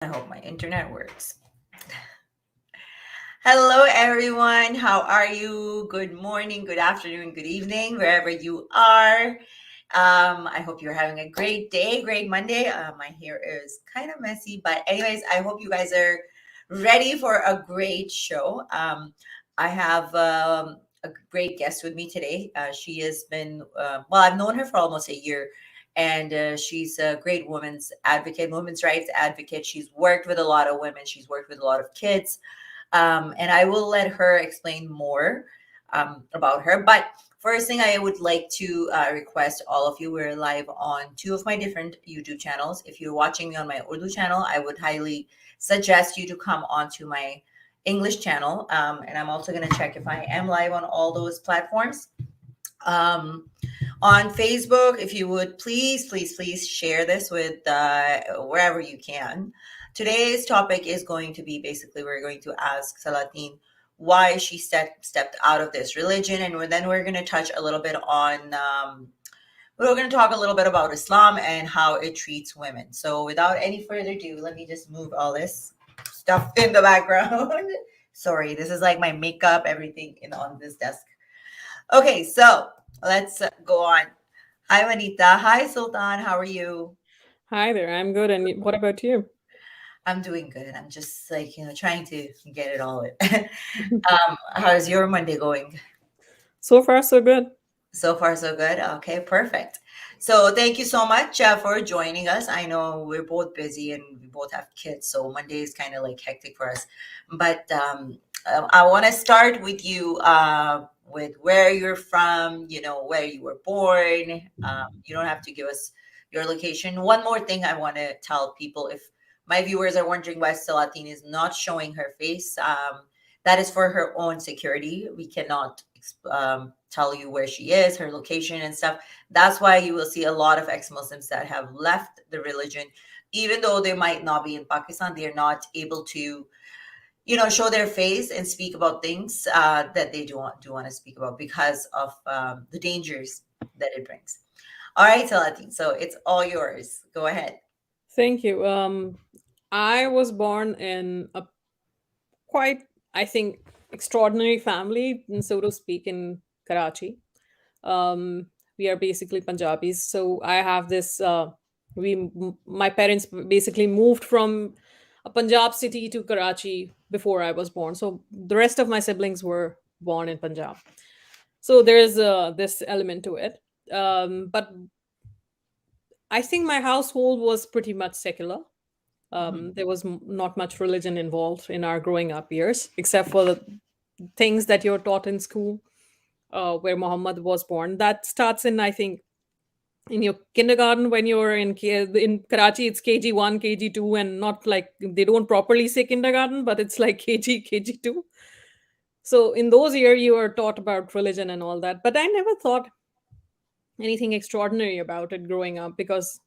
I hope my internet works. Hello, everyone. How are you? Good morning, good afternoon, good evening, wherever you are. I hope you're having a great day, great Monday. My hair is kind of messy, but, anyways, I hope you guys are ready for a great show. I have a great guest with me today. She has been, well, I've known her for almost a year. And she's a great women's advocate, women's rights advocate. She's worked with a lot of women. She's worked with a lot of kids, and I will let her explain more about her. But first thing I would like to request all of you, we're live on two of my different YouTube channels. If you're watching me on my Urdu channel, I would highly suggest you to come onto my English channel. And I'm also going to check if I am live on all those platforms. Um, on Facebook, if you would please share this with wherever you can. Today's topic is going to be basically we're going to ask Salatin why she stepped out of this religion, and then we're going to touch a little bit on. We're going to talk a little bit about Islam and how it treats women. So, without any further ado, let me just move all this stuff in the background. Sorry, this is like my makeup, everything in on this desk. Okay, so let's go on. Hi, Vanita. Hi, Sultan. How are you? Hi there, I'm good. And what about you? I'm doing good. I'm just like, trying to get it all in. How's your Monday going? So far, so good. So far, so good. Okay, perfect. So, thank you so much for joining us. I know we're both busy and we both have kids, so Monday is kind of like hectic for us. But I want to start with you with where you're from, where you were born. You don't have to give us your location. One more thing I want to tell people, if my viewers are wondering why Salatin is not showing her face, that is for her own security. We cannot tell you where she is, her location, and stuff. That's why you will see a lot of ex Muslims that have left the religion, even though they might not be in Pakistan, they're not able to, show their face and speak about things that they do want to speak about because of the dangers that it brings. All right, Salatin. So it's all yours. Go ahead. Thank you. I was born in a quite, I think, extraordinary family, so to speak, in Karachi. Um, we are basically Punjabis, so I have this. My parents basically moved from a Punjab city to Karachi before I was born. So the rest of my siblings were born in Punjab. So there's this element to it. But I think my household was pretty much secular. Hmm. There was not much religion involved in our growing up years, except for the things that you're taught in school, where Muhammad was born. That starts in, I think, in your kindergarten when you're in Karachi. It's KG1, KG2, and not like they don't properly say kindergarten, but it's like KG, KG2. So in those years, you are taught about religion and all that. But I never thought anything extraordinary about it growing up because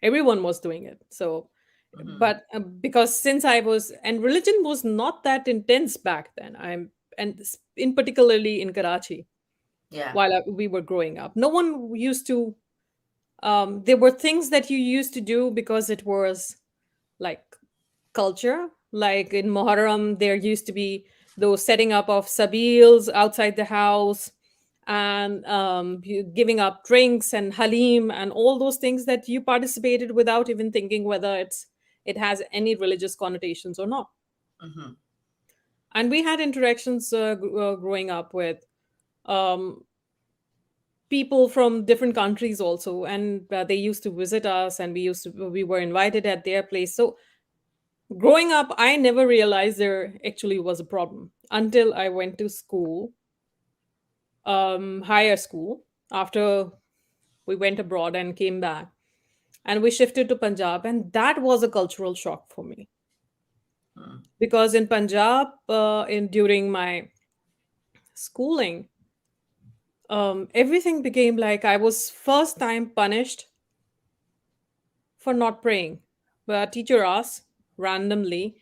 everyone was doing it. So Hmm. but because since I was, and religion was not that intense back then, in particularly in Karachi, Yeah. while we were growing up, no one used to, there were things that you used to do because it was like culture. Like in Muharram, there used to be those setting up of sabils outside the house, and giving up drinks and halim and all those things that you participated without even thinking whether it has any religious connotations or not. Hmm. And we had interactions growing up with um, people from different countries also, and they used to visit us, and we were invited at their place. So growing up, I never realized there actually was a problem until I went to school, higher school, after we went abroad and came back, and we shifted to Punjab, and that was a cultural shock for me because in Punjab, in during my schooling, everything became like I was first time punished for not praying. But a teacher asked randomly.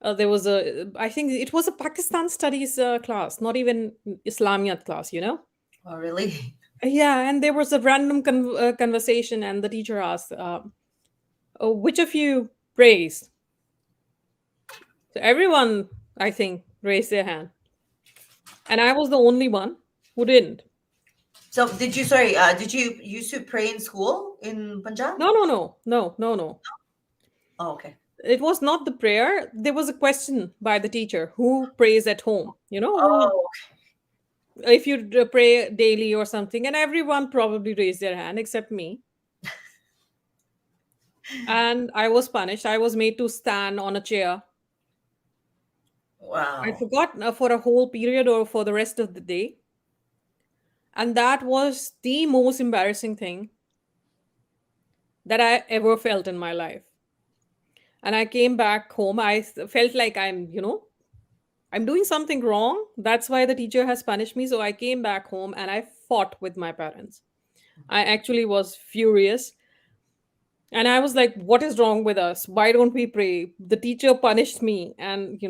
There was I think it was a Pakistan studies class, not even Islamiyat class, you know. Oh, really? Yeah, and there was a random conversation, and the teacher asked, "Which of you prays?" So everyone, I think, raised their hand. And I was the only one who didn't. So did you used to pray in school in Punjab? No, no, no, no, no, no. Oh, okay. It was not the prayer. There was a question by the teacher who prays at home, who, Oh, if you pray daily or something, and everyone probably raised their hand except me. And I was punished. I was made to stand on a chair. I wow. forgot for a whole period or for the rest of the day. And that was the most embarrassing thing that I ever felt in my life. And I came back home. Felt like I'm doing something wrong. That's why the teacher has punished me. So I came back home and I fought with my parents. I actually was furious. And I was like, what is wrong with us? Why don't we pray? The teacher punished me. And,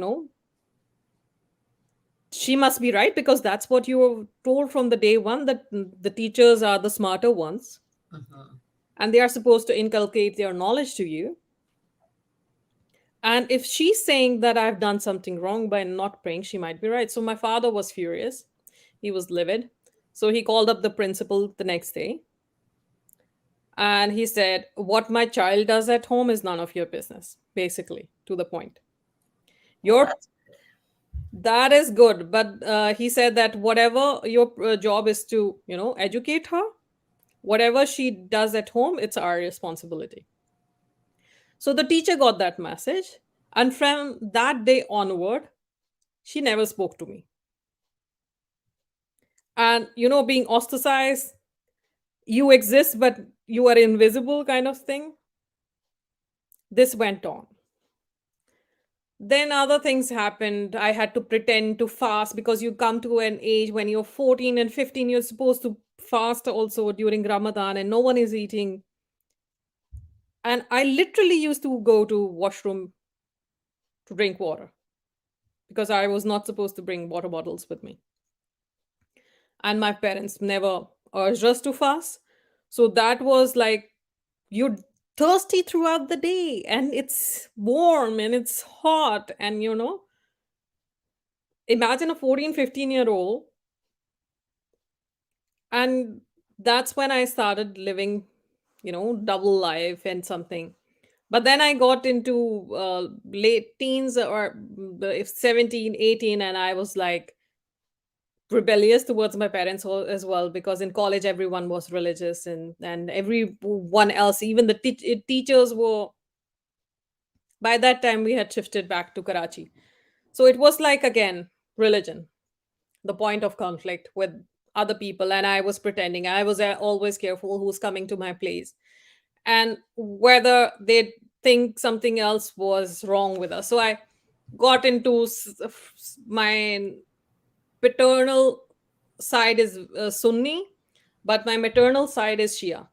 she must be right because that's what you were told from the day one, that the teachers are the smarter ones Mhm. and they are supposed to inculcate their knowledge to you. And if she's saying that I've done something wrong by not praying, she might be right. So my father was furious. He was livid. So he called up the principal the next day and he said, what my child does at home is none of your business, basically, to the point. Well, Your that's That is good. But he said that whatever your job is to, educate her, whatever she does at home, it's our responsibility. So the teacher got that message. And from that day onward, she never spoke to me. And, being ostracized, you exist, but you are invisible kind of thing. This went on. Then other things happened. I had to pretend to fast because you come to an age when you're 14 and 15, you're supposed to fast also during Ramadan and no one is eating. And I literally used to go to washroom to drink water because I was not supposed to bring water bottles with me. And my parents never urged us to fast. So that was like you're thirsty throughout the day and it's warm and it's hot. And, imagine a 14, 15-year old. And that's when I started living, double life and something. But then I got into late teens or if 17, 18, and I was like rebellious towards my parents as well because in college everyone was religious and everyone else, even the teachers were. By that time we had shifted back to Karachi. So it was like again religion, the point of conflict with other people, and I was pretending I was always careful who's coming to my place and whether they think something else was wrong with us. So I got into my paternal side is Sunni, but my maternal side is Shia.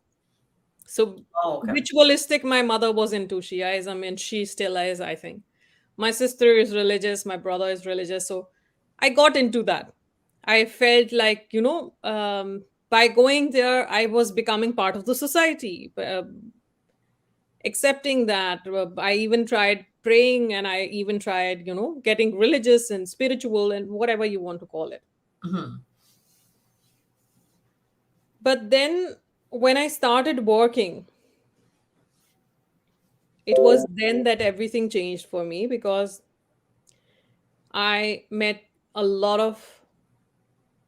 So oh, okay. ritualistic, my mother was into Shiaism and she still is, I think. My sister is religious, my brother is religious. So I got into that. I felt like, by going there, I was becoming part of the society. Accepting that, I even tried praying and I even tried, getting religious and spiritual and whatever you want to call it. Mhm. But then when I started working, it was then that everything changed for me because I met a lot of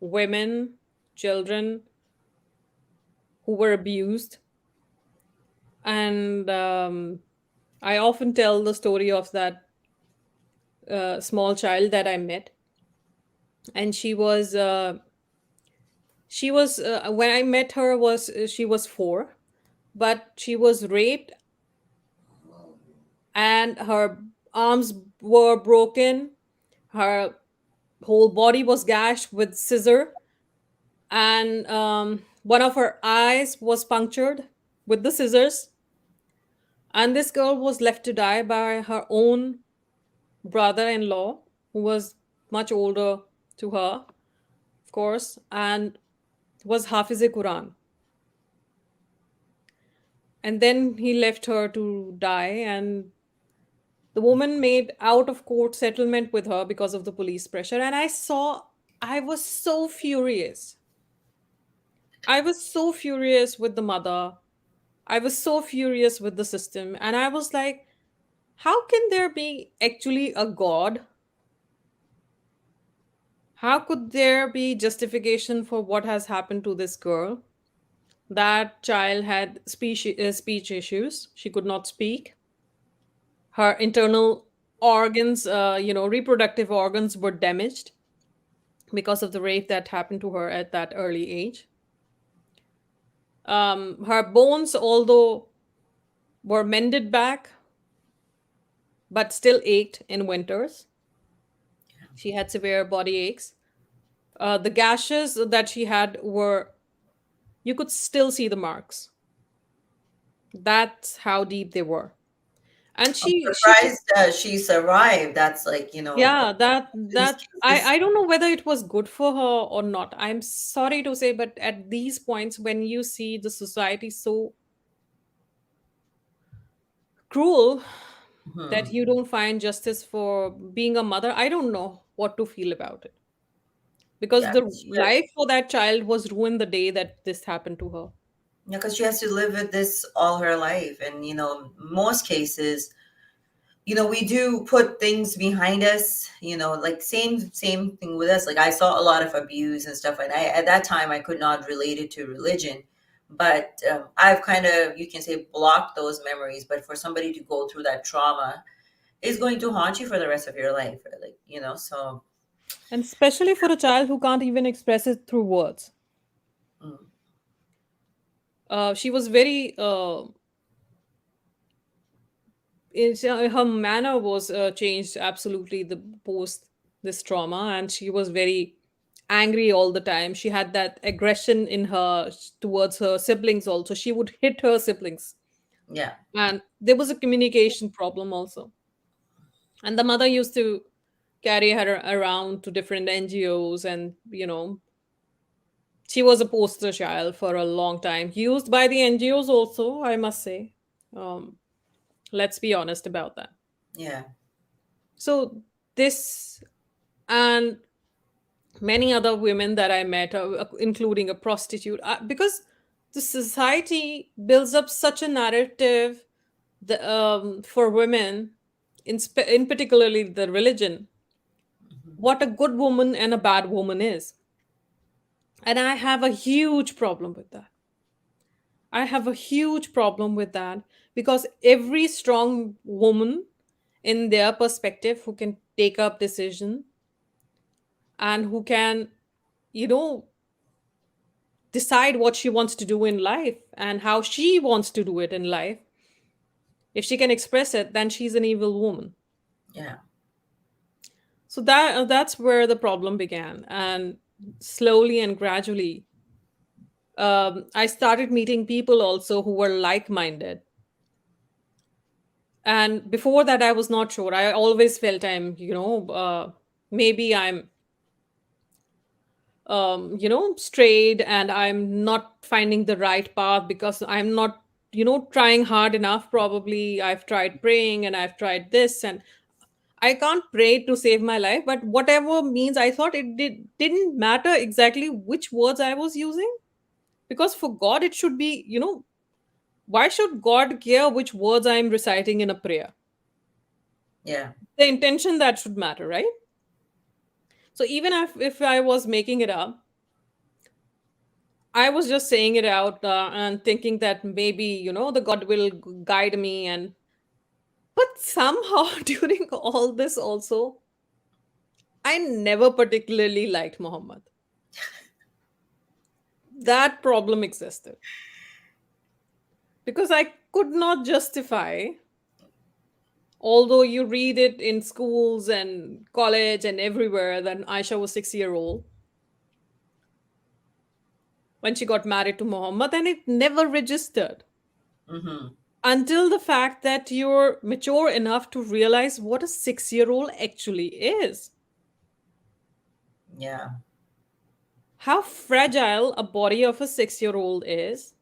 women, children who were abused. And I often tell the story of that small child that I met. And when I met her, she was 4, but she was raped and her arms were broken. Her whole body was gashed with scissor and one of her eyes was punctured with the scissors, and this girl was left to die by her own brother-in-law who was much older to her, of course, and was hafiz quran, and then he left her to die. And The woman made out of court settlement with her because of the police pressure. And I was so furious. I was so furious with the mother. I was so furious with the system. And I was like, how can there be actually a God? How could there be justification for what has happened to this girl? That child had speech issues. She could not speak. Her internal organs, reproductive organs were damaged because of the rape that happened to her at that early age. Her bones, although were mended back, but still ached in winters. She had severe body aches. The gashes that she had were, you could still see the marks. That's how deep they were. And I'm she surprised she survived. That's like, yeah, these that cases. I don't know whether it was good for her or not. I'm sorry to say, but at these points, when you see the society so cruel that Mhm. you don't find justice for being a mother, I don't know what to feel about it. Because Yeah, the life for that child was ruined the day that this happened to her. yeah, because she has to live with this all her life, and most cases, we do put things behind us. Like same thing with us. Like I saw a lot of abuse and stuff, and I at that time I could not relate it to religion, but I've kind of, you can say, blocked those memories. But for somebody to go through that trauma is going to haunt you for the rest of your life, like so. And especially for a child who can't even express it through words. Mm, She was very her manner was changed absolutely the post this trauma, and she was very angry all the time. She had that aggression in her towards her siblings also. She would hit her siblings, yeah, and there was a communication problem also. And the mother used to carry her around to different NGOs, and she was a poster child for a long time, used by the NGOs also, I must say. um, let's be honest about that. yeah. So this and many other women that I met, including a prostitute, because the society builds up such a narrative for women, in particularly the religion, Mhm. what a good woman and a bad woman is. And I have a huge problem with that. I have a huge problem with that because every strong woman, in their perspective, who can take up decision and who can, you know, decide what she wants to do in life and how she wants to do it in life, if she can express it, then she's an evil woman. Yeah. So that's where the problem began, and slowly and gradually, I started meeting people also who were like-minded. And before that, I was not sure. I always felt maybe I'm strayed, and I'm not finding the right path because I'm not trying hard enough. Probably I've tried praying and I've tried this, and I can't pray to save my life, but whatever means, I thought didn't matter exactly which words I was using, because for God it should be, why should God care which words I'm reciting in a prayer? Yeah. The intention that should matter, right? So even if I was making it up, I was just saying it out, and thinking that maybe, the God will guide me. And but somehow during all this also, I never particularly liked Muhammad. That problem existed because I could not justify, although you read it in schools and college and everywhere, that Aisha was 6 year old when she got married to Muhammad, and it never registered Hmm. until the fact that you're mature enough to realize what a 6 year old actually is, Yeah. how fragile a body of a 6 year old is,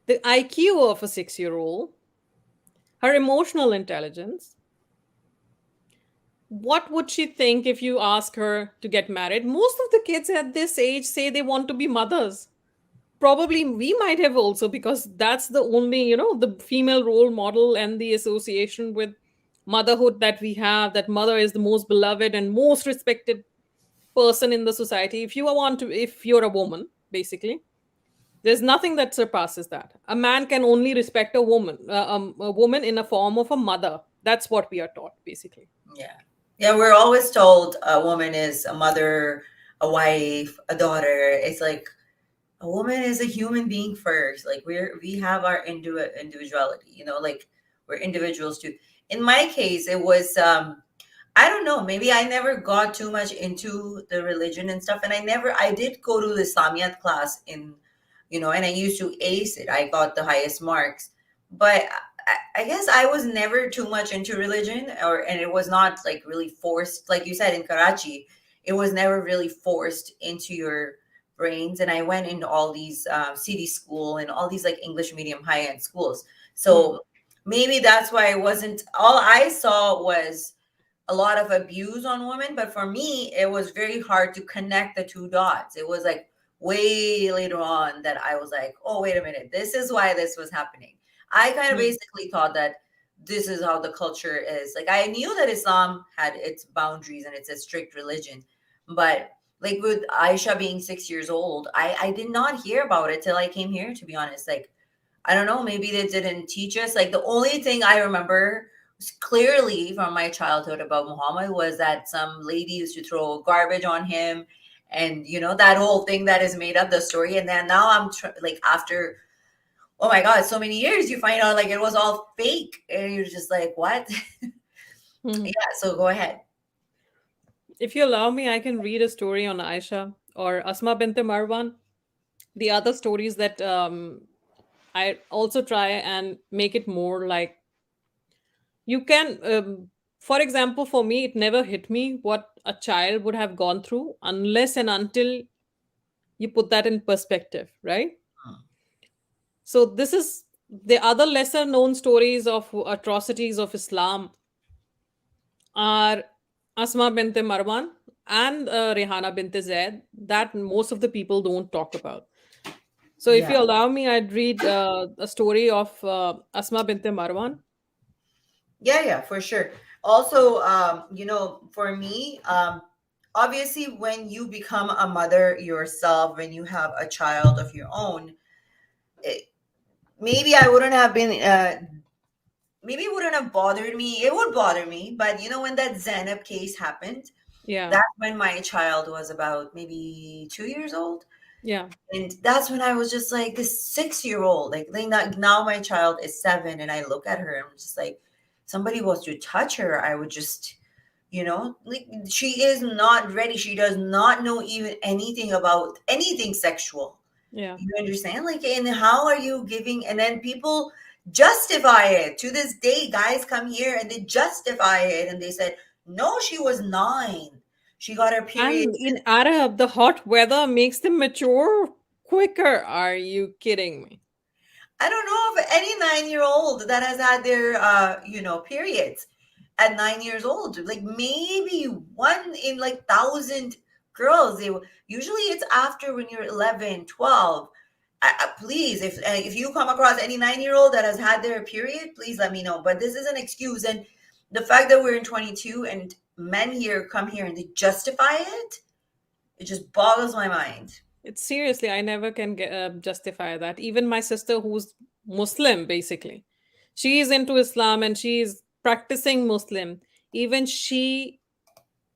the IQ of a 6 year old, her emotional intelligence. What would she think if you ask her to get married? Most of the kids at this age say they want to be mothers. Probably we might have also, because that's the only, the female role model and the association with motherhood that we have, that mother is the most beloved and most respected person in the society. If you're a woman, basically, there's nothing that surpasses that. A man can only respect a woman in a form of a mother. That's what we are taught, basically. Yeah. Yeah, we're always told a woman is a mother, a wife, a daughter. It's like a woman is a human being first. Like we have our individuality, like we're individuals too. In my case, it was I don't know, maybe I never got too much into the religion and stuff. And I did go to the Islamiyat class and I used to ace it. I got the highest marks. But I guess I was never too much into religion, and it was not like really forced. Like you said, in Karachi, it was never really forced into your brains. And I went into all these city school and all these like English medium high end schools. Hmm. So maybe that's why it wasn't, all I saw was a lot of abuse on women. But for me, it was very hard to connect the two dots. It was like way later on that I was like, oh, wait a minute, this is why this was happening. I kind of Hmm. basically thought that this is how the culture is. Like, I knew that Islam had its boundaries and it's a strict religion, but like with Aisha being 6 years old, I did not hear about it till I came here, to be honest. Like, I don't know, maybe they didn't teach us. Like the only thing I remember clearly from my childhood about Muhammad was that some lady used to throw garbage on him, and that whole thing that is made up the story. And then now like after, oh my god, so many years, you find out like it was all fake, and you're just like, what? Hmm. Yeah. So go ahead. If you allow me, I can read a story on Aisha or Asma bint Marwan. The other stories that I also try and make it more like you can. For example, for me, it never hit me what a child would have gone through unless and until you put that in perspective, right? So, this is the other lesser known stories of atrocities of Islam are Asma bint Marwan and Rehana bint Zaid, that most of the people don't talk about. So, if Yeah. you allow me, I'd read a story of Asma bint Marwan. Yeah, yeah, for sure. Also, for me, obviously, when you become a mother yourself, when you have a child of your own, it, maybe I wouldn't have been, maybe it wouldn't have bothered me. It would bother me, but when that Zainab case happened, Yeah, that's when my child was about maybe 2 years old. yeah. And that's when I was just like this 6 year old. Like now my child is 7, and I look at her and I'm just like, somebody was to touch her, I would just, like she is not ready. She does not know even anything about anything sexual. Yeah. You understand? Like, and how are you giving? And then people justify it to this day. Guys come here and they justify it, and they said, no, she was 9. She got her period. And in Arab, the hot weather makes them mature quicker. Are you kidding me? I don't know of any 9 year old that has had their periods at 9 years old. Like maybe one in like 1,000 girls. Usually it's after when you're 11, 12. Please, if you come across any 9 year old that has had their period, please let me know. But this is an excuse, and the fact that we're in 22 and men here come here and they justify it, it just boggles my mind. It's seriously, I never can justify that. Even my sister, who's Muslim, basically, she is into Islam and she is practicing Muslim. Even she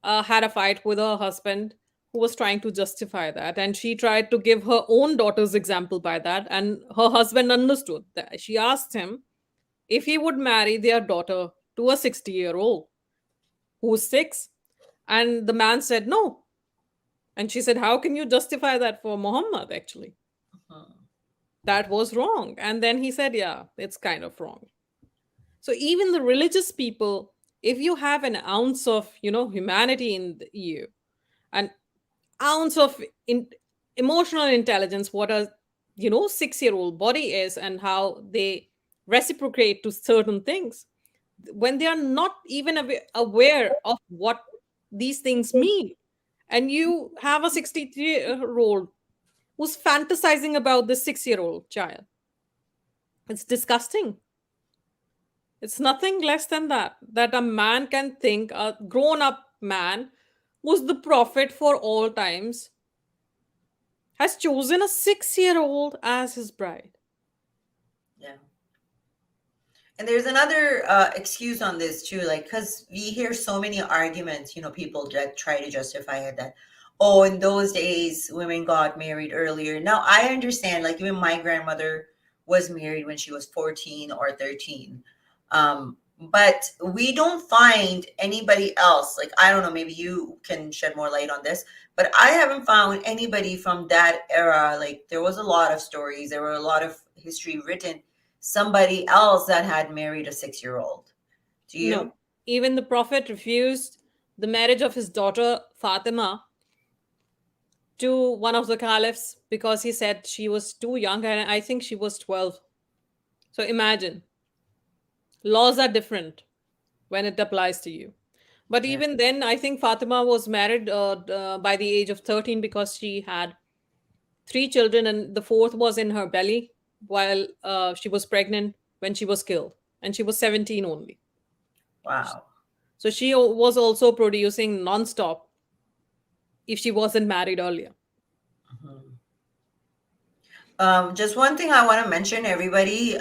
had a fight with her husband who was trying to justify that. And she tried to give her own daughter's example by that. And her husband understood that. She asked him if he would marry their daughter to a 60-year-old who's 6. And the man said no. And she said, how can you justify that for Muhammad, actually? Mhm. That was wrong. And then he said, yeah, it's kind of wrong. So even the religious people, if you have an ounce of, humanity in you, an ounce of emotional intelligence, what a 6-year-old body is and how they reciprocate to certain things, when they are not even aware of what these things mean. And you have a 63-year-old who's fantasizing about this 6-year-old child. It's disgusting. It's nothing less than that. That a man can think, a grown up man who's the prophet for all times, has chosen a 6-year-old as his bride. Yeah. And there's another excuse on this too, like because we hear so many arguments, people that try to justify it that, oh, in those days women got married earlier. Now I understand, like even my grandmother was married when she was 14 or 13. But we don't find anybody else, like I don't know, maybe you can shed more light on this, but I haven't found anybody from that era. Like there was a lot of stories, there were a lot of history written somebody else that had married a 6-year-old. Do No. you? Even the Prophet refused the marriage of his daughter Fatima to one of the caliphs because he said she was too young, and I think she was 12. So imagine, laws are different when it applies to you. But Yeah. even then, I think Fatima was married by the age of 13 because she had three children, and the fourth was in her belly while she was pregnant when she was killed. And she was 17 only. Wow. So she was also producing non-stop if she wasn't married earlier. Mhm. Just one thing I want to mention everybody,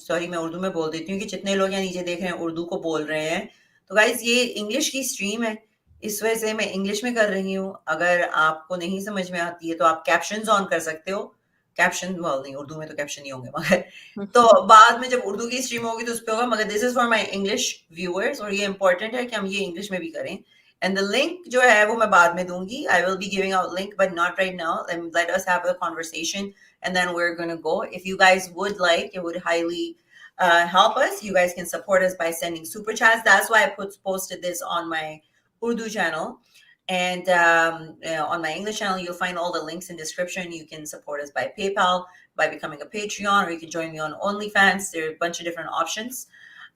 sorry मैं उर्दू में बोल देती हूँ कि जितने लोग यहाँ नीचे देख रहे हैं उर्दू को बोल रहे हैं, तो गाइज ये इंग्लिश की स्ट्रीम है, इस वजह से मैं इंग्लिश में कर रही हूँ। अगर आपको नहीं समझ में आती है तो आप कैप्शंस ऑन कर सकते हो। कैप्शन वाल नहीं, उर्दू में तो कैप्शन नहीं होंगे मगर तो बाद में जब उर्दू की स्ट्रीम होगी तो उस पे होगा, मगर this is for my English viewers और ये इंपॉर्टेंट है कि हम ये इंग्लिश में भी करें। एंड द लिंक जो है वो मैं बाद में दूंगी, I will be giving out link but not right now, let us have a conversation and then we're going to go. If you guys would like, it would highly help us. You guys can support us by sending super chats. That's why I posted this on my Urdu channel. And on my English channel, you'll find all the links in description. You can support us by PayPal, by becoming a Patreon, or you can join me on OnlyFans. There are a bunch of different options.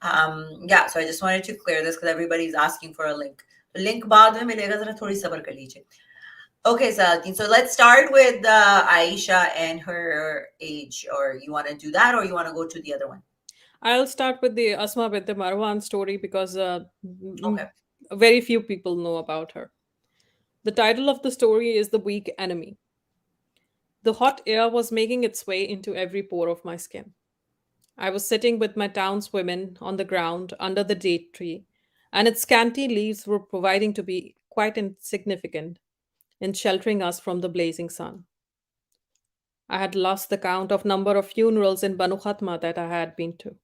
Yeah, so I just wanted to clear this because everybody's asking for a link. Link बाद में मिलेगा, जरा थोड़ी सब्र कर लीजिए. Okay, Salatin. So let's start with Aisha and her age. Or you want to do that, or you want to go to the other one? I'll start with the Asma bint Marwan story because Okay. very few people know about her. The title of the story is The Weak Enemy. The hot air was making its way into every pore of my skin. I was sitting with my townswomen on the ground under the date tree, and its scanty leaves were proving to be quite insignificant in sheltering us from the blazing sun. I had lost the count of number of funerals in Banu Khatma that I had been to.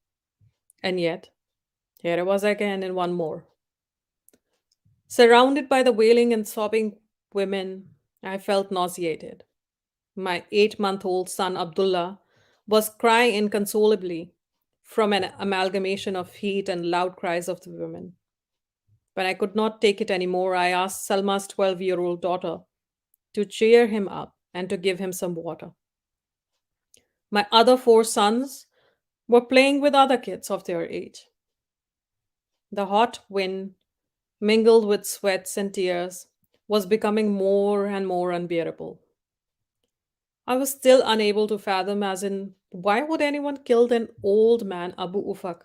And yet, here I was again in one more. Surrounded by the wailing and sobbing women, I felt nauseated. My 8 month old son Abdullah was crying inconsolably from an amalgamation of heat and loud cries of the women. When I could not take it anymore, I asked Salma's 12-year-old daughter to cheer him up and to give him some water. My other four sons were playing with other kids of their age. The hot wind, mingled with sweats and tears, was becoming more and more unbearable. I was still unable to fathom, as in, why would anyone kill an old man, Abu Ufak,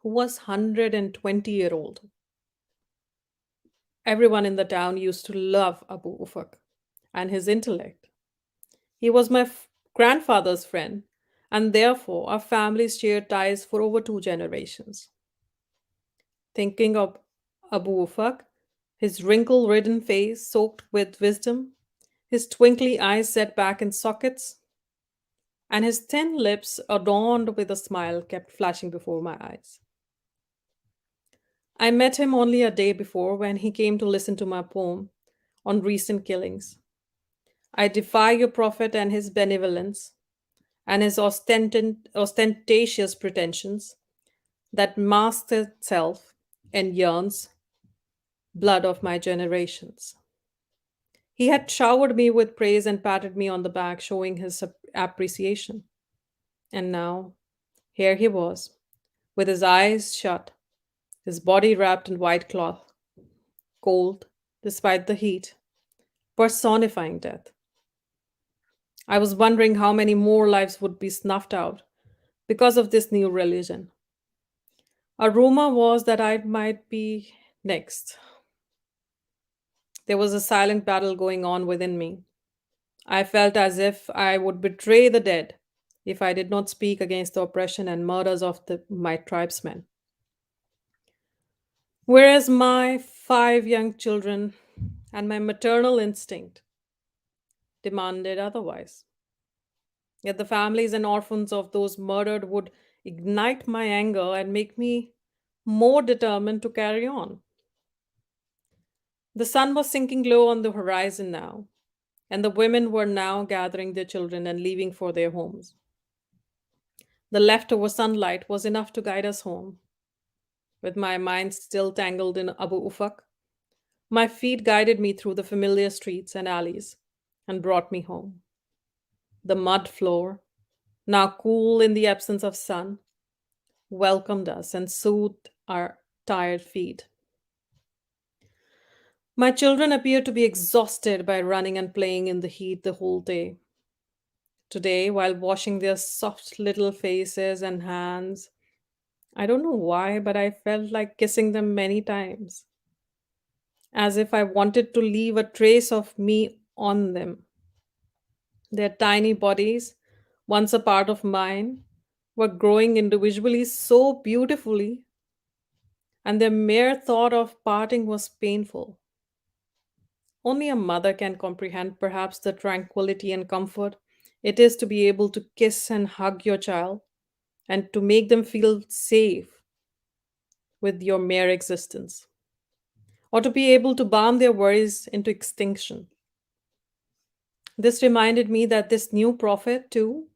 who was 120-year old? Everyone in the town used to love Abu Ufak and his intellect. He was my grandfather's friend, and therefore our families shared ties for over 2 generations. Thinking of Abu Ufak, his wrinkle ridden face soaked with wisdom, his twinkly eyes set back in sockets, and his thin lips adorned with a smile kept flashing before my eyes. I met him only a day before when he came to listen to my poem on recent killings. I defy your prophet and his benevolence and his ostentatious pretensions that masks itself and yearns blood of my generations. He had showered me with praise and patted me on the back, showing his appreciation. And now, here he was, with his eyes shut, his body wrapped in white cloth, cold despite the heat, personifying death. I was wondering how many more lives would be snuffed out because of this new religion. A rumor was that I might be next. There was a silent battle going on within me. I felt as if I would betray the dead if I did not speak against the oppression and murders of my tribesmen. Whereas my 5 young children and my maternal instinct demanded otherwise. Yet the families and orphans of those murdered would ignite my anger and make me more determined to carry on. The sun was sinking low on the horizon now, and the women were now gathering their children and leaving for their homes. The leftover sunlight was enough to guide us home. With my mind still tangled in Abu Ufak, my feet guided me through the familiar streets and alleys and brought me home. The mud floor, now cool in the absence of sun, welcomed us and soothed our tired feet. My children appeared to be exhausted by running and playing in the heat the whole day. Today, while washing their soft little faces and hands, I don't know why, but I felt like kissing them many times, as if I wanted to leave a trace of me on them. Their tiny bodies, once a part of mine, were growing individually so beautifully, and their mere thought of parting was painful. Only a mother can comprehend, perhaps, the tranquility and comfort it is to be able to kiss and hug your child and to make them feel safe with your mere existence, or to be able to balm their worries into extinction. This reminded me that this new prophet, too,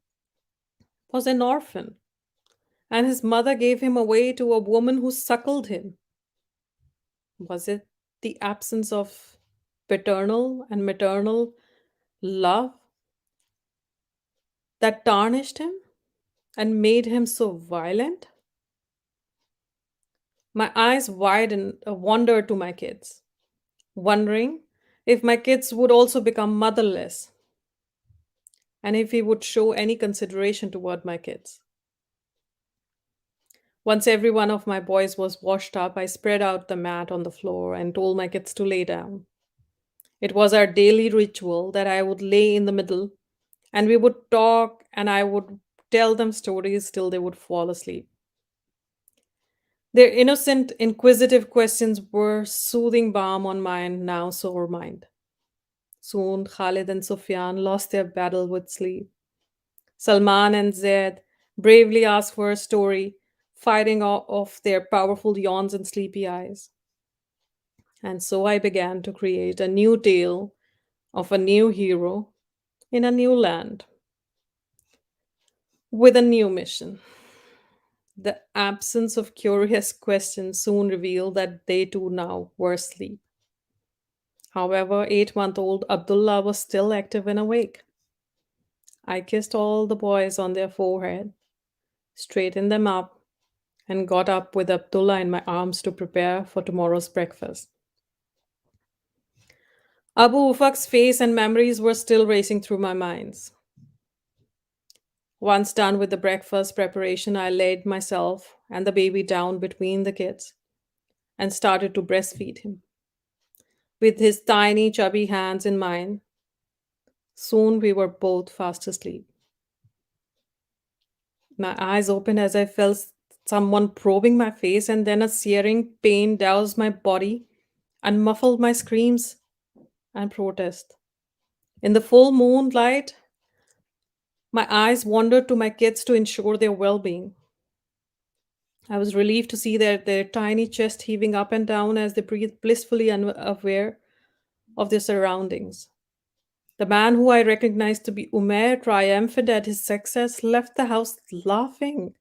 was an orphan, and his mother gave him away to a woman who suckled him. Was it the absence of paternal and maternal love that tarnished him and made him so violent? My eyes widened, wandered to my kids, wondering if my kids would also become motherless and if he would show any consideration toward my kids. Once every one of my boys was washed up, I spread out the mat on the floor and told my kids to lay down. It was our daily ritual that I would lay in the middle and we would talk and I would tell them stories till they would fall asleep. Their innocent, inquisitive questions were soothing balm on my now sore mind. Soon Khalid and Sufyan lost their battle with sleep. Salman and Zaid bravely asked for a story, fighting off their powerful yawns and sleepy eyes. And so I began to create a new tale of a new hero in a new land with a new mission. The absence of curious questions soon revealed that they too now were asleep. However, 8 month old Abdullah was still active and awake. I kissed all the boys on their forehead, straightened them up, and got up with Abdullah in my arms to prepare for tomorrow's breakfast. Abu Ufak's face and memories were still racing through my minds. Once done with the breakfast preparation, I laid myself and the baby down between the kids and started to breastfeed him. With his tiny, chubby hands in mine, soon we were both fast asleep. My eyes opened as I felt someone probing my face, and then a searing pain doused my body and muffled my screams and protest. In the full moonlight, my eyes wandered to my kids to ensure their well being. I was relieved to see their tiny chest heaving up and down as they breathed blissfully unaware of their surroundings. The man who I recognized to be Umair, triumphant at his success, left the house laughing.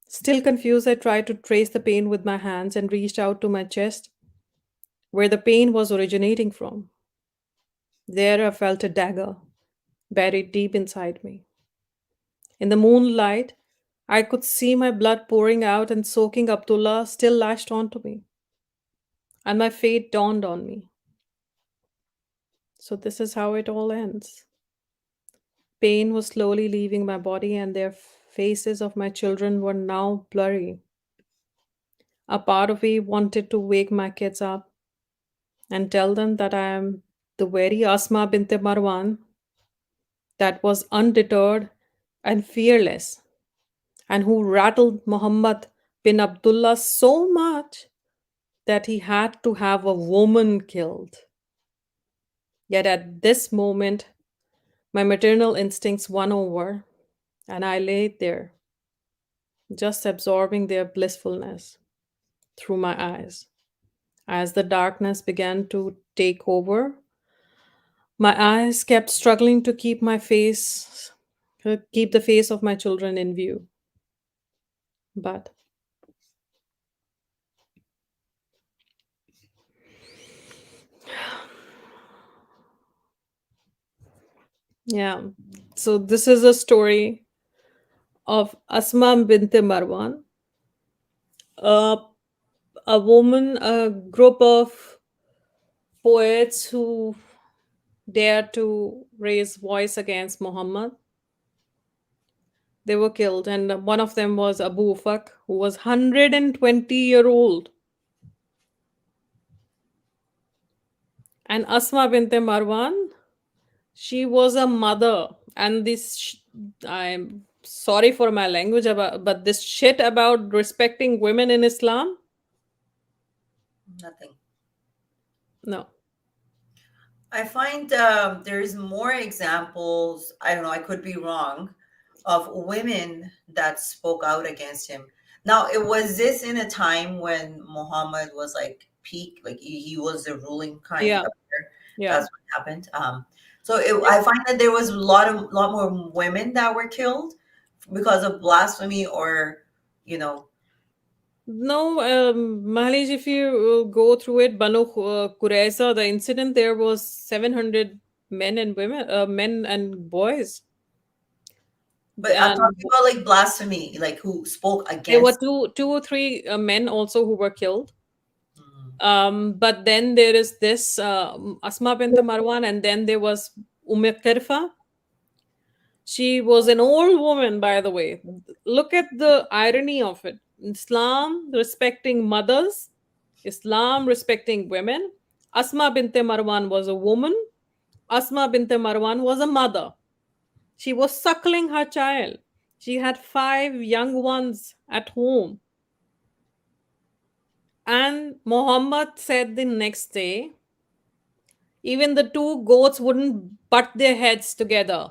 Still confused, I tried to trace the pain with my hands and reached out to my chest, where the pain was originating from. There I felt a dagger buried deep inside me. In the moonlight, I could see my blood pouring out and soaking Abdullah still lashed onto me. And my fate dawned on me. So this is how it all ends. Pain was slowly leaving my body, and their faces of my children were now blurry. A part of me wanted to wake my kids up and tell them that I am the very Asma bint Marwan that was undeterred and fearless, and who rattled Muhammad bin Abdullah so much that he had to have a woman killed. Yet at this moment, my maternal instincts won over, and I lay there, just absorbing their blissfulness through my eyes. As the darkness began to take over, my eyes kept struggling to keep the face of my children in view. But yeah, so this is a story of Asma bint Marwan, a, a woman, a group of poets who dared to raise voice against Muhammad. They were killed, and one of them was Abu Ufak, who was 120-year-old. And Asma bint Marwan, she was a mother. And I'm sorry for my language, but this shit about respecting women in Islam, Nothing. no. I find there's more examples. I don't know, I could be wrong, of women that spoke out against him. Now, it was this in a time when Muhammad was like peak, like he was the ruling kind Yeah, of there. yeah. That's what happened. I find that there was a lot more women that were killed because of blasphemy or, you know, No, Mahalej, if you go through it, Banu Qurayza, the incident, there was 700 men and boys. but I'm And talking about like blasphemy, like who spoke there were against. two or three men also who were killed. Mhm. But then there is this Asma bint Marwan, and then there was Kirfa. She was an old woman, by the way. Look at the irony of it. Islam respecting mothers, Islam respecting women. Asma bint Marwan was a woman. Asma bint Marwan was a mother. She was suckling her child. She had five young ones at home. And Muhammad said the next day, even the two goats wouldn't butt their heads together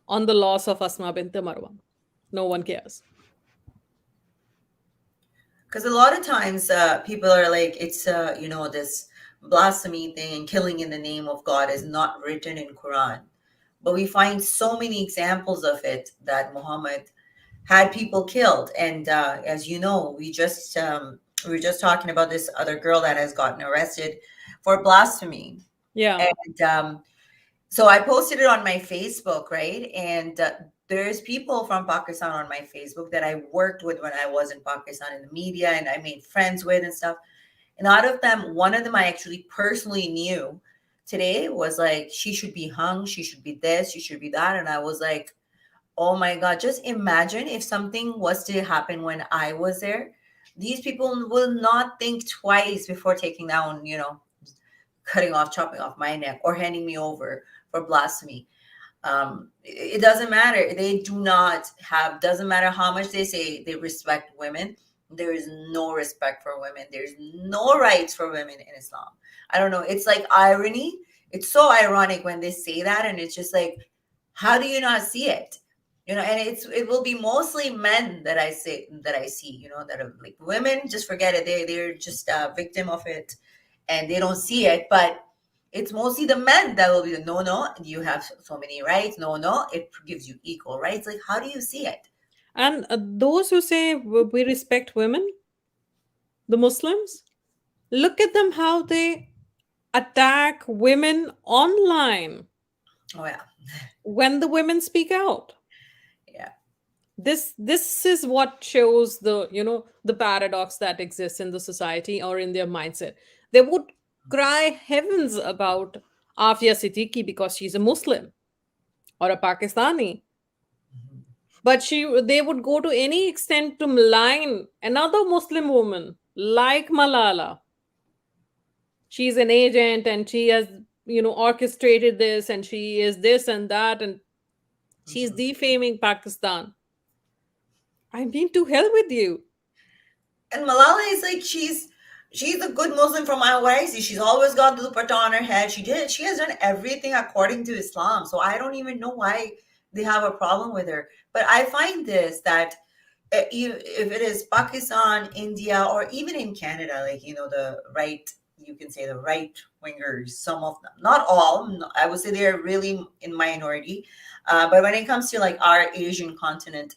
on the loss of Asma bint Marwan. No one cares. Because a lot of times people are like, it's, this blasphemy thing and killing in the name of God is not written in Quran. But we find so many examples of it that Muhammad had people killed. And as you know, we were just talking about this other girl that has gotten arrested for blasphemy. Yeah. And so I posted it on my Facebook, right? And there's people from Pakistan on my Facebook that I worked with when I was in Pakistan in the media and I made friends with and stuff. And out of them, one of them I actually personally knew today was like, she should be hung, she should be this, she should be that. And I was like, oh my God, just imagine if something was to happen when I was there. These people will not think twice before taking down, cutting off, chopping off my neck or handing me over for blasphemy. It doesn't matter. They do not have, doesn't matter how much they say they respect women. There is no respect for women. There's no rights for women in Islam. I don't know. It's like irony. It's so ironic when they say that. And it's just like, how do you not see it? And it will be mostly men that I see, that are like women, just forget it. They're just a victim of it and they don't see it. But it's mostly the men that will be no, no, you have so many rights. No, no, it gives you equal rights. Like, how do you see it? And those who say we respect women, the Muslims, look at them how they attack women online Oh yeah, when the women speak out. yeah. This is what shows the, the paradox that exists in the society or in their mindset. They would cry heavens about Afia Siddiqui because she's a Muslim or a Pakistani, Mhm. but they would go to any extent to malign another Muslim woman like Malala. She's an agent and she has, orchestrated this, and she is this and that, and she's Mhm. defaming Pakistan. I mean, to hell with you. And Malala is like she's a good Muslim from what I see. She's always got the dupatta on her head. She has done everything according to Islam. So I don't even know why they have a problem with her. But I find this that if it is Pakistan, India, or even in Canada, like the right, you can say the right wingers, some of them, not all. I would say they're really in minority. But when it comes to like our Asian continent,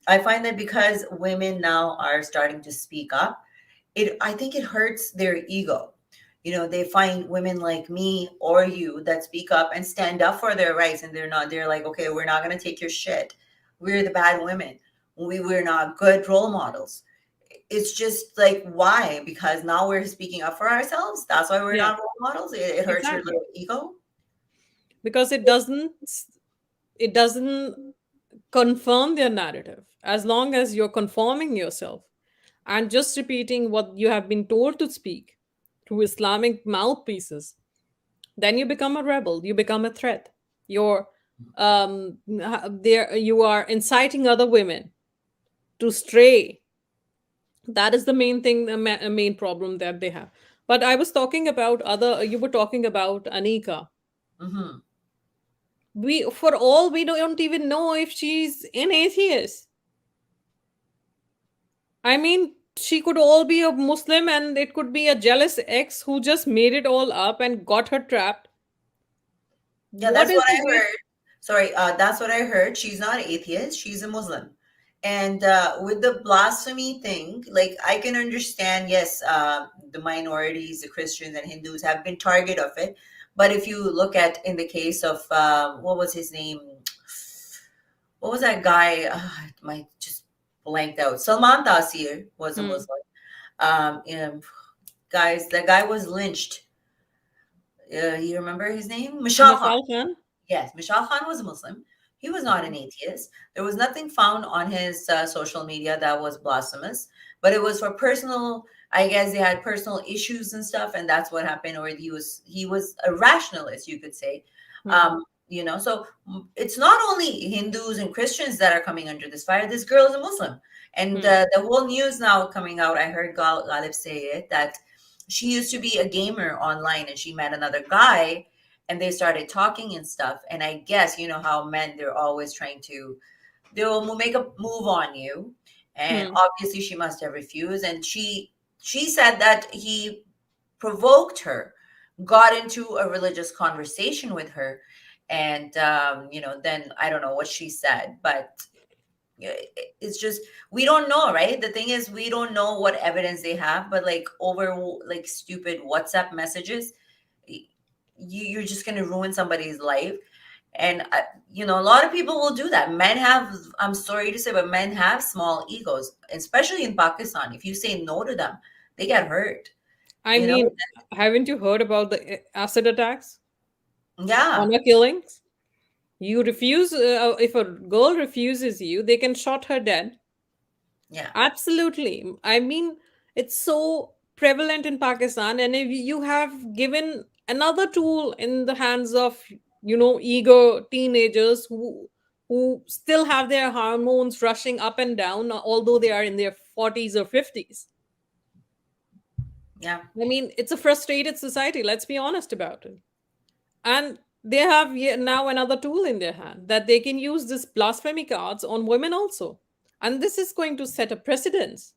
I find that because women now are starting to speak up, I think it hurts their ego. They find women like me or you that speak up and stand up for their rights, and they're like, okay, we're not going to take your shit. We're the bad women. We're not good role models. It's just like, why? Because now we're speaking up for ourselves. That's why we're Yeah, not role models. It hurts your exactly. little ego. Because it doesn't confirm their narrative. As long as you're conforming yourself and just repeating what you have been told to speak through Islamic mouthpieces, then you become a rebel, you become a threat. You're there, you are inciting other women to stray. That is the main thing, the main problem that they have. But I was talking about other, you were talking about Anika. Hmm. For all we don't even know if she's an atheist. I mean, she could all be a Muslim, and it could be a jealous ex who just made it all up and got her trapped. Yeah, What that's is what the I way? heard. Sorry, that's what I heard. She's not atheist. She's a Muslim. And with the blasphemy thing, like I can understand, yes, the minorities, the Christians and Hindus have been target of it. But if you look at in the case of what was his name? What was that guy? My just blanked out. Salman Taseer was a Hmm. Muslim. Guys, that guy was lynched. You remember his name? Mishal Khan. Mashal Khan? Yes, Mishal Khan was a Muslim. He was not an atheist. There was nothing found on his social media that was blasphemous, but it was for personal. I guess they had personal issues and stuff, and that's what happened. Or he was a rationalist, you could say. Hmm. So it's not only Hindus and Christians that are coming under this fire. This girl is a Muslim, and Hmm. the whole news now coming out. I heard Galib say it that she used to be a gamer online, and she met another guy and they started talking and stuff. And I guess you know how men, they're always trying to, they'll make a move on you, and Hmm. obviously she must have refused. And she said that he provoked her, got into a religious conversation with her, and then I don't know what she said, but yeah, it's just we don't know, right? The thing is, we don't know what evidence they have, but like over like stupid WhatsApp messages, you're just going to ruin somebody's life. And a lot of people will do that. Men have, I'm sorry to say, but men have small egos, especially in Pakistan. If you say no to them, they get hurt, I you know. mean, haven't you heard about the acid attacks, Yeah. honor killings? You refuse, if a girl refuses you, they can shot her dead. Yeah. Absolutely. I mean, it's so prevalent in Pakistan, and if you have given another tool in the hands of, eager teenagers who still have their hormones rushing up and down, although they are in their 40s or 50s. Yeah. I mean, it's a frustrated society, let's be honest about it. And they have yet now another tool in their hand that they can use this blasphemy cards on women also. And this is going to set a precedence.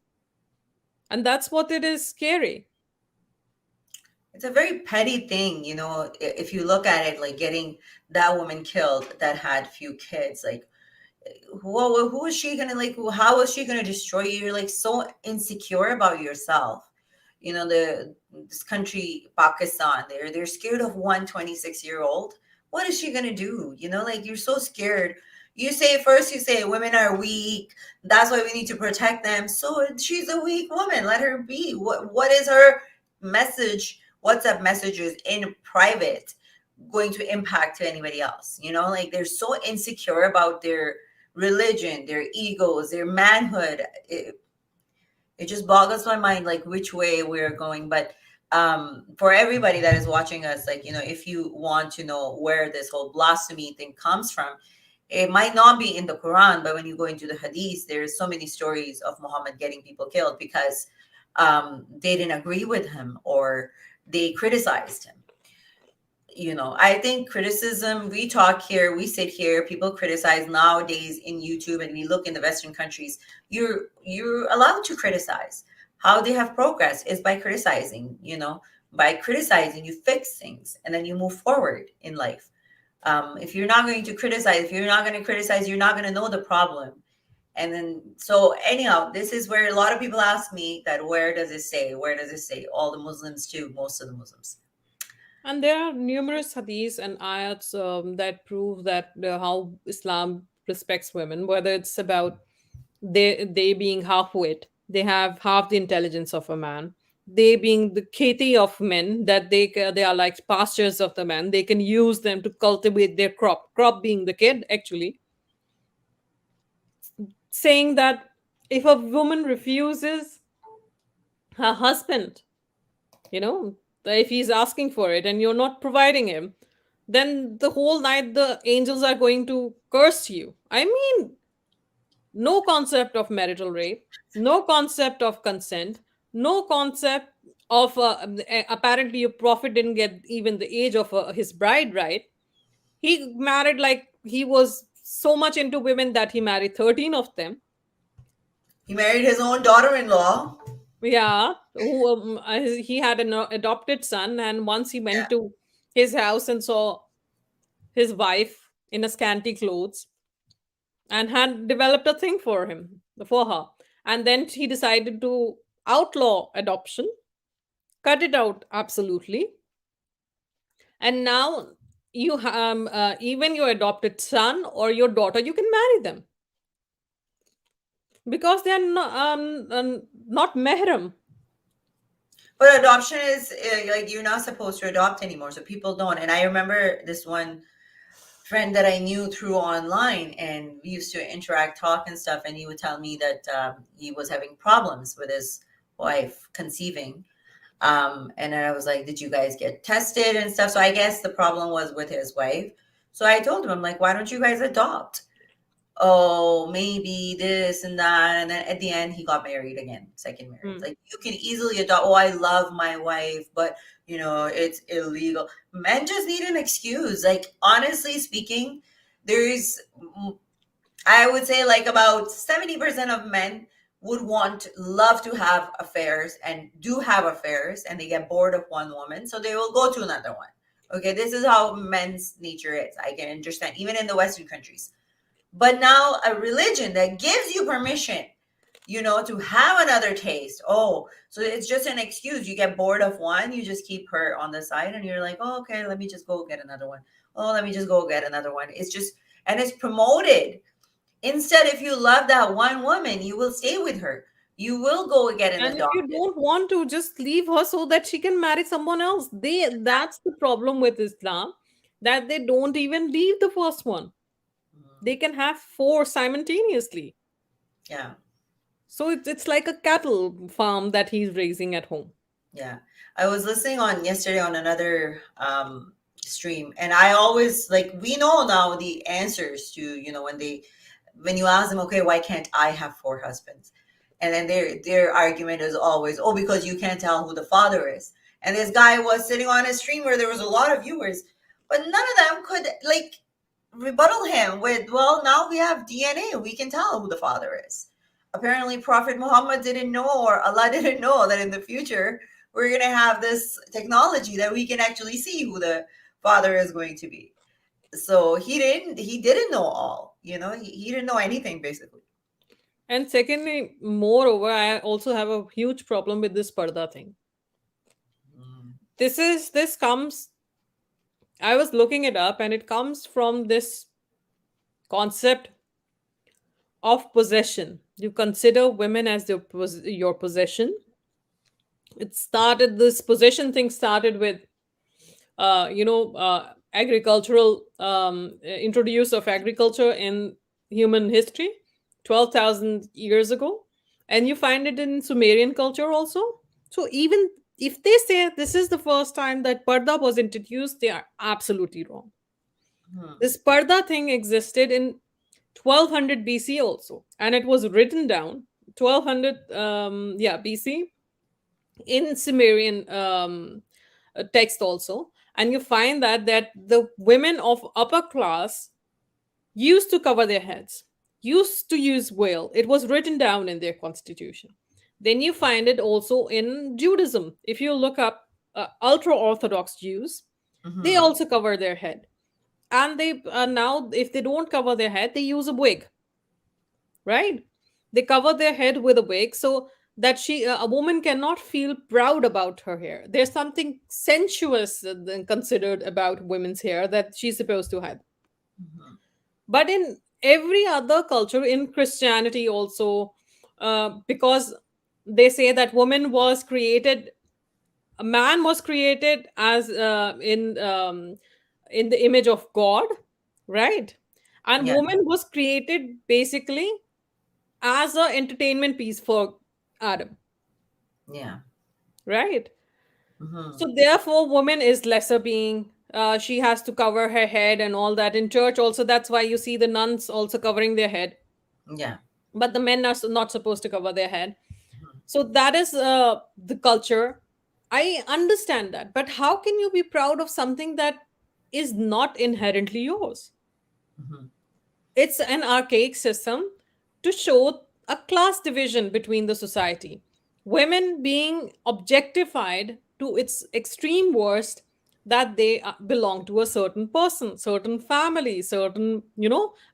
And that's what it is scary. It's a very petty thing, if you look at it, like getting that woman killed that had few kids. Like, who is she gonna, like, how is she gonna destroy you? You're like so insecure about yourself. This country, Pakistan, they're scared of one 26-year-old. What is she gonna do? Like, you're so scared. You say first, you say women are weak. That's why we need to protect them. So she's a weak woman. Let her be. What is her message? WhatsApp messages in private going to impact to anybody else? You know, like they're so insecure about their religion, their egos, their manhood. It just boggles my mind like which way we're going. But for everybody that is watching us, like, you know, if you want to know where this whole blasphemy thing comes from, it might not be in the Quran, but when you go into the Hadith, there's so many stories of Muhammad getting people killed because they didn't agree with him or they criticized him. You know, I think criticism, we talk here, we sit here, people criticize nowadays in YouTube, and we look in the Western countries, you're allowed to criticize. How they have progress is by criticizing, you know, by criticizing you fix things and then you move forward in life. If you're not going to criticize, if you're not going to criticize, you're not going to know the problem. And then, so anyhow, this is where a lot of people ask me that, where does it say, where does it say? All the Muslims too, most of the Muslims. And there are numerous hadiths and ayats that prove that how Islam respects women, whether it's about they being half wit, they have half the intelligence of a man, they being the kheti of men, that they are like pastures of the man, they can use them to cultivate their crop being the kid actually, saying that if a woman refuses her husband, you know, if he's asking for it and you're not providing him, then the whole night the angels are going to curse you. I mean, no concept of marital rape, no concept of consent, no concept of apparently a prophet didn't get even the age of his bride right. He married like he was so much into women that he married 13 of them. He married his own daughter-in-law. Yeah, who he had an adopted son, and once he went to his house and saw his wife in a scanty clothes and had developed a thing for her, and then he decided to outlaw adoption, cut it out absolutely, and now even your adopted son or your daughter, you can marry them because they are not mehram. But adoption is like you're not supposed to adopt anymore, so people don't. And I remember this one friend that I knew through online, and we used to interact, talk, and stuff. And he would tell me that he was having problems with his wife conceiving. And then I was like, "Did you guys get tested and stuff?" So I guess the problem was with his wife. So I told him, I'm like, "Why don't you guys adopt?" Oh, maybe this and that. And then at the end, he got married again, second marriage. Hmm. Like you can easily adopt, oh, I love my wife, but you know, it's illegal. Men just need an excuse. Like, honestly speaking, there's, I would say like about 70% of men would love to have affairs and do have affairs and they get bored of one woman. So they will go to another one. Okay. This is how men's nature is. I can understand, even in the Western countries, but now a religion that gives you permission, you know, to have another taste. Oh, so it's just an excuse. You get bored of one, you just keep her on the side and you're like, oh, okay, let me just go get another one. Oh, let me just go get another one. It's just, and it's promoted. Instead, if you love that one woman, you will stay with her. You will go get an And if you adopted. don't want to, just leave her so that she can marry someone else. That's the problem with Islam, that they don't even leave the first one. They Mhm. can have four simultaneously. Yeah. So it's like a cattle farm that he's raising at home. Yeah. I was listening on yesterday on another stream, and I always like, we know now the answers to, you know, when you ask them, okay, why can't I have four husbands? And then their argument is always, oh, because you can't tell who the father is. And this guy was sitting on a stream where there was a lot of viewers, but none of them could like rebuttal him with, well, now we have DNA, we can tell who the father is. Apparently Prophet Muhammad didn't know, or Allah didn't know, that in the future we're going to have this technology that we can actually see who the father is going to be. So he didn't know all, you know, he didn't know anything basically. And secondly, moreover, I also have a huge problem with this parda thing. Mm. This comes, I was looking it up, and it comes from this concept of possession. You consider women as your possession. It started, this possession thing started with agricultural introduce of agriculture in human history 12,000 years ago, and you find it in Sumerian culture also. So even if they say this is the first time that parda was introduced, they are absolutely wrong. Hmm. This parda thing existed in 1200 BC also, and it was written down 1200 BC in Sumerian text also, and you find that the women of upper class used to cover their heads, used to use veil. It was written down in their constitution. Then you find it also in Judaism. If you look up ultra Orthodox Jews, they Hmm. also cover their head, and they now if they don't cover their head, they use a wig, right? They cover their head with a wig so that a woman cannot feel proud about her hair. There's something sensuous considered about women's hair that she's supposed to have. Hmm. But in every other culture, in Christianity also, because they say that woman was created, a man was created as in the image of God, right? And Yeah. woman was created basically as a entertainment piece for Adam, Yeah. right? Hmm. So therefore, woman is lesser being. She has to cover her head and all that. In church also, that's why you see the nuns also covering their head, Yeah. but the men are not supposed to cover their head. Hmm. So that is the culture. I understand that, but how can you be proud of something that is not inherently yours? Hmm. It's an archaic system to show a class division between the society. Women being objectified to its extreme worst, that they belong to a certain person, certain family, certain,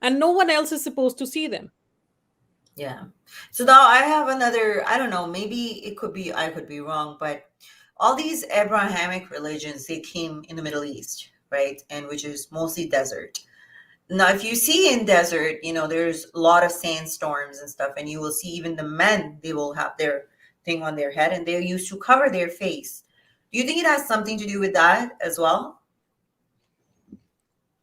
and no one else is supposed to see them. Yeah. So now I have another, I don't know, maybe it could be, I could be wrong, but all these Abrahamic religions, they came in the Middle East, right? And which is mostly desert. Now, if you see in desert, there's a lot of sandstorms and stuff, and you will see even the men, they will have their thing on their head and they're used to cover their face. Do you think it has something to do with that as well?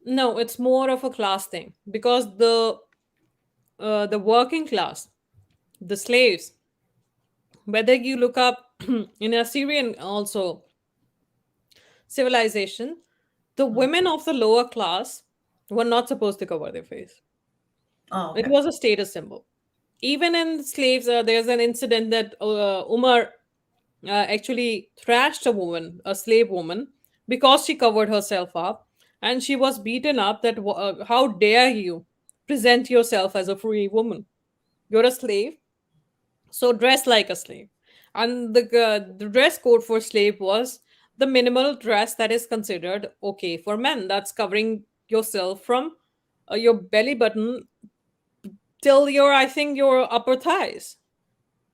No, it's more of a class thing because the working class, the slaves, whether you look up in Assyrian also civilization, the Hmm. women of the lower class were not supposed to cover their face. Oh, It okay. was a status symbol. Even in slaves, there's an incident that Umar actually thrashed a woman, a slave woman, because she covered herself up, and she was beaten up. That how dare you present yourself as a free woman? You're a slave, so dress like a slave. And the dress code for slave was the minimal dress that is considered okay for men. That's covering yourself from your belly button till your, I think, your upper thighs.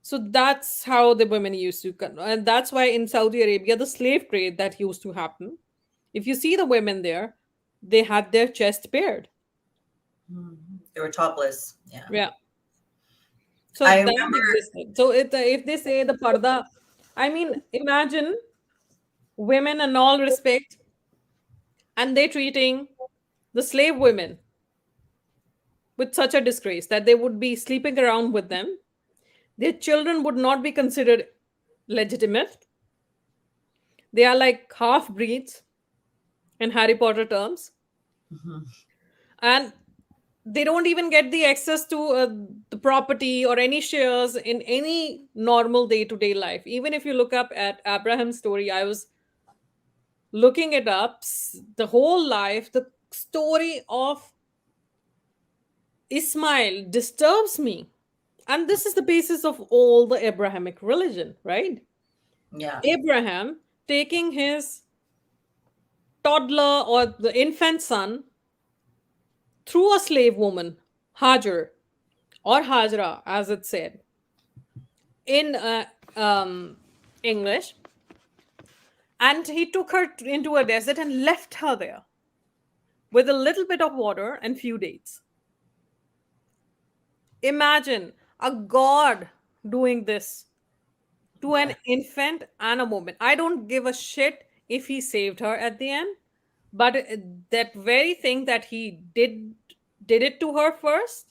So that's how the women used to and that's why in Saudi Arabia the slave trade that used to happen, if you see the women there, they had their chest bared. Mhm. They were topless. Yeah. Yeah. So I that remember. existed. So if they say the parda, I mean, imagine women in all respect, and they treating the slave women with such a disgrace that they would be sleeping around with them. Their children would not be considered legitimate. They are like half breeds in Harry Potter terms, Mhm. and they don't even get the access to the property or any shares in any normal day to day life. Even if you look up at Abraham's story, I was looking it up, the whole life, the story of Ismail disturbs me. And this is the basis of all the Abrahamic religion, right? Yeah. Abraham taking his toddler or the infant son through a slave woman, Hajar or Hajra, as it said in English, and he took her into a desert and left her there with a little bit of water and few dates. Imagine a god doing this to an Yeah. infant and a woman. I don't give a shit if he saved her at the end, but that very thing that he did it to her first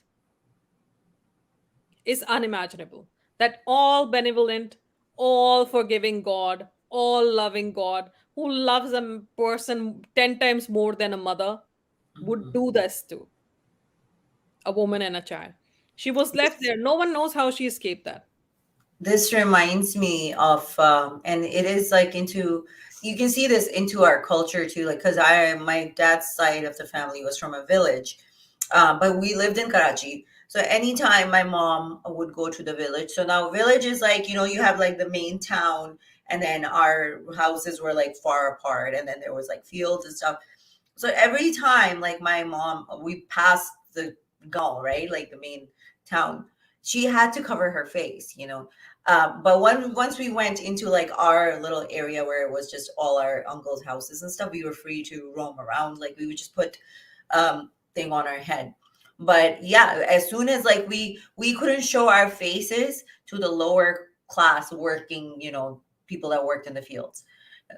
is unimaginable. That all benevolent, all forgiving God, all loving God, who loves a person 10 times more than a mother, would Mhm. do this to a woman and a child. She was left This there. No one knows how she escaped that. this reminds me of and it is like into, you can see this into our culture too, like because I, my dad's side of the family was from a village, but we lived in Karachi. So anytime my mom would go to the village, so now village is like, you have like the main town, and then our houses were like far apart, and then there was like fields and stuff. So every time, like my mom, we passed the Gaul, right, like the main town, she had to cover her face. But once we went into like our little area where it was just all our uncles' houses and stuff, we were free to roam around. Like we would just put thing on our head. But yeah, as soon as like we couldn't show our faces to the lower class working, people that worked in the fields.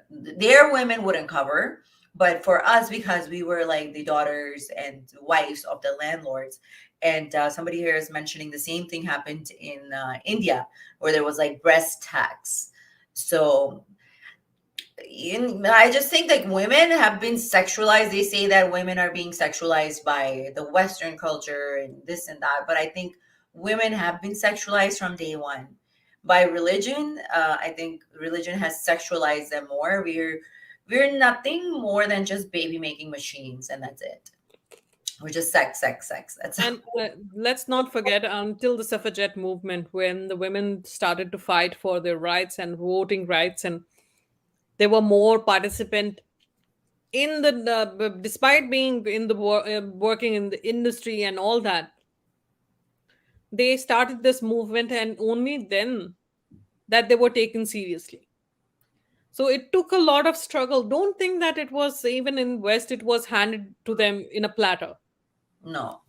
Their women wouldn't cover, but for us, because we were like the daughters and wives of the landlords. And somebody here is mentioning the same thing happened in India, where there was like breast tax. So I just think like women have been sexualized. They say that women are being sexualized by the Western culture and this and that, but I think women have been sexualized from day one by religion. I think religion has sexualized them more. We're nothing more than just baby making machines, and that's it. We're just sex, sex, sex. That's all. And let's not forget until the suffragette movement, when the women started to fight for their rights and voting rights, and there were more participant in despite being in the working in the industry and all that, they started this movement, and only then that they were taken seriously. So it took a lot of struggle. Don't think that it was, even in West, it was handed to them in a platter. No.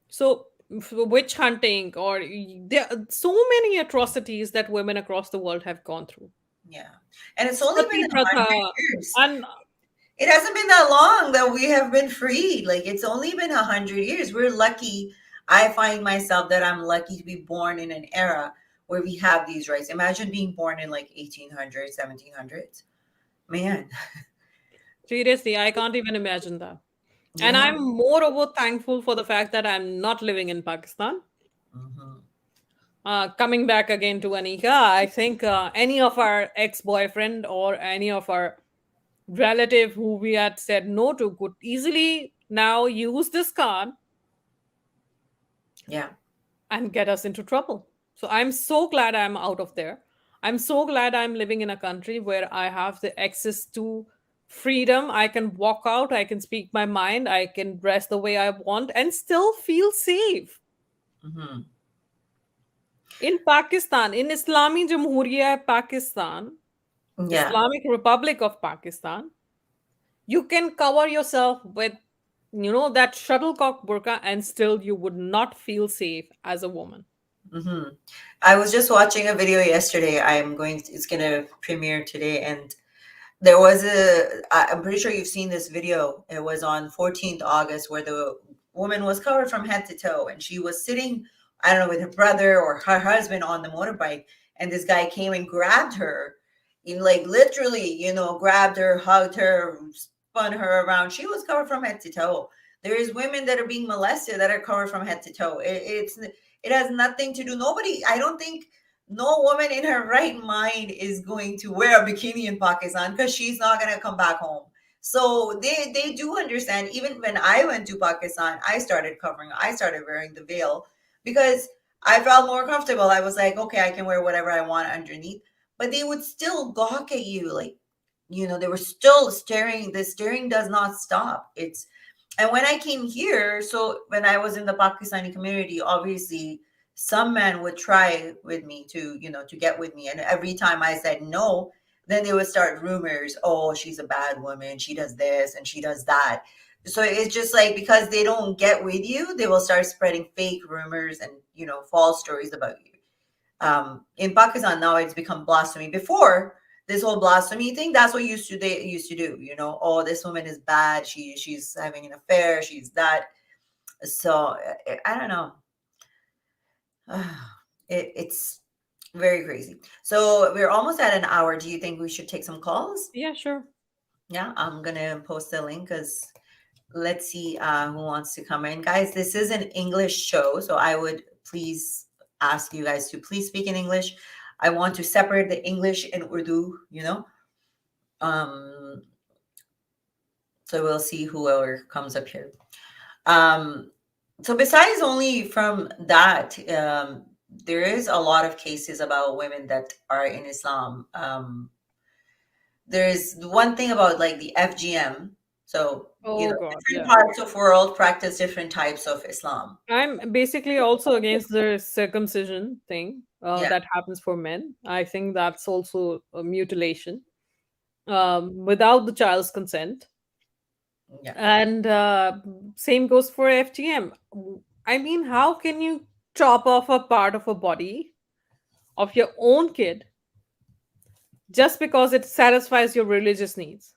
So witch hunting, or there are so many atrocities that women across the world have gone through. Yeah. And it's only been Sati 100 pratha, years. and It hasn't been that long that we have been freed. Like it's only been 100 years. We're lucky. I find myself that I'm lucky to be born in an era where we have these rights. Imagine being born in like 1800s, 1700s. Man, seriously, I can't even imagine that. And yeah. I'm moreover thankful for the fact that I'm not living in Pakistan. Hmm. Coming back again to Anika, I think any of our ex-boyfriend or any of our relative who we had said no to could easily now use this card Yeah. and get us into trouble. So I'm so glad I'm out of there. I'm so glad I'm living in a country where I have the access to freedom. I can walk out, I can speak my mind, I can dress the way I want and still feel safe. Hmm. In Pakistan, in Islami Jamhuriya Pakistan, Yeah. Islamic Republic of Pakistan, you can cover yourself with, that shuttlecock burqa, and still you would not feel safe as a woman. Hmm. I was just watching a video yesterday. It's going to premiere today. And there was I'm pretty sure you've seen this video. It was on 14th August where the woman was covered from head to toe and she was sitting, I don't know, with her brother or her husband on the motorbike. And this guy came and grabbed her, like literally, grabbed her, hugged her, spun her around. She was covered from head to toe. There is women that are being molested that are covered from head to toe. It has nothing to do. Nobody, I don't think no woman in her right mind is going to wear a bikini in Pakistan because she's not going to come back home. So they do understand. Even when I went to Pakistan, I started covering. I started wearing the veil because I felt more comfortable. I was like, okay, I can wear whatever I want underneath. But they would still gawk at you, like, they were still staring. The staring does not stop. And when I came here, so when I was in the Pakistani community, obviously some men would try with me to get with me. And every time I said no, then they would start rumors. Oh, she's a bad woman. She does this and she does that. So it's just like because they don't get with you, they will start spreading fake rumors and false stories about you. In Pakistan now it's become blasphemy. Before this whole blasphemy thing, that's what they used to do. Oh, this woman is bad. She's having an affair. She's that. So I don't know. It's very crazy. So we're almost at an hour. Do you think we should take some calls? Yeah, sure. Yeah, I'm gonna post the link because let's see who wants to come in. Guys, this is an English show, so I would please ask you guys to please speak in English. I want to separate the English and Urdu. Um, so we'll see whoever comes up here. Um, so besides only from that, there is a lot of cases about women that are in Islam. There's one thing about like the FGM. So, Oh God, different yeah. parts of world practice different types of Islam. I'm basically also against the circumcision thing Yeah, that happens for men. I think that's also a mutilation without the child's consent. yeah. And same goes for FGM. I mean, how can you chop off a part of a body of your own kid just because it satisfies your religious needs?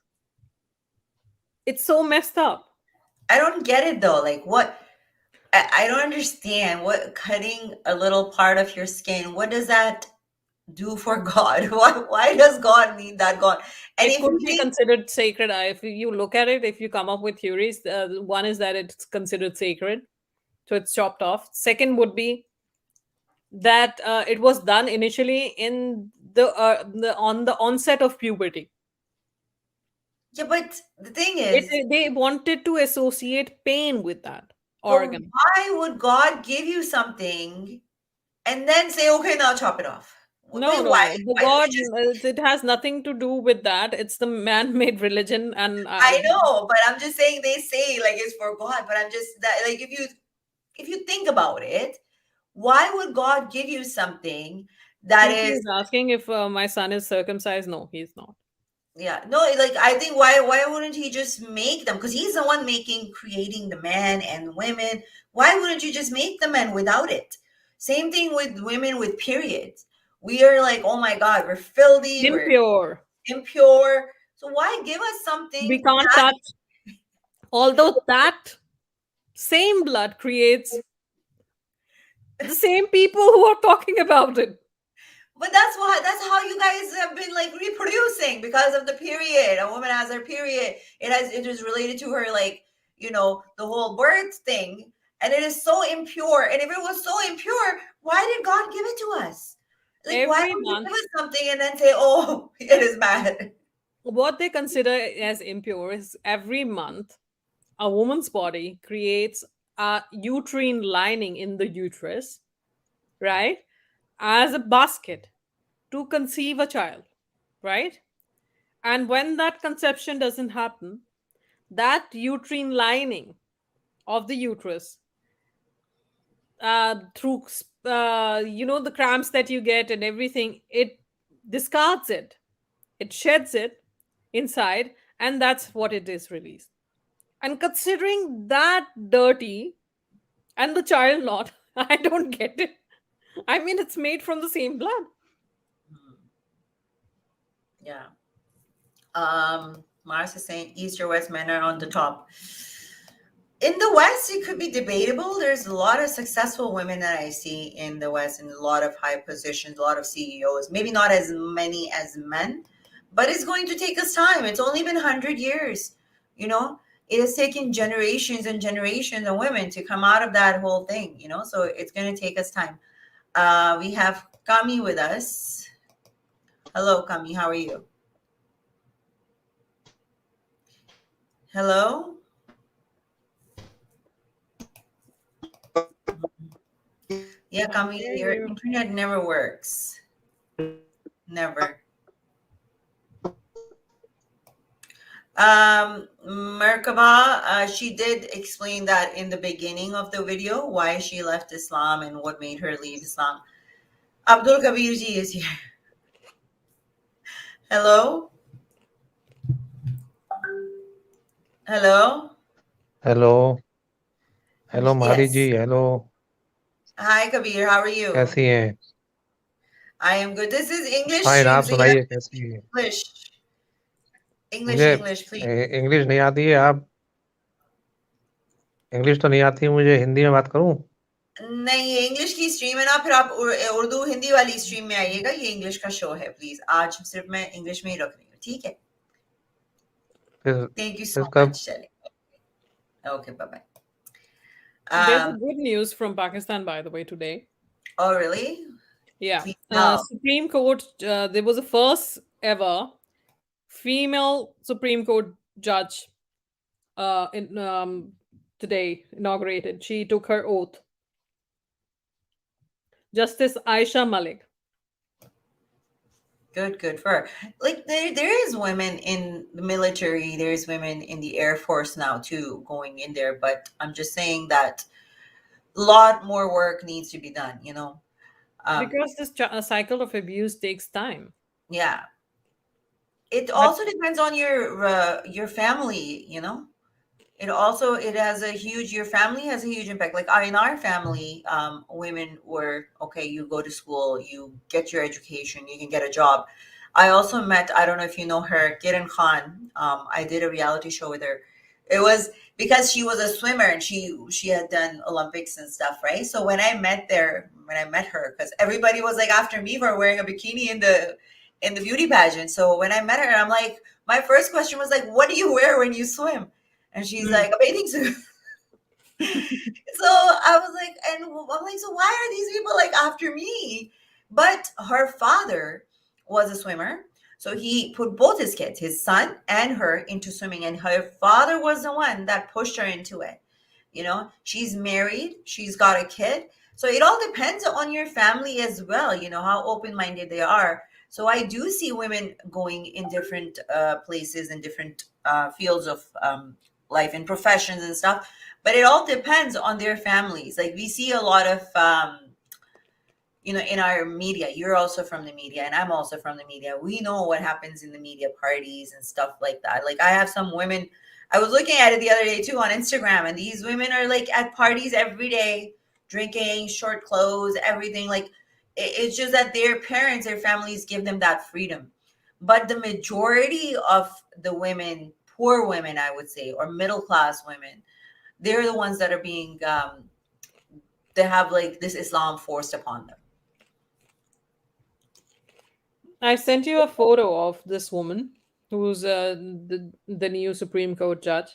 It's so messed up. I don't get it though. Like what I don't understand what cutting a little part of your skin, what does that do for God? Why does God need that God? And It if you could be think, considered sacred. If you look at it, if you come up with theories, one is that it's considered sacred, so it's chopped off. Second would be that it was done initially in the on the onset of puberty. yeah, but the thing is, They wanted to associate pain with that but organ. why would God give you something and then say, okay, now chop it off? No, Wait, no, why? no. The Why? God, it has nothing to do with that. It's the man-made religion, and I know, but I'm just saying they say like it's for God, but I'm just that like if you think about it, why would God give you something that Preeti is is asking if my son is circumcised. No, he's not. yeah, no, like I think why wouldn't he just make them? Because he's the one creating the men and women. Why wouldn't you just make the men without it? Same thing with women with periods. We are like, oh my God, we're filthy, we're Impure. impure. So why give us We something can't that touch. Although that same blood creates the same people who are talking about it. but that's how you guys have been like reproducing because of the period. A woman has her period. It is related to her like, the whole birth thing. And it is so impure. And if it was so impure, why did God give it to us? Like why Every would you give month, us something and then say, oh, it is bad? what they consider as impure is every month a woman's body creates a uterine lining in the uterus, right? As a basket to conceive a child, right? And when that conception doesn't happen, that uterine lining of the uterus, through the cramps that you get and everything, it discards it, it sheds it inside, and that's what it is released. And considering that dirty and the child not, I don't get it. I mean, it's made from the same blood. Hmm, yeah. Mars is saying East or West men are on the top. In the West, it could be debatable. There's a lot of successful women that I see in the West in a lot of high positions, a lot of CEOs. Maybe not as many as men, but it's going to take us time. It's only been 100 years. You know, it has taken generations and generations of women to come out of that whole thing. So it's going to take us time. We have Kami with us. Hello, Kami. How are you? Hello? Yeah, Can't Kami, hear your you. internet never works. Never. Merkaba, she did explain that in the beginning of the video, why she left Islam and what made her leave Islam. Abdul Kabir ji is here. Hello? Hello? Hello hello मारी जी Yes. Hello Hi, Kabir. How are you? कैसी हैं? I am good. This is English fine stream, आप so you have सुनाइए to कैसी speak हैं? English. English, मुझे English, please. English नहीं आती है। आप इंग्लिश तो नहीं आती है, मुझे हिंदी में बात करूं? नहीं, ये इंग्लिश की स्ट्रीम है ना, फिर आप उर्दू हिंदी वाली स्ट्रीम में आइएगा। ये इंग्लिश का शो है, प्लीज। आज सिर्फ मैं इंग्लिश में ही रख रही हूँ, ठीक है? फिर थैंक यू फिर सो कब? मच। चलिए, okay, bye bye. There's a Um, good news from Pakistan, by the way, today. oh, really? Yeah. Please tell. Supreme Court, there was a first ever female Supreme Court judge in today inaugurated. She took her oath. Justice Aisha Malik. Good, good for her. Like there is women in the military, there's women in the Air Force now too going in there, but I'm just saying that a lot more work needs to be done, you know. Um, Because this cycle of abuse takes time. yeah. It But also depends on your family, you know. It has a huge your family has a huge impact. Like in our family, women were okay. You go to school, you get your education, you can get a job. I also met, I don't know if you know her, Kiran Khan. I did a reality show with her. It was because she was a swimmer and she had done Olympics and stuff, right? So when I met her, because everybody was like after me for wearing a bikini in the beauty pageant. So when I met her, I'm like, my first question was like, what do you wear when you swim? And she's mm, like, a bathing suit. So I was like, and I'm like, so why are these people like after me? But her father was a swimmer. So he put both his kids, his son and her, into swimming. And her father was the one that pushed her into it. You know, she's married, she's got a kid. So it all depends on your family as well, you know, how open minded they are. So I do see women going in different places and different fields of life and professions and stuff, but it all depends on their families. Like we see a lot of you know, in our media. You're also from the media and I'm also from the media. We know what happens in the media parties and stuff like that. Like I have some women, I was looking at it the other day too on Instagram, and these women are like at parties every day, drinking, short clothes, everything. Like it's just that their parents, their families give them that freedom. But the majority of the women, poor women, I would say, or middle class women, they're the ones that are being they have like this Islam forced upon them. I sent you a photo of this woman who's the new Supreme Court judge.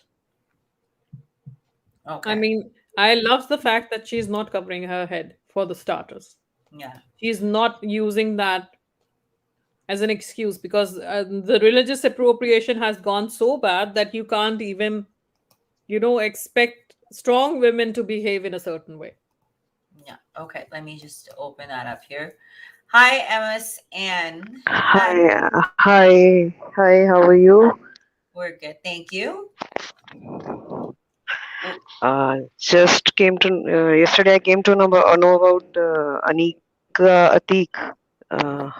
I Okay. mean, I love the fact that she's not covering her head for the starters. Yeah. She's not using that as an excuse because the religious appropriation has gone so bad that you can't even, expect strong women to behave in a certain way. Yeah. Okay. Let me just open that up here. Hi, MSN. Hi. Hi, how are you? We're good. Thank you. Oh, Just came to yesterday. I came to know about Anika Atik. Uh,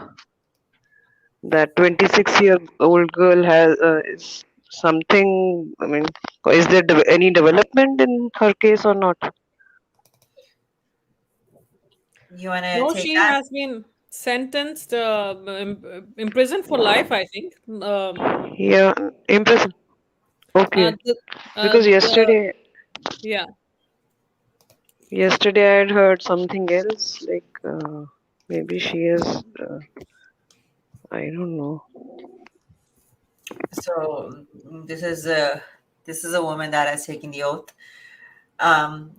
that 26-year-old girl has is something. I mean, is there any development in her case or not? you want to No, take she that? has been sentenced, imprisoned for life, I think. Yeah, impressive. Uh, Okay, the, because yeah. yesterday I had heard something else. Like maybe she is. I don't know. So this is a woman that has taken the oath,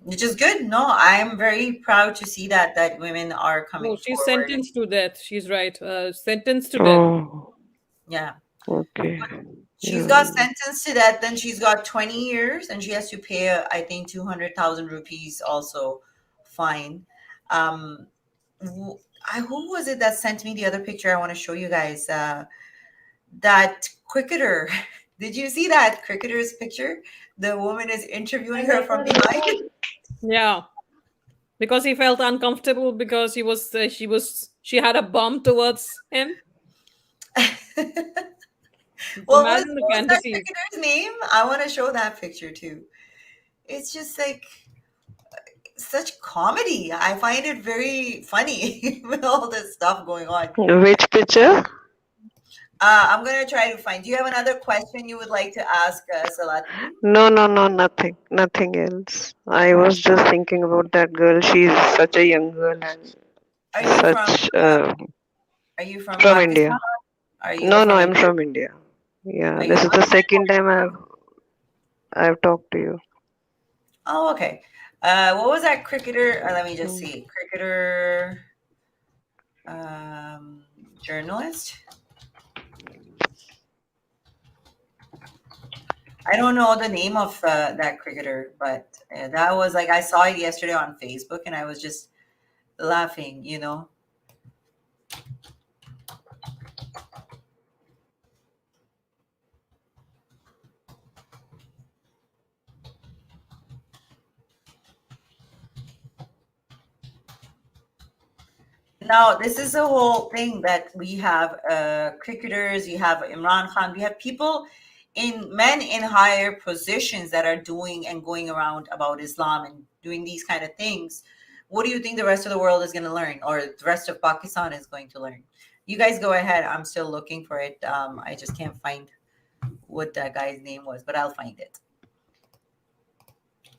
which is good. No, I'm very proud to see that women are No, coming she's forward. sentenced to death. She's right. Sentenced to death. Oh, Yeah. okay. She's Yeah. got sentenced to death, then she's got 20 years, and she has to pay, I think, 200,000 rupees also fine. Um, who was it that sent me the other picture? I want to show you guys. That cricketer. Did you see that cricketer's picture? The woman is interviewing her from behind. Yeah, because he felt uncomfortable because she had a bump towards him. What Imagine the was that fantasies. cricketer's name? I want to show that picture too. It's just like such comedy. I find it very funny with all this stuff going on. Which picture? I'm gonna try to find. Do you have another question you would like to ask Salatens? No, nothing else. I was just thinking about that girl. She's such a young girl and Are you from such Are you from from Pakistan? India. Are you No, from I'm India? from India. Yeah, Are you this is the Muslim? second time I've talked to you. Oh, okay. What was that cricketer? Let me just see. Cricketer, journalist. I don't know the name of that cricketer, but that was like I saw it yesterday on Facebook, and I was just laughing. Now, this is the whole thing that we have cricketers, you have Imran Khan, we have men in higher positions that are doing and going around about Islam and doing these kind of things. What do you think the rest of the world is going to learn, or the rest of Pakistan is going to learn? You guys go ahead. I'm still looking for it. I just can't find what that guy's name was, but I'll find it.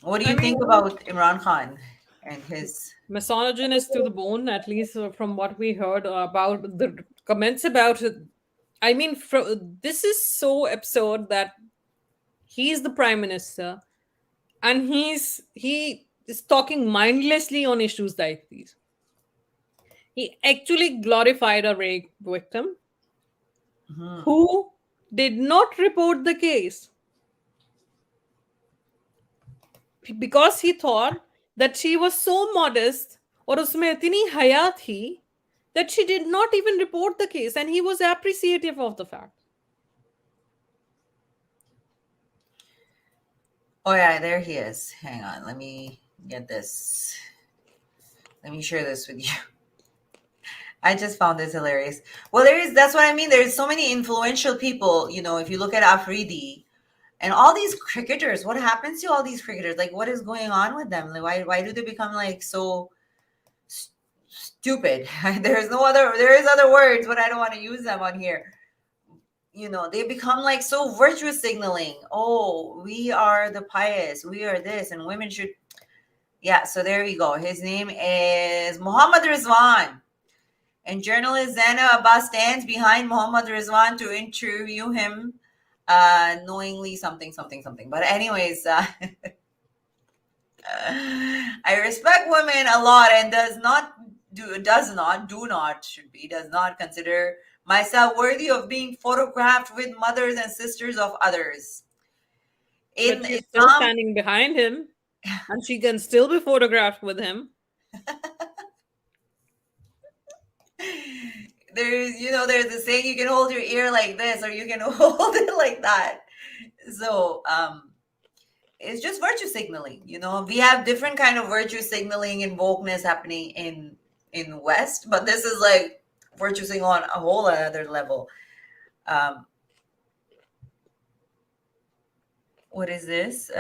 What do I you think mean, about Imran Khan and his... misogynist to the bone, at least from what we heard about the comments about it. I mean, this is so absurd that he's the prime minister and he is talking mindlessly on issues like these. He actually glorified a rape victim Mhm. who did not report the case because he thought that she was so modest or उसमें इतनी हया थी that she did not even report the case, and he was appreciative of the fact. Oh yeah, there he is. Hang on, let me get this. Let me share this with you. I just found this hilarious. Well, that's what I mean. There's so many influential people, if you look at Afridi and all these cricketers, what happens to all these cricketers? Like, what is going on with them? Like, why do they become like so stupid? There is other words, but I don't want to use them on here. They become like so virtue signaling. Oh, we are the pious, we are this, and women should. Yeah, so there we go. His name is Muhammad Rizwan. And journalist Zana Abbas stands behind Muhammad Rizwan to interview him knowingly something, something, something. But anyways, I respect women a lot and does not consider myself worthy of being photographed with mothers and sisters of others. In But she's still Islam, standing behind him, and she can still be photographed with him. there's a saying, you can hold your ear like this or you can hold it like that. So it's just virtue signaling. We have different kind of virtue signaling and wokeness happening in West, but this is like virtue signaling on a whole other level. What is this?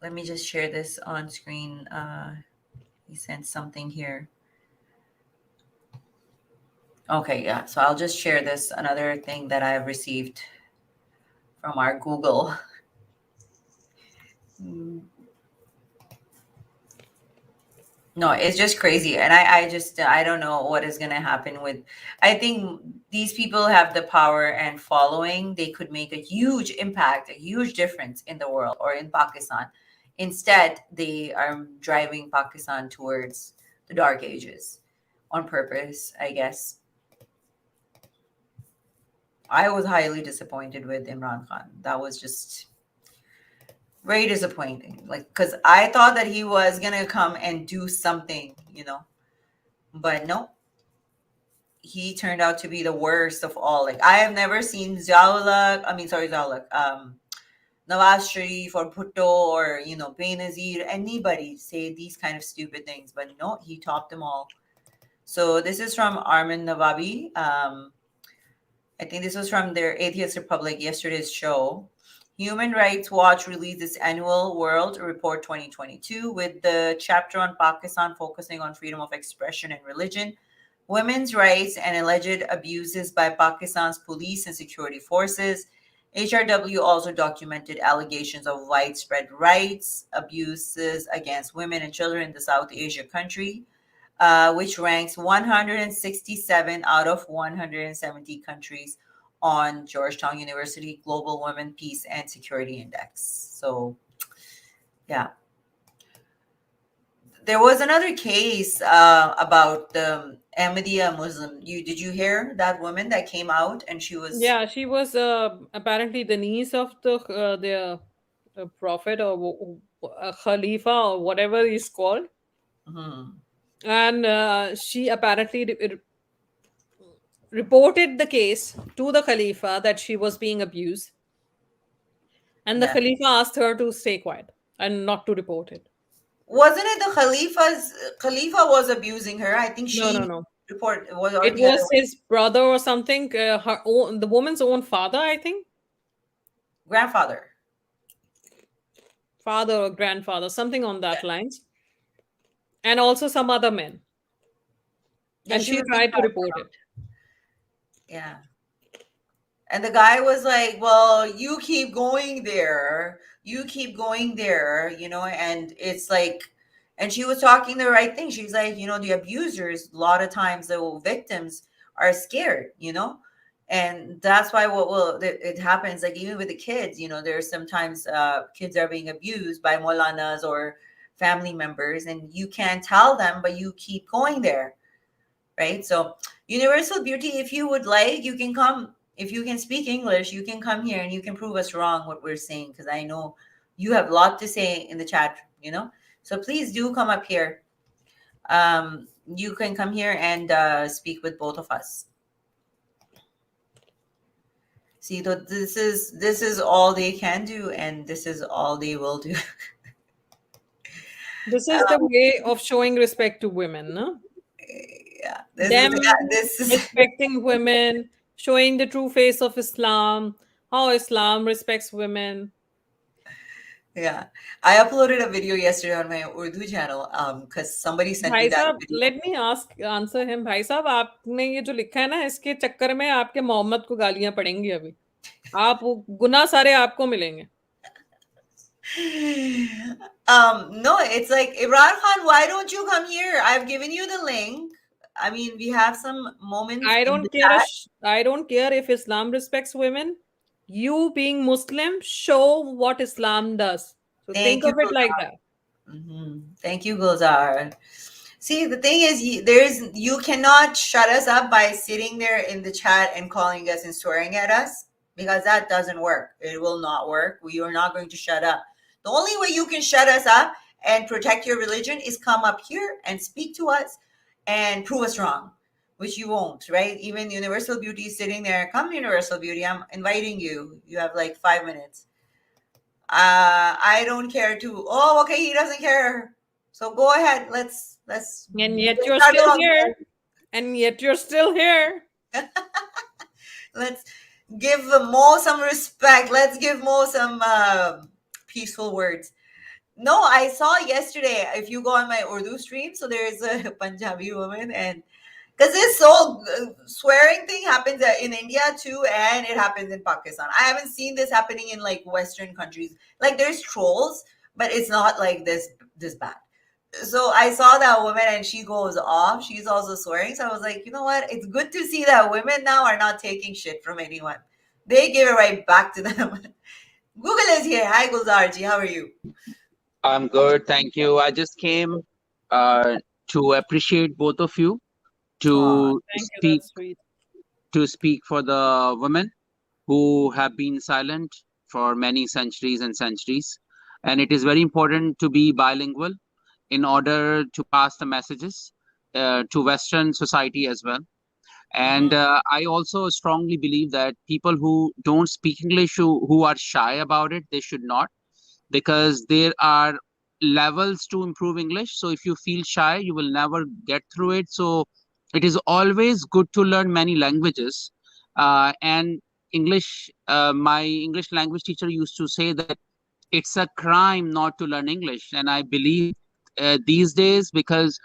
Let me just share this on screen. He sent something here. Okay, yeah. So I'll just share this, another thing that I've received from our Google. No, it's just crazy. And I don't know what is going to happen with, I think these people have the power and following. They could make a huge impact, a huge difference in the world or in Pakistan. Instead, they are driving Pakistan towards the dark ages on purpose, I guess. I was highly disappointed with Imran Khan. That was just very disappointing. Like, because I thought that he was going to come and do something, but no, he turned out to be the worst of all. Like, I have never seen Zawlak, Nawaz Sharif or Bhutto or, Benazir, anybody say these kind of stupid things. But no, he topped them all. So this is from Armin Navabi. I think this was from their Atheist Republic yesterday's show. Human Rights Watch released its annual World Report 2022 with the chapter on Pakistan focusing on freedom of expression and religion, women's rights, and alleged abuses by Pakistan's police and security forces. HRW also documented allegations of widespread rights abuses against women and children in the South Asia country, which ranks 167 out of 170 countries on Georgetown University Global Women Peace and Security Index. So, yeah. There was another case about the Ahmadiyya Muslim. Did you hear that woman that came out and she was Yeah, she was apparently the niece of the prophet or Khalifa or whatever he's called. Mhm. And she apparently reported the case to the Khalifa that she was being abused. And the Yeah. Khalifa asked her to stay quiet and not to report it. Wasn't it the Khalifa was abusing her? I think No, she no, no. report was or It the other was his brother or something, the woman's own father, I think. grandfather. Father or grandfather, something on that lines. And also some other men. Yeah, And she she was being tried to called report it. Yeah. And the guy was like, well, you keep going there. You keep going there, and it's like, and she was talking the right thing. She's like, the abusers, a lot of times the victims are scared, and that's why it happens, like even with the kids, there's sometimes kids are being abused by Molanas or family members, and you can't tell them, but you keep going there, right? So, Universal Beauty, if you would like, you can come. If you can speak English, you can come here and you can prove us wrong what we're saying, because I know you have a lot to say in the chat, So please do come up here. You can come here and speak with both of us. See, this is all they can do, and this is all they will do. This is the way of showing respect to women, no? Yeah, Them this is respecting women, showing the true face of Islam, how Islam respects women. yeah. I uploaded a video yesterday on my Urdu channel because somebody sent me भाई that साहब, video. let me answer him. भाई साहब, आपने ये जो लिखा है ना, इसके चक्कर में आपके मोहम्मद को गालियां पड़ेंगी अभी. आप गुनाह सारे आपको मिलेंगे. No, it's like, Imran Khan, why don't you come here? I've given you the link. I mean, we have some moments I in don't the care. chat. I don't care if Islam respects women. You being Muslim, show what Islam does. So think Thank you, of it like Gulzar. that. Thank you, Gulzar. See, the thing is, you cannot shut us up by sitting there in the chat and calling us and swearing at us, because that doesn't work. It will not work. We are not going to shut up. The only way you can shut us up and protect your religion is come up here and speak to us and prove us wrong, which you won't, right? Even Universal Beauty is sitting there. Come, Universal Beauty, I'm inviting you. You have like 5 minutes. I don't care too. Oh, okay, he doesn't care. So go ahead. Let's And yet get you're started still on here. And yet you're still here. Let's give Mo some respect. Let's give Mo some peaceful words. No, I saw yesterday, if you go on my Urdu stream, so there is a Punjabi woman, and because this whole swearing thing happens in India too, and it happens in Pakistan. I haven't seen this happening in like Western countries. Like there's trolls, but it's not like this bad. So I saw that woman and she goes off. She's also swearing. So I was like, you know what? It's good to see that women now are not taking shit from anyone. They give it right back to them. Google is here. Hi, Gulzarji. How are you? I'm good, thank you. I just came to appreciate both of you, to Thank you. speak That's sweet. for the women who have been silent for many centuries and centuries. And it is very important to be bilingual in order to pass the messages to Western society as well. And I also strongly believe that people who don't speak English, who are shy about it, they should not, because there are levels to improve English. So if you feel shy, you will never get through it. So it is always good to learn many languages. And English, my English language teacher used to say that it's a crime not to learn English. And I believe these days, because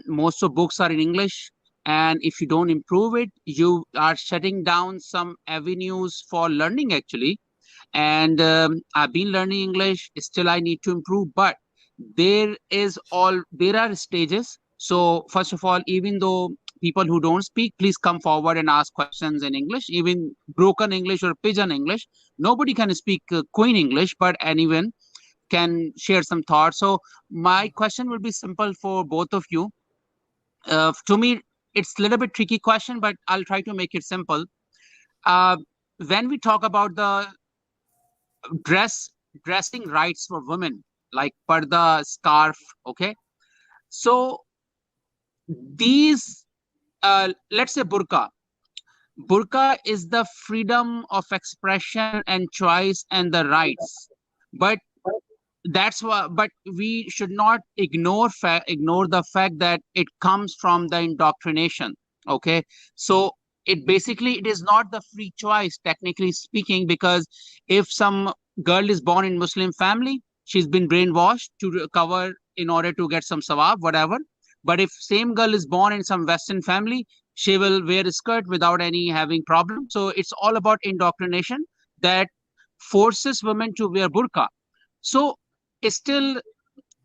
most of books are in English, and if you don't improve it, you are shutting down some avenues for learning actually. And I've been learning English, still I need to improve, but there are stages. So first of all, even though people who don't speak, please come forward and ask questions in English, even broken English or pigeon English. Nobody can speak Queen English, but anyone can share some thoughts. So my question will be simple for both of you. To me, it's a little bit tricky question, but I'll try to make it simple. uh, when we talk about the dressing rights for women, like parda, scarf, okay, so these, let's say burqa is the freedom of expression and choice and the rights. But that's why, but we should not ignore the fact that it comes from the indoctrination. Okay, so it is not the free choice, technically speaking, because if some girl is born in Muslim family, she's been brainwashed to cover in order to get some sawab, whatever. But if same girl is born in some Western family, she will wear a skirt without any having problem. So it's all about indoctrination that forces women to wear burqa. So still,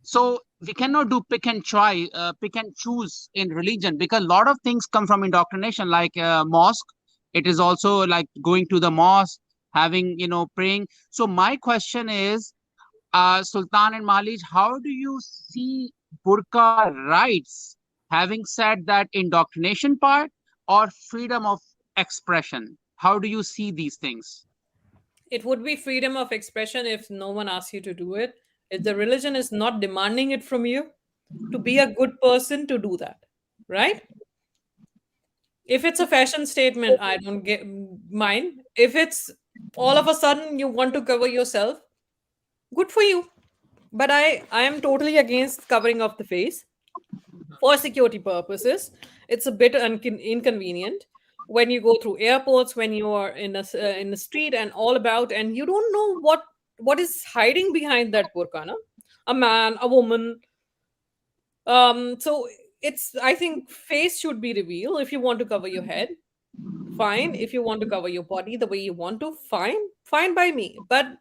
so we cannot do pick and choose in religion, because a lot of things come from indoctrination, like mosque. It is also like going to the mosque, having, praying. So my question is, Sultan and Malij, how do you see burqa rights, having said that indoctrination part or freedom of expression? How do you see these things? It would be freedom of expression if no one asks you to do it. If the religion is not demanding it from you, to be a good person to do that, right? If it's a fashion statement, I don't get mine. If it's all of a sudden you want to cover yourself, good for you. But I am totally against covering of the face for security purposes. It's a bit inconvenient when you go through airports, when you are in a street and all about, and you don't know what is hiding behind that burqa, no? A man, a woman. So it's, I think face should be revealed. If you want to cover your head, fine. If you want to cover your body the way you want to, fine by me. But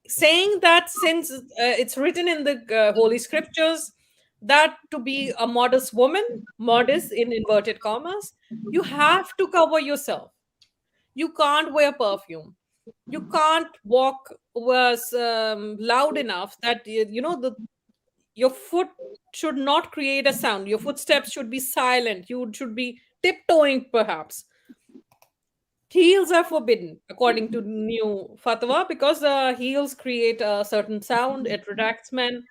saying that, since it's written in the holy scriptures that to be a modest woman, modest in inverted commas, you have to cover yourself. You can't wear perfume. You can't walk was loud enough that the your foot should not create a sound. Your footsteps should be silent. You should be tiptoeing, perhaps. Heels are forbidden according to new fatwa, because heels create a certain sound. It attracts men.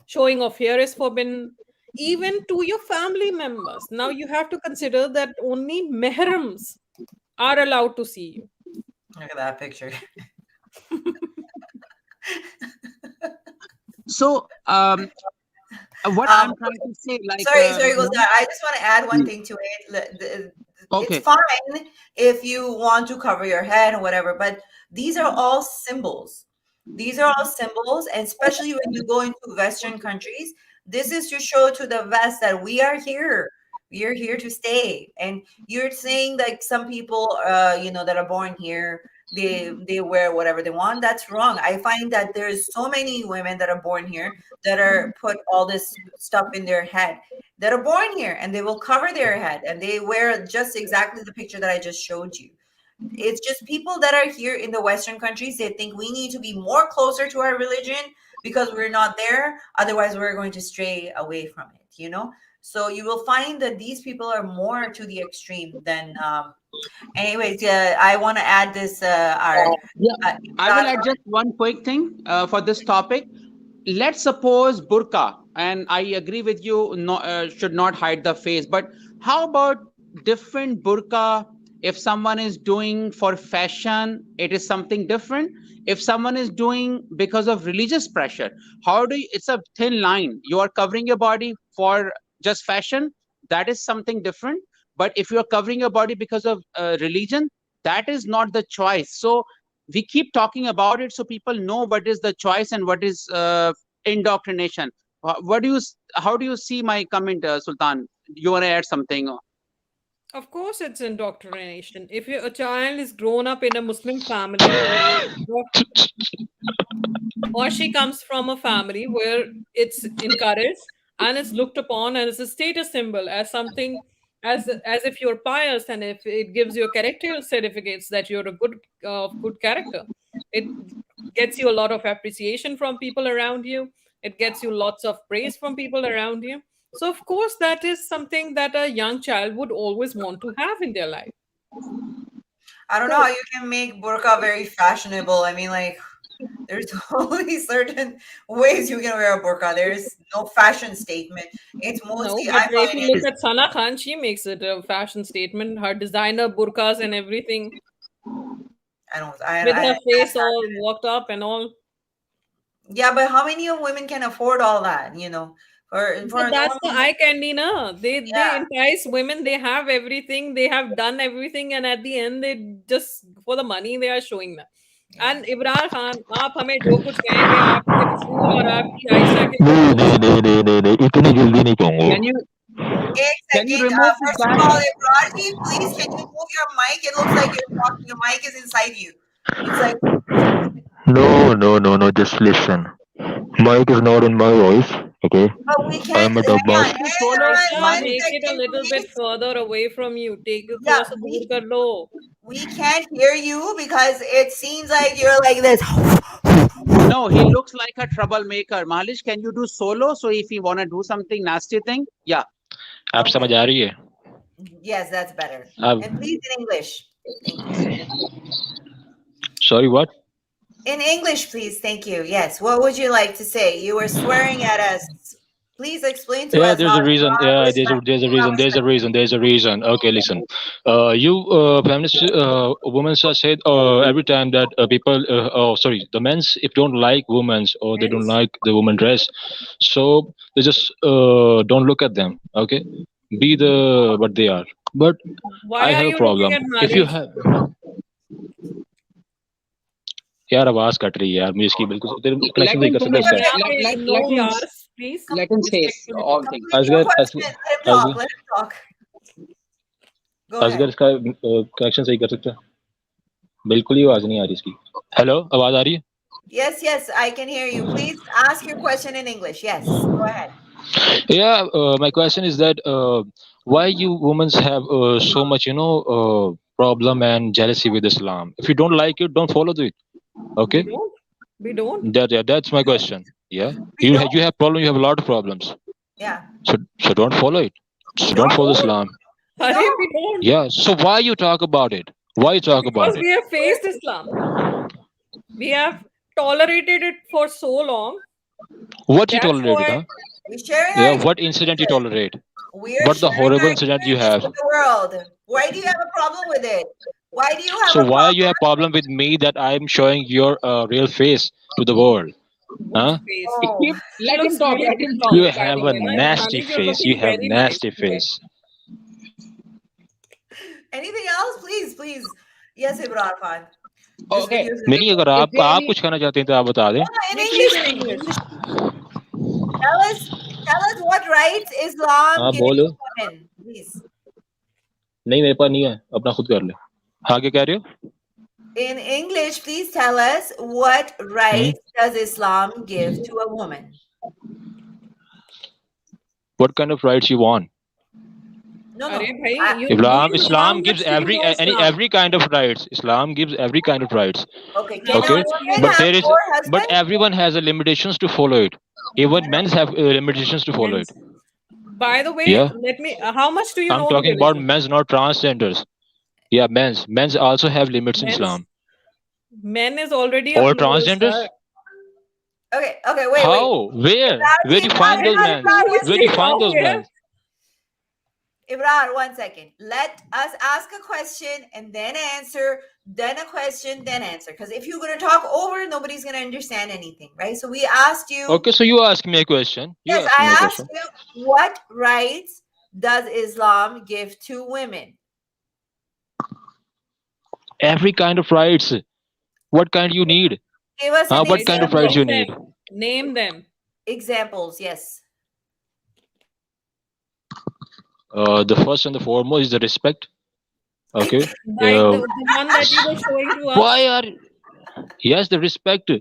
Showing of hair is forbidden, even to your family members. Now you have to consider that only mehrams are allowed to see you. Look at that picture. So what I'm trying to say, like, Sorry, Gulzar. I just want to add one thing to it. okay, It's fine if you want to cover your head or whatever, but these are all symbols. These are all symbols, and especially when you go into Western countries, this is to show to the West that we are here. We are here to stay. And you're saying like some people, that are born here, they wear whatever they want. That's wrong. I find that there's so many women that are born here that are put all this stuff in their head, that are born here, and they will cover their head and they wear just exactly the picture that I just showed you. It's just people that are here in the Western countries, they think we need to be more closer to our religion because we're not there, otherwise we're going to stray away from it. So you will find that these people are more to the extreme than anyways. I want to add this our yeah, I will add just one quick thing for this topic. Let's suppose burqa, and I agree with you, no, should not hide the face, but how about different burqa? If someone is doing for fashion, it is something different. If someone is doing because of religious pressure, it's a thin line. You are covering your body for just fashion, that is something different. But if you're covering your body because of religion, that is not the choice. So we keep talking about it so people know what is the choice and what is indoctrination. How do you see my comment, Sultan? You want to add something? Of course, it's indoctrination. If a child is grown up in a Muslim family, or she comes from a family where it's encouraged and it's looked upon and it's a status symbol as something, as if you're pious, and if it gives you character certificates that you're a good character, it gets you a lot of appreciation from people around you. It gets you lots of praise from people around you. So of course that is something that a young child would always want to have in their life. I don't know how you can make burqa very fashionable. I mean, like, there's only certain ways you can wear a burqa. There's no fashion statement. It's No, mostly, but I if find you look at Sana Khan, she makes it a fashion statement. Her designer burqas and everything, I don't, with her face I- all walked up and all. yeah, but how many of women can afford all that? You know, for But a that's the normal, eye candy, na. They yeah. entice women. They have everything. They have done everything, and at the end, they just for the money they are showing that. Yeah. And Ibrar Khan, आप हमें जो कुछ कहेंगे आपके रसूल और आपकी आयशा के जो नहीं कुछ नहीं नहीं नहीं नहीं इतनी जल्दी नहीं कहूँगा Can you A can you second. remove the First of back? all, Ibrarji, please, can you move your mic? It looks like you're talking. Your mic is inside you. It's like, no just listen mic is not in my voice okay but we I can't. am at Hang on, Abbas hang Solo, on, Aisha, one Malik. make it a second, little bit please. further away from you. Take it Yeah, थोड़ा सा दूर कर लो. we can't hear you because it seems like you're like this. No, he looks like a troublemaker. Malish, can you do solo? So if you want to do something nasty thing, yeah. आप Okay. समझ आ रही है Yes, that's better. अब And please in English. Thank you. sorry what In English, please. Thank you. Yes. What would you like to say? You were swearing at us. Please explain to yeah us there's how a reason Islam yeah respects. there's a reason okay listen you feminist women are said every time that people oh sorry the men's if don't like women's or they don't like the woman dress so they just don't look at them okay be the what they are but Why I are have a you looking problem at if you Malish? have यार आवाज cut रही है यार मुझे इसकी बिल्कुल तेरे connection सही कर सकते हैं यहाँ इसका पे no यार, please. Let him say Respectfully all talk. things. Complete your Asghar question. Let him talk. Let him talk. Go Asghar ahead. इसका कनेक्शन सही कर सकते हैं बिल्कुल ही आवाज नहीं आ रही इसकी हेलो आवाज आ रही है Yes, yes, I can hear you. Please ask your question in English. Yes, go ahead. yeah my question is that why you women have so much problem and jealousy with Islam if you don't like it don't follow it okay We don't. that's my question yeah We don't. you have problem you have a lot of problems Yeah. so don't follow it We so don't follow don't. Islam We Arey, don't. we don't. yeah so why you talk about it why you talk Because about we it have faced Islam. We have tolerated it for so long. what you That's tolerated why huh We're sharing yeah our what incident you experiences. tolerate We're what the sharing horrible our incident you experience have with the world. Why do you have a problem with it? Why do you have so a why you problem? have problem with me that I'm showing your real face to the world which huh face. Oh, He looks really Let him talk. you good, by have the a way. Na? nasty Malish, you're face you looking have very nice nasty today. face anything else? Please, please. Yes, Ibrahim Khan. This Okay. video is नहीं अगर Is there आप any कुछ कहना चाहते हैं तो आप बता दें in Please English, in please. English. Tell us what rights Islam हाँ gives बोलो to women, please. नहीं मेरे पास नहीं है अपना खुद कर ले हाँ क्या कह रहे हो In English, please tell us what rights does Islam give to a woman? what kind of rights you want No, no. Arey, bhai, I- you, do Islam you know how Islam much gives do you know Islam? every kind of rights Islam gives every kind of rights okay. Can okay a woman but have there is 4 but husbands? everyone has a limitations to follow it even men have limitations to follow it By the way, yeah let me. How much do you I'm know talking the about religion? men's not transgenders yeah men's also have limits in Men's? Islam Men is already a all plural, transgenders sir. Okay, wait. how where do you find those men where do you find those men Ibrar, 1 second. Let us ask a question and then answer, then a question, then answer. Because if you're going to talk over, nobody's going to understand anything, right? So we asked you. okay so you ask me a question Yes, I asked you what rights does Islam give to women? Every kind of rights. What kind you need? Give us an What kind of rights you need? Name them. Examples, yes. The first and the foremost is the respect. Okay. Like the one that you were showing to us. Why are yes the respect?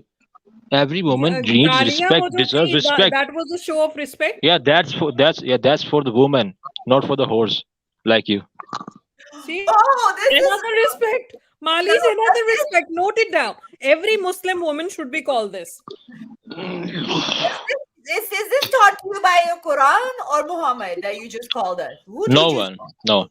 Every woman needs respect, deserves respect. That was a show of respect. Yeah, that's for the woman, not for the horse like you. See, Oh, this another respect. Mali's another respect. Note it down. Every Muslim woman should be called this. is this taught to you by your Quran or Muhammad that you just called us? Who did No you one. No.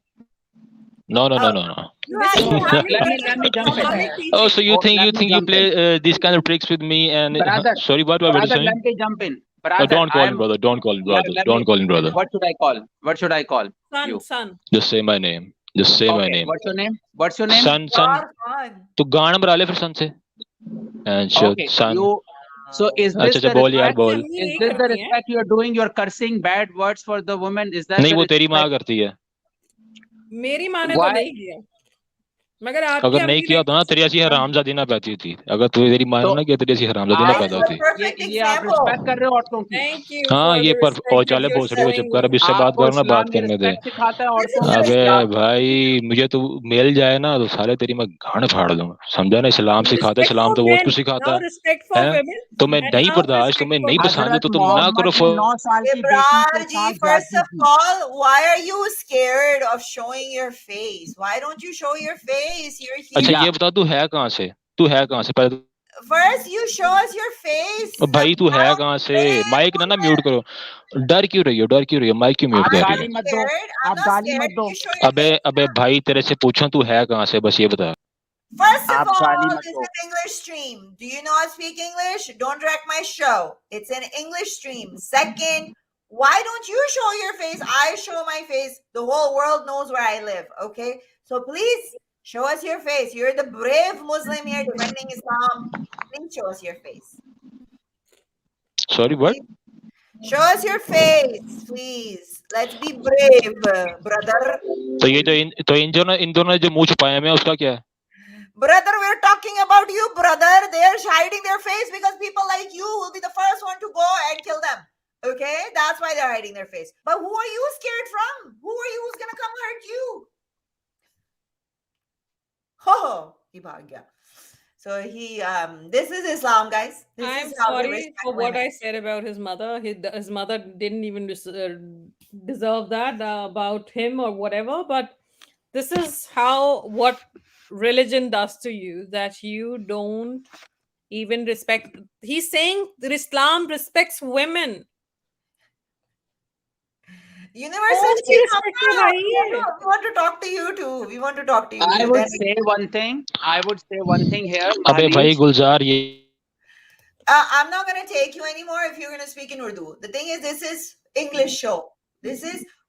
No. You had Let me jump in there. Oh, so you Oh, think let you me think you jump play these kind of tricks with me and Brother, sorry, what were you Brother, saying? let me jump in. Oh, Brother, don't call him brother. Don't call him brother. Don't call him brother. What should I call? What should I call you? Son. Just say my name. Just say my Okay, name. what's your name? What's your name? Son. तो गाना बना ले फिर son से. And Okay, son. So is this अच्छा the बोल यार respect? बोल. Is this the respect you are doing? You're cursing bad words for the woman. Is that नहीं the वो तेरी माँ respect? करती है. मेरी माँ ने तो Why? नहीं किया. मगर आपकी अगर नहीं अम्मी किया ने होता ना तेरी ऐसी हरामजादी ना पैदा थी. अगर तू तेरी माँ ने ना किया तेरी ऐसी हरामजादी ना पैदा होती. ये आप respect कर रहे हो औरतों की? Thank you हाँ for ये the पर respect और that चाले you're भोसड़ी को चुप showing कर अब me. इससे बात आपको करो ना बात इस्लाम ये करने दे. respect सिखाता है औरतों को? अबे भाई मुझे तो मिल जाए ना तो साले तेरी मैं गांड फाड़ दूंगा. समझा ना इस्लाम सिखाता है. Respect इस्लाम for तो वो men. कुछ सिखाता Now है. respect for हैं? women. तुम्हें And नहीं now बर्दाश्त respect तुम्हें for नहीं men. पसंद है हजरत तो तुम ना करो. मोहम्मद ने 9 साल की बेटी के Ibrahim साथ first जाती of थी. all, why are you scared of showing your face? Why don't you show your face? You're अच्छा here. ये बता तू है कहाँ से? तू है कहाँ से? पहले First, you show us your face. भाई तू है कहाँ से? माइक ना म्यूट करो. डर क्यों रही हो? डर क्यों रही हो? माइक क्यों म्यूट आप कर गाली रही हो? मत दो. I'm आप not गाली scared. मत दो. You show your अबे face. अबे भाई तेरे से पूछूं तू है कहाँ से? बस ये बता. First of आप all, गाली मत this दो. is an English stream. Do you not speak English? Don't wreck my show. It's an English stream. Second, why don't you show your face? I show my face. The whole world knows where I live. Okay, so please show us your face. You're the brave Muslim here defending Islam. Please show us your face. Sorry what? Show us your face, please. Let's be brave, brother. तो ये जो इन दोनों ने जो मुंह छुपाए हैं उसका क्या है? Brother, we're talking about you, brother. They're hiding their face because people like you will be the first one to go and kill them. Okay? That's why they're hiding their face. But who are you scared from? Who are you who's gonna come hurt you? Oh, he bhag gaya. So this is Islam, guys. This I'm is how we sorry respect for what women. I said about his mother. His mother didn't even deserve that about him or whatever. But this is what religion does to you, that you don't even respect. He's saying that Islam respects women. Universal Oh, Chief, respect ke bhai hai. we want to talk to you too. We want to talk to you. I too. would Then- say one thing. I would say one thing here. अबे भाई Mahalish, गुलजार ये I'm not going to take you anymore if you're going to speak in Urdu. The thing is, this is English show.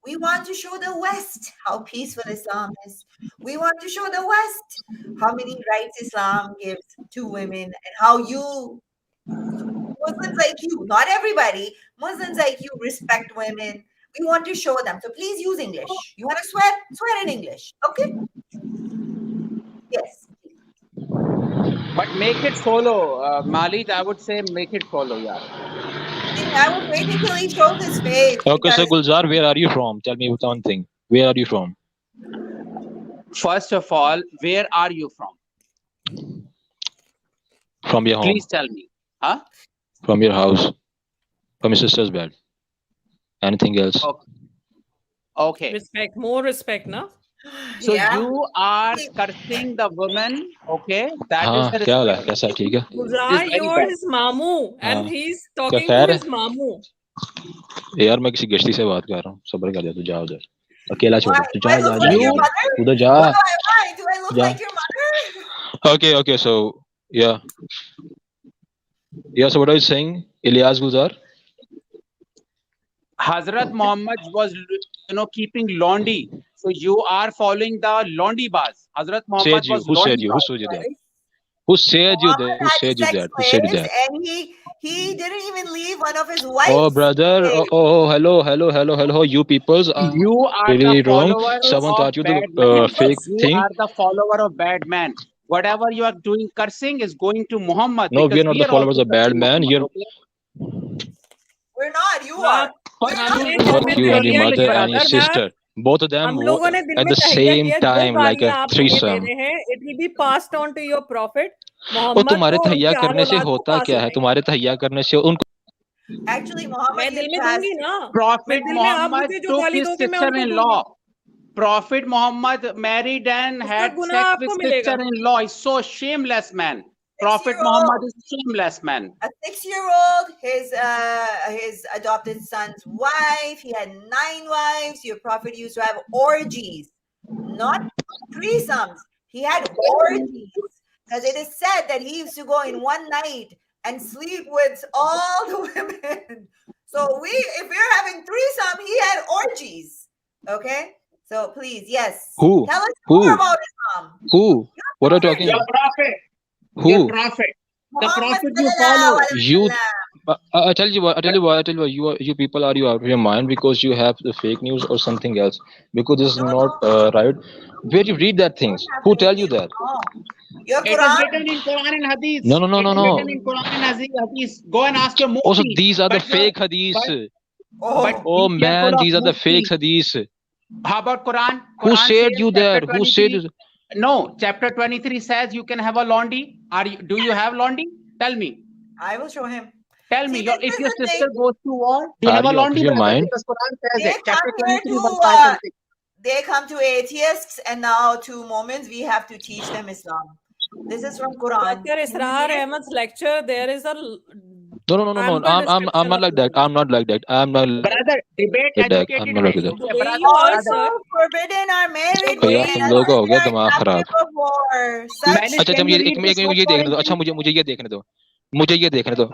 We want to show the West how peaceful Islam is. We want to show the West how many rights Islam gives to women and how you, Muslims like you, not everybody, Muslims like you respect women. We want to show them. So please use English. You want to swear? Swear in English. Okay? Yes. but make it solo. Malik, I would say make it solo. Yeah. I was waiting till he shows his face. Okay, so because- Gulzar, where are you from? Tell me one thing. Where are you from? First of all, where are you from? From your home. Please tell me. Huh? From your house. From your sister's bed. Anything else? Okay. Respect, more respect, no? So Yeah. you are cursing the woman. Okay. That is हाँ the क्या हाल है? respect. कैसा है? ठीक है? Gulzar, It's very you're bad. his mamu, and हाँ. he's talking खैर to है? his mamu. यार मैं किसी गश्ती से बात कर रहा हूँ. सब्र कर जा तू जा उधर. अकेला छोड़. Why? तू Do I जा look जा like जा. your You- mother? उधर जा. Why? Do I look Yeah. like your mother? Okay, so yeah. Yeah, so what are you saying, Ilyas Gulzar? Hazrat Muhammad was, keeping laundry. So you are following the laundry bars. Hazrat Muhammad Said you. was Who said laundry you? Who bars, said you that? right? Who said you that? Muhammad Who had said you sex that? Who said you slaves that? and He didn't even leave one of his wives. Oh, brother. Hello. You peoples are You are really the wrong. follower Someone of taught you bad the man. fake You thing. are the follower of bad man. Whatever you are doing cursing is going to Muhammad, No, we because are not we the are followers also of bad cursing man. Muhammad. You're Okay? We're not. You आप are. We're not. हमने You घर fuck में use you your and your तहैया English, mother किया and your brother. अगर sister. Both of them हम लोगों ने दिल at में the तहैया same किया जो time, like गालियां a आप हमें दे threesome. रहे हैं it will be passed on to your profit वो मोहम्मद तुम्हारे को और तहैया उनके आल करने से औलाद को होता पास क्या हो है? जाएंगे तुम्हारे तहैया करने से उनको Actually, Muhammad मैं दिल used में to have. दूंगी ना मैं Prophet दिल में आप Muhammad मुझे जो took गाली his दोगे मैं उनको दूंगी sister-in-law. Prophet Muhammad married and उसका had गुनाह sex with आपको मिलेगा sister-in-law. He's so shameless man. Prophet 6-year-old. Muhammad is a shameless man. A 6-year-old, his adopted son's wife. He had 9 wives. Your prophet used to have orgies, not threesomes. He had orgies because it is said that he used to go in one night and sleep with all the women. So if we're having threesome, he had orgies. Okay, so please, yes, who tell us more who about Islam. who what are you talking Your about? prophet. Your Who prophet. The Muhammad prophet you sallallahu follow. alaihi you? wasallam. I tell you what, you people are you out of your mind because you have the fake news or something else, because this is No, not right. Where you read that don't things? have Who fake tell you news. that? No. Your It is Quran. written in Quran and Hadith. No. It is written in Quran and Hadith. Go and ask your Also, Mufti. these are the But your, fake hadiths. but Oh, Oh be careful man, of these are the fake Mufti. hadiths. How about Quran? Who Quran said says you chapter that? Who said 23. No, chapter 23 says you can have a laundry. Do you have laundry? Tell me. I will show him. Tell See, me. this If is your the sister thing. goes to war, do you are have a you out of laundry, your brother? mind? Because Quran says They it. Chapter come here 23, to verse 5 and 6. they come to atheists, and now to Mormons, we have to teach them Islam. This is from Quran. Dr. Israr Ahmed's lecture there is a No. ample I'm description not of like that. laundry. I'm not like that. I'm not Brother, debate like that. I'm educated not like way. that. The Okay, way brother, you are, Also brother. sir, forbidden are married the तो यार way women तुम you लोगों का unless हो they गया are दिमाग खराब. captive of war. Such Malish, अच्छा can you ये read this मुझे verse ये for देखने दो. अच्छा him, please? मुझे ये देखने दो. मुझे ये देखने दो.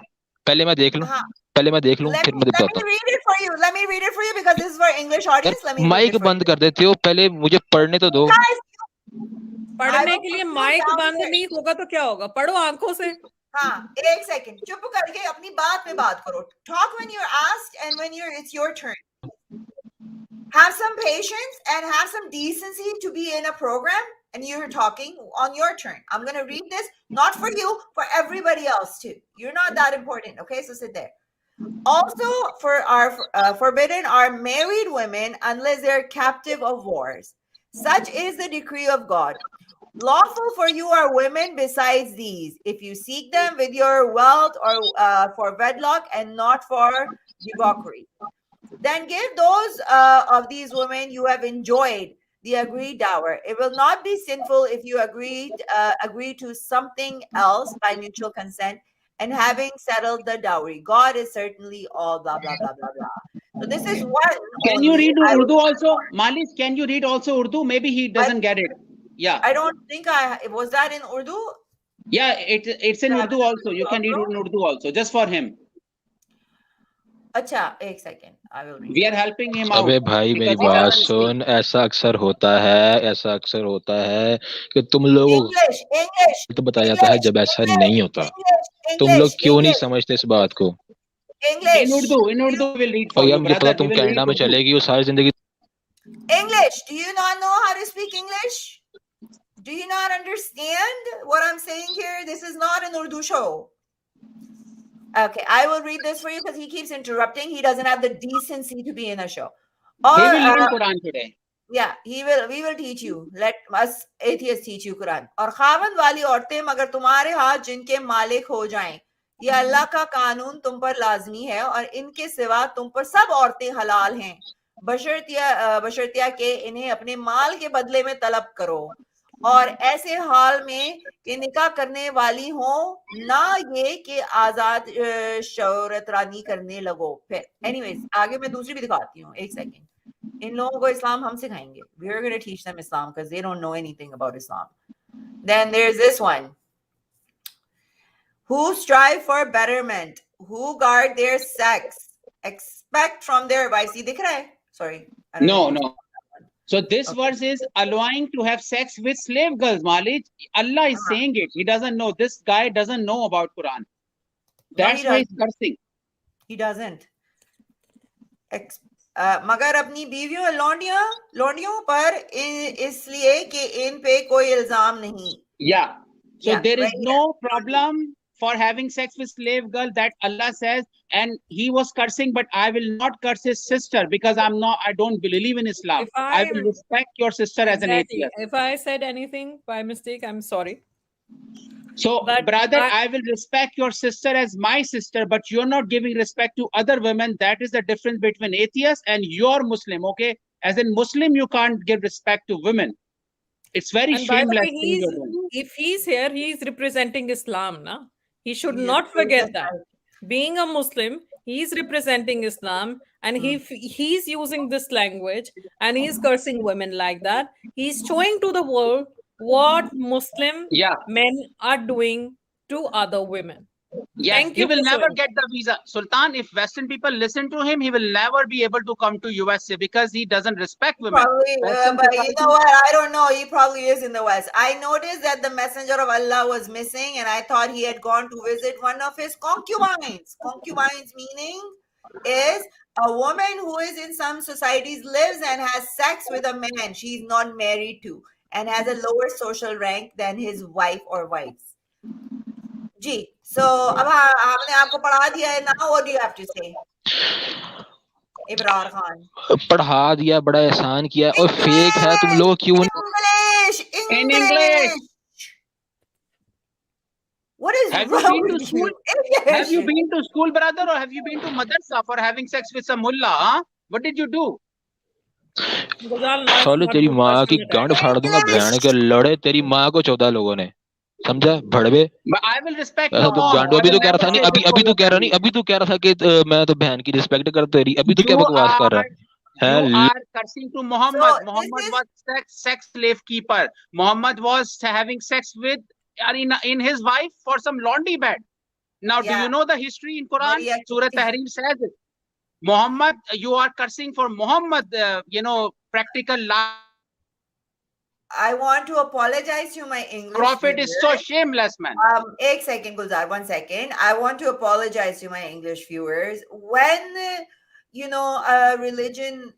पहले मैं देख लूं. uh, पहले मैं देख लूं let फिर me मैं let बताता me हूं. read it for you. Let me read it for you because this is for English यार audience. Let me read mic it for बंद you. कर देते हो. पहले मुझे पढ़ने तो दो. Guys, I पढ़ने will के put लिए you माइक down बंद here. नहीं होगा तो क्या होगा पढ़ो आंखों से हाँ, एक सेकंड चुप करके अपनी बात पे बात करो. Talk when you're asked and when it's your turn. Have some patience and have some decency to be in a program and you're talking on your turn. I'm going to read this, not for you, for everybody else too. You're not that important, okay? So sit there. Also, for our forbidden are married women unless they're captive of wars. Such is the decree of God. Lawful for you are women besides these, if you seek them with your wealth or for wedlock and not for debauchery. Then give those of these women you have enjoyed the agreed dower. It will not be sinful if you agree to something else by mutual consent and having settled the dowry. God is certainly all blah blah blah blah blah. So this is one Can you only. read Urdu also? Malish, can you read also Urdu? Maybe he doesn't get it. Yeah. I don't think was that in Urdu. Yeah, it's in Urdu also. You can read in Urdu also, just for him. अच्छा एक second I will read We are helping him out अबे भाई मेरी because he बात doesn't speak. सुन. ऐसा अक्सर होता है कि तुम लोगों इंग्लिश इंग्लिश को बताया जाता है जब ऐसा नहीं होता. तुम लोग क्यों नहीं समझते इस बात को? In Urdu we'll read for और यार you, मुझे पता brother. We तुम will read कनाडा में Urdu. चलेगी वो सारी जिंदगी. English. Do you not know how to speak English? Do you not understand what I'm saying here? This is not an Urdu show. Okay, I will read this for you because he keeps interrupting. He doesn't have the decency to be in a show. He will learn Quran today. Yeah, he will. We will teach you. Let us atheists teach you Quran. और खावंद वाली औरतें मगर तुम्हारे हाथ जिनके मालिक हो जाएं, ये अल्लाह का कानून तुम पर लाजमी है और इनके सिवा तुम पर सब औरतें हलाल हैं. बशर्तिया के इन्हें अपने माल के बदले में तलब करो और ऐसे हाल में कि निकाह करने वाली हो ना ये कि आजाद शौहरत रानी करने लगो. फिर एनीवेज आगे मैं दूसरी भी दिखाती हूँ. एक सेकंड. इन लोगों को इस्लाम हम सिखाएंगे. We are going to teach them Islam because they don't know anything about Islam. Then there's this one. Who strive for betterment, who guard their sex, expect from their wives. See, दिख रहा है? Sorry. No. So this verse is allowing to have sex with slave girls, Malik. Allah is saying it. He doesn't know. This guy doesn't know about Quran. That's he why he's doesn't. cursing. He doesn't. मगर अपनी बीवियों और लौंडियों पर इसलिए कि इन पे कोई इल्जाम नहीं. Yeah. So Yeah, there is right no problem for having sex with slave girl, that Allah says, and he was cursing, but I will not curse his sister because I don't believe in Islam. If I will I'm respect your sister as an exactly, atheist. if I said anything by mistake, I'm sorry. So, But brother, I will respect your sister as my sister, but you're not giving respect to other women. That is the difference between atheist and you're Muslim, okay? As in Muslim, you can't give respect to women. It's very And by the shameless way, thing you're doing. if he's here, he's representing Islam, na? He should Yes, not forget that's that. right. Being a Muslim, he's representing Islam, and he's using this language and he's cursing women like that. He's showing to the world what Muslim Yeah. men are doing to other women. Yes, Thank he you will for never showing. get the visa. Sultan, if Western people listen to him, he will never be able to come to USA because he doesn't respect women. Probably, Western but you society- know what? I don't know. He probably is in the West. I noticed that the Messenger of Allah was missing, and I thought he had gone to visit one of his concubines. Concubines meaning is a woman who is in some societies lives and has sex with a man she's not married to and has a lower social rank than his wife or wives. Ji, so अब हमने आपको पढ़ा दिया है. Now what do you have to say, Ibrar Khan? पढ़ा दिया, बड़ा एहसान किया, और फेक है तुम लोग क्यों English. In English. What is Have you wrong been to with school? you? English. Have you been to school, brother, or have you been to madrasa for having sex with some mullah? Huh? What did you do? साले तेरी माँ की गांड फाड़ दूंगा, बहन के लड़े, तेरी माँ को 14 लोगों ने, समझा भड़वे. But I will respect ऐसा your तो mom. गांडो I अभी will तो कह रहा never था नहीं, say अभी this अभी for तो your कह रहा नहीं, family. अभी तो कह रहा था कि मैं तो बहन की रिस्पेक्ट करता तेरी, अभी तो क्या बकवास कर रहा है? You are cursing to Muhammad. So, Muhammad this is- was sex slave keeper. Muhammad was having sex with in his wife for some laundry bed. Now, do Yeah. you know the history in Quran? Maria Surah Kitty. Tahrim says it. Muhammad, you are cursing for Muhammad. Practical life. I want to apologize to my English Prophet is so viewers. shameless, man. Ek second, Gulzar, 1 second. I want to apologize to my English viewers. When, a religion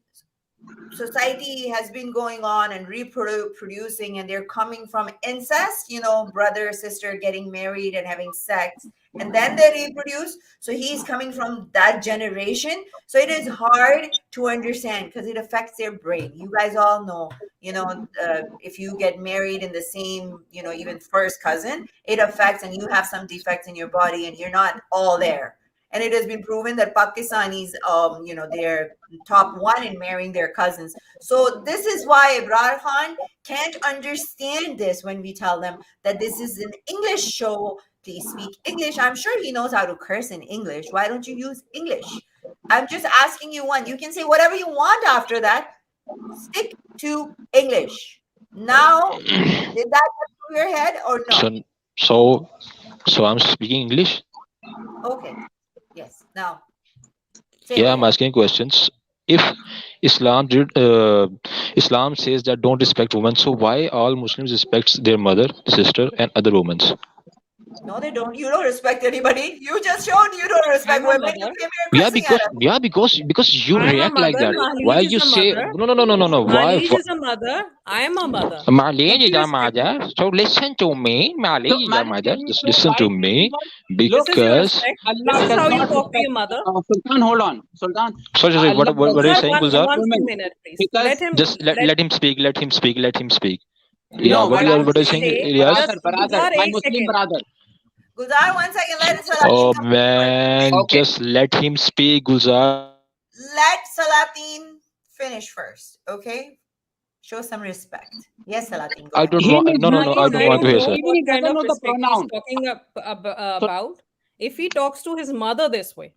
society has been going on and reproducing, and they're coming from incest, brother, sister getting married and having sex, and then they reproduce. So he's coming from that generation. So it is hard to understand because it affects their brain. You guys all know, if you get married in the same, even first cousin, it affects, and you have some defects in your body and you're not all there. And it has been proven that Pakistanis, they're top one in marrying their cousins. So this is why Ibrar Khan can't understand this when we tell them that this is an English show. Please speak English. I'm sure he knows how to curse in English. Why don't you use English? I'm just asking you one. You can say whatever you want after that. Stick to English. Now, did that get through your head or no? So I'm speaking English. Okay. Yes. Now. Yeah, I'm asking questions. If Islam says that don't respect women, so why all Muslims respect their mother, sister, and other women? No, they don't. You don't respect anybody. You just showed you don't respect I'm a women. You mother. came here cursing at us. Because you I'm a react like mother. that. Mahlij Why is you a say mother. no? Why? Mahlij is a mother. I am a mother. Malay Would is you a respect me? mother. So listen to me. Malay So, is a Malik, mother. can you Just say listen why to people me. Look, This is your Because respect. Allah This is does how you not talk to your respect. mother. Sultan, hold on. Sultan. sorry, Allah what does are you not saying, respect Gulzar? One women minute, please. because Let him. Just let him speak. Let him speak. Let him speak. Yeah. No, What what are I'm you saying, saying, say, Ilyas? just brother, Gulzar, my 1 Muslim second. brother. Gulzar, 1 second. Let Salatin Oh complete man, first. Okay. just let him speak, Gulzar. Let Salatin finish first. Okay? Show some respect. Yes, Salatin. Go I ahead. don't He want. is No. I Mahlij, don't I want don't to hear, know sir. even what he kind doesn't of know the respect he's pronoun. talking So, about. If he talks to his mother this way,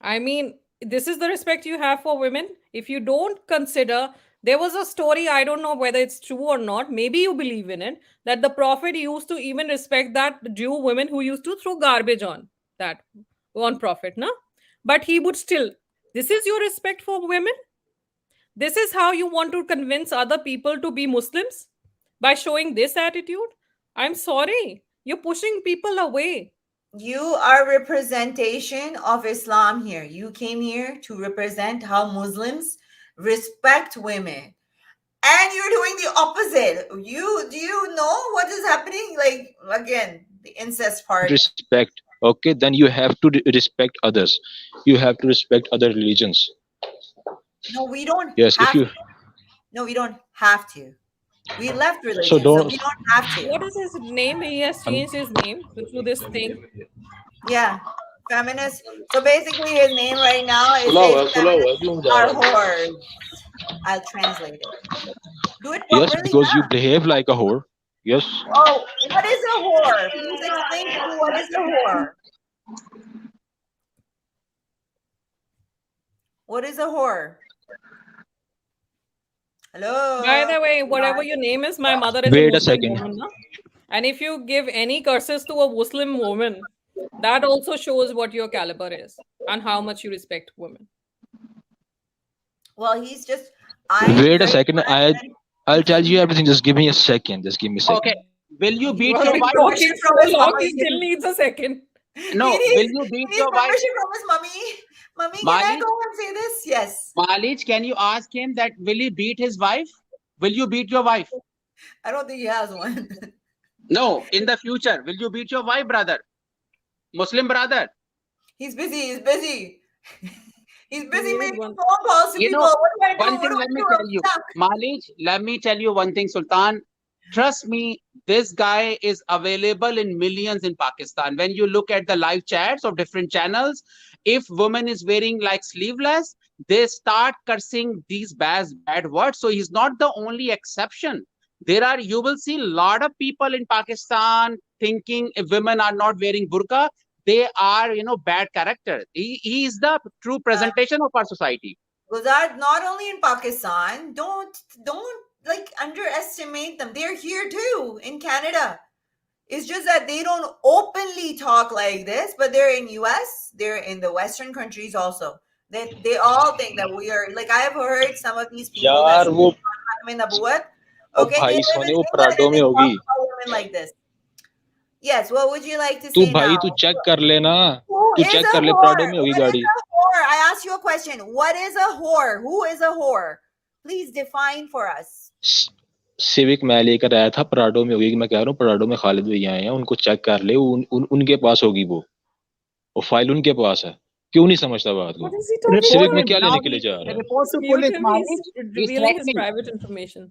I mean, this is the respect you have for women. If you don't consider, there was a story, I don't know whether it's true or not, maybe you believe in it, that the Prophet used to even respect that Jew women who used to throw garbage on that on Prophet, no? But he would still, this is your respect for women? This is how you want to convince other people to be Muslims? By showing this attitude? I'm sorry, you're pushing people away. You are representation of Islam here. You came here to represent how Muslims respect women. And you're doing the opposite. Do you know what is happening? Like again, the incest part. Respect. Okay, then you have to respect others. You have to respect other religions. No, we don't Yes, if have you to. No, we don't have to. We left so religion, don't so we don't have to. What is his name? He has changed his name through this thing. Yeah. Feminist. So basically his name right now is feminists are whores. I'll translate it. Do it yes, properly, because you huh? behave like a whore. Yes. Oh, what is a whore? Please explain to me what is a whore. What is a whore? Hello. By the way, whatever your name is, my mother is a Wait a Muslim second. woman, no? And if you give any curses to a Muslim woman, that also shows what your caliber is and how much you respect women. Well, he's just I am Wait a very second. I'll tell you everything. Just give me a second. Just give me a second. Okay. Will you He beat needs your Been wife? permission talking from so his long, mummy. he still needs a second. No. He Will needs, you he beat needs your wife? permission from his mummy. Mummy, can I Malik, go and say this? Yes. Malik, can you ask him that will he beat his wife? Will you beat your wife? I don't think he has one. No, in the future. Will you beat your wife, brother? Muslim brother. He's busy. He's busy. He's busy He is making one. phone calls to You people. know, What do I do? one What thing do I let me do? tell I'm you. stuck. Malik, let me tell you one thing, Sultan. Trust me, this guy is available in millions in Pakistan. When you look at the live chats of different channels, if woman is wearing like sleeveless, they start cursing these bad words. So he's not the only exception. You will see a lot of people in Pakistan thinking if women are not wearing burqa, they are, bad character. He is the true presentation of our society. Gulzar, not only in Pakistan, don't like underestimate them. They're here too in Canada. It's just that they don't openly talk like this, but they're in US, they're in the Western countries also. They all think that we are like I have heard some of these people that यार say वो I'm in Nabuat. Oh Okay, they भाई live सोने in वो England पराठों and में they talk होगी. about women like this. Yes, what would you like to तू say भाई now? तू चेक कर लेना. Who तू is चेक a कर ले पराठों whore? में होगी What is गाड़ी. a whore? I asked you a question. What is a whore? Who is a whore? Please define for us. Civic मैं लेकर आया था पराठों में होगी. मैं कह रहा हूँ पराठों में खालिद भैया आए हैं. उनको चेक कर ले. उनके पास होगी वो फाइल उनके पास है. क्यों नहीं समझता बात को? What is he talking civic Report में about? him. क्या Now लेने के लिए जा रहा है? report to Mute police, him. Malik. He's He's revealing his threatening. private information.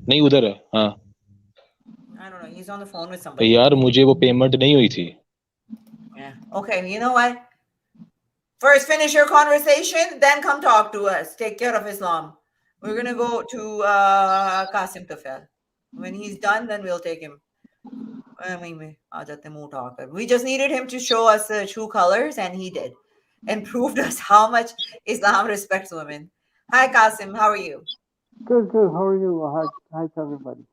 नहीं उधर है. हाँ I don't know. He's on the phone with somebody. यार मुझे वो पेमेंट नहीं हुई थी. Yeah. Okay. You know what? First, finish your conversation, then come talk to us. Take care of Islam. We're gonna go to Qasim Tufel. When he's done, then we'll take him. We just needed him to show us the true colors, and he did, and proved us how much Islam respects women. Hi, Qasim. How are you? Good, good. How are you? Hi to everybody.